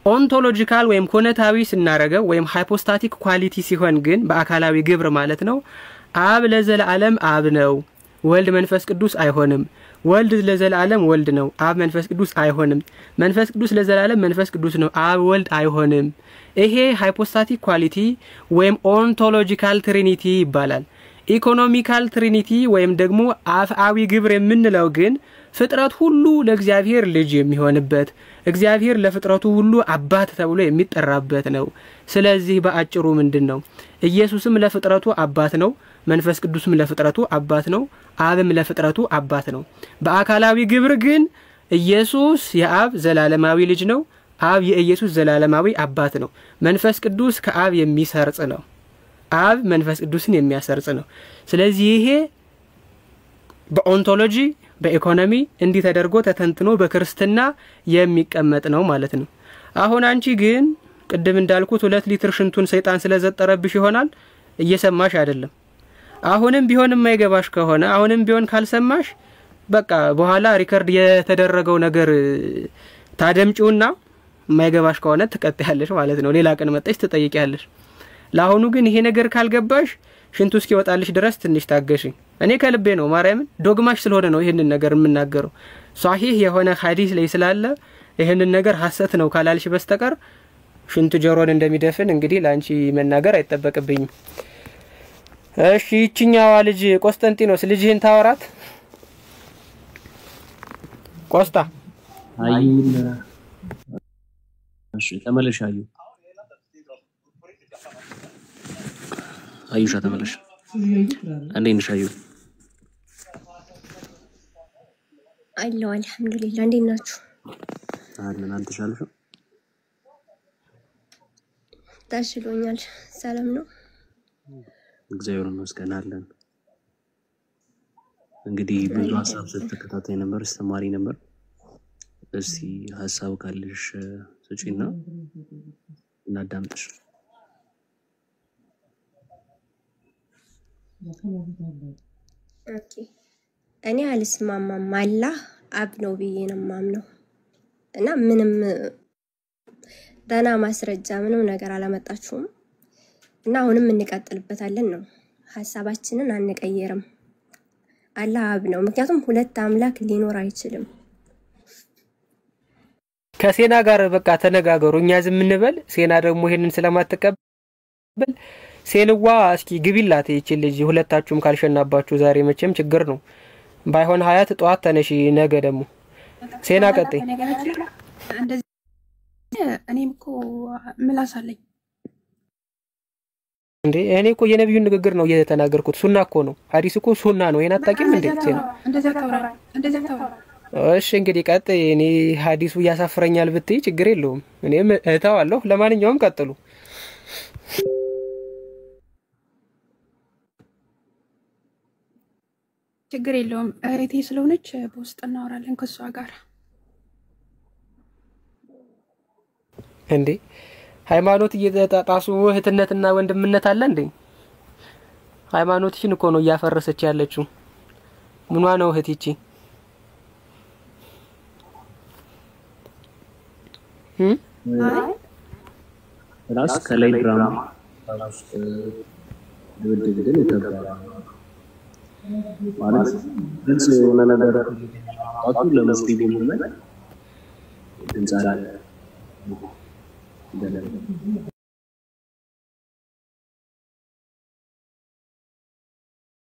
ኦንቶሎጂካል ወይም ኮነታዊ ስናረገው ወይም ሃይፖስታቲክ ኳሊቲ ሲሆን ግን በአካላዊ ግብር ማለት ነው አብ ለዘላለም አብ ነው ወልድ መንፈስ ቅዱስ አይሆንም ወልድ ለዘላለም ወልድ ነው አብ መንፈስ ቅዱስ አይሆንም መንፈስ ቅዱስ ለዘላለም መንፈስ ቅዱስ ነው አብ ወልድ አይሆንም ይሄ ሃይፖስታቲክ ኳሊቲ ወይም ኦንቶሎጂካል ትሪኒቲ ይባላል ኢኮኖሚካል ትሪኒቲ ወይም ደግሞ አፍአዊ ግብር የምንለው ግን ፍጥረት ሁሉ ለእግዚአብሔር ልጅ የሚሆንበት እግዚአብሔር ለፍጥረቱ ሁሉ አባት ተብሎ የሚጠራበት ነው ስለዚህ በአጭሩ ምንድነው ኢየሱስም ለፍጥረቱ አባት ነው መንፈስ ቅዱስም ለፍጥረቱ አባት ነው አብም ለፍጥረቱ አባት ነው በአካላዊ ግብር ግን ኢየሱስ የአብ ዘላለማዊ ልጅ ነው አብ የኢየሱስ ዘላለማዊ አባት ነው መንፈስ ቅዱስ ከአብ የሚሰርጽ ነው አብ መንፈስ ቅዱስን የሚያሰርጽ ነው ስለዚህ ይሄ በኦንቶሎጂ በኢኮኖሚ እንዲህ ተደርጎ ተተንትኖ በክርስትና የሚቀመጥ ነው ማለት ነው አሁን አንቺ ግን ቅድም እንዳልኩት 2 ሊትር ሽንቱን ሰይጣን ስለዘጠረብሽ ይሆናል እየሰማሽ አይደለም አሁንም ቢሆን የማይገባሽ ከሆነ አሁንም ቢሆን ካልሰማሽ በቃ በኋላ ሪከርድ የተደረገው ነገር ታደምጪውና የማይገባሽ ከሆነ ትቀጥያለሽ ማለት ነው ሌላ ቀን መጣሽ ትጠይቂያለሽ ለአሁኑ ግን ይሄ ነገር ካልገባሽ ሽንቱ እስኪወጣልሽ ድረስ ትንሽ ታገሽኝ እኔ ከልቤ ነው ማርያምን ዶግማሽ ስለሆነ ነው ይሄንን ነገር የምናገረው ሷሂህ የሆነ ሐዲስ ላይ ስላለ ይሄንን ነገር ሐሰት ነው ካላልሽ በስተቀር ሽንቱ ጆሮን እንደሚደፍን እንግዲህ ላንቺ መናገር አይተበቅብኝም እሺ ይችኛዋ ልጅ ቆስጠንጢኖስ ልጅህን ታወራት ቆስጣ እሺ ተመለሻዩ አዩሻ ተመለሽ እንዴት ነሽ አዩ አለሁ አልሐምዱሊላህ እንዴት ናችሁ አለን አንተ ሻልሽ ታሽሎኛል ሰላም ነው እግዚአብሔር ይመስገን አለን እንግዲህ ብዙ ሐሳብ ስትከታተይ ነበር አስተማሪ ነበር እስቲ ሐሳብ ካለሽ ስጪና እናዳምጥሽ ኦኬ እኔ አልስማማም አላህ አብ ነው ብዬ ነው ማምነው እና ምንም ዳና ማስረጃ ምንም ነገር አላመጣችሁም እና አሁንም እንቀጥልበታለን ነው ሐሳባችንን አንቀየርም አላህ አብ ነው ምክንያቱም ሁለት አምላክ ሊኖር አይችልም ከሴና ጋር በቃ ተነጋገሩ እኛ ዝም እንበል ሴና ደግሞ ይሄንን ስለማትቀበል ሴንዋ እስኪ ግቢላት ይቺ ልጅ ሁለታችሁም ካልሸናባችሁ ዛሬ መቼም ችግር ነው ባይሆን ሀያት ጧት ተነሺ ነገ ደግሞ ሴና ቀጥይ እንደዚህ እኔም እኮ ምላስ አለኝ እንዴ እኔ እኮ የነብዩን ንግግር ነው እየተናገርኩት ሱና እኮ ነው ሐዲስ እኮ ሱና ነው ይሄን አጣቂም እንዴ ሴና እንደዛ ተወራ እሺ እንግዲህ ቀጥይ እኔ ሐዲሱ ያሳፍረኛል ብትይ ችግር የለውም እኔም እታዋለሁ ለማንኛውም ቀጥሉ ችግር የለውም እህቴ ስለሆነች በውስጥ እናወራለን ከሷ ጋር እንዴ ሃይማኖት እየተጣጣሱ እህትነትና ወንድምነት አለ እንዴ? ሃይማኖትሽን እኮ ነው እያፈረሰች ያለችው። ምኗ ነው እህቲቺ? ራስ ከላይ ድራማ ራስ ድብድብን ይተባባል ማለት ግልጽ የሆነ ነገር አጡ ለሙስሊሙ ምን እንዛራለ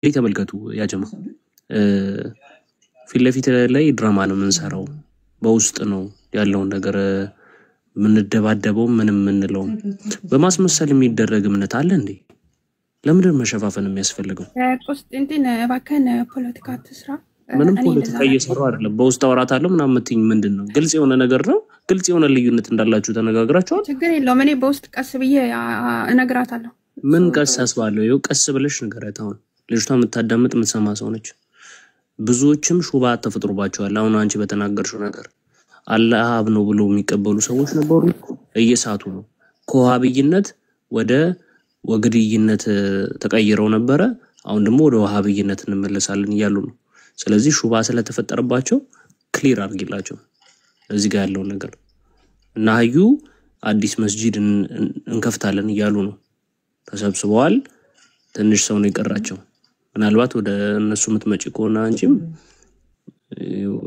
ተመልከቱ ያ ጀማ ፊት ለፊት ላይ ድራማ ነው የምንሰራው በውስጥ ነው ያለውን ነገር ምንደባደበው ምንም ምንለው በማስመሰል የሚደረግ እምነት አለ እንዴ? ለምንድን መሸፋፈን የሚያስፈልገው? ቆስጥንቲን እባክህን ፖለቲካ ትስራ። ምንም ፖለቲካ እየሰራው አይደለም። በውስጥ አወራታለሁ ምናምን የምትይኝ ምንድነው? ግልጽ የሆነ ነገር ነው። ግልጽ የሆነ ልዩነት እንዳላችሁ ተነጋግራችኋል። ችግር የለውም። እኔ በውስጥ ቀስ ብዬ እነግራታለሁ። ምን ቀስ አስባለሁ? ይኸው ቀስ ብለሽ ንገራት። አሁን ልጅቷ የምታዳምጥ የምትሰማ ሰው ነች። ብዙዎችም ሹባ ተፈጥሮባቸዋል። አሁን አንቺ በተናገርሽው ነገር አላህ ነው ብሎ የሚቀበሉ ሰዎች ነበሩ፣ እየሳቱ ነው። ከዋሃብይነት ወደ ወግድይነት ተቀይረው ነበረ። አሁን ደግሞ ወደ ዋሃብይነት እንመለሳለን እያሉ ነው። ስለዚህ ሹባ ስለተፈጠረባቸው ክሊር አድርጊላቸው እዚህ ጋር ያለው ነገር እና ሀዩ አዲስ መስጂድ እንከፍታለን እያሉ ነው። ተሰብስበዋል። ትንሽ ሰው ነው የቀራቸው። ምናልባት ወደ እነሱ የምትመጪ ከሆነ አንቺም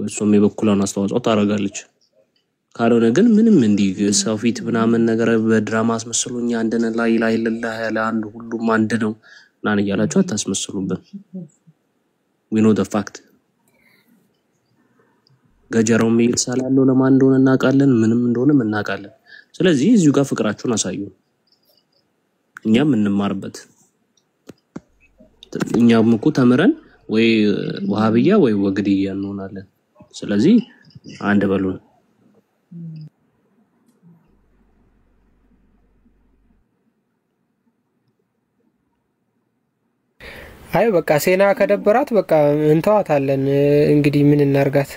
እሱም የበኩሏን አስተዋጽኦ ታደርጋለች። ካልሆነ ግን ምንም እንዲህ ሰው ፊት ምናምን ነገር በድራማ አስመስሉኛ አንደነ ላይ ኢላሃ ያለ አንድ ሁሉም አንድ ነው ናን እያላችሁ አታስመስሉብን። we know the fact ገጀራው የሚልሳላለው ለማን እንደሆነ እናውቃለን፣ ምንም እንደሆነ እናውቃለን። ስለዚህ እዚሁ ጋር ፍቅራችሁን አሳዩ፣ እኛም እንማርበት። እኛም እኮ ተምረን ወይ ወሃብያ ወይ ወግድያ እንሆናለን። ስለዚህ አንድ በሉን። አይ በቃ ሴና ከደበራት በቃ እንተዋታለን። እንግዲህ ምን እናርጋት?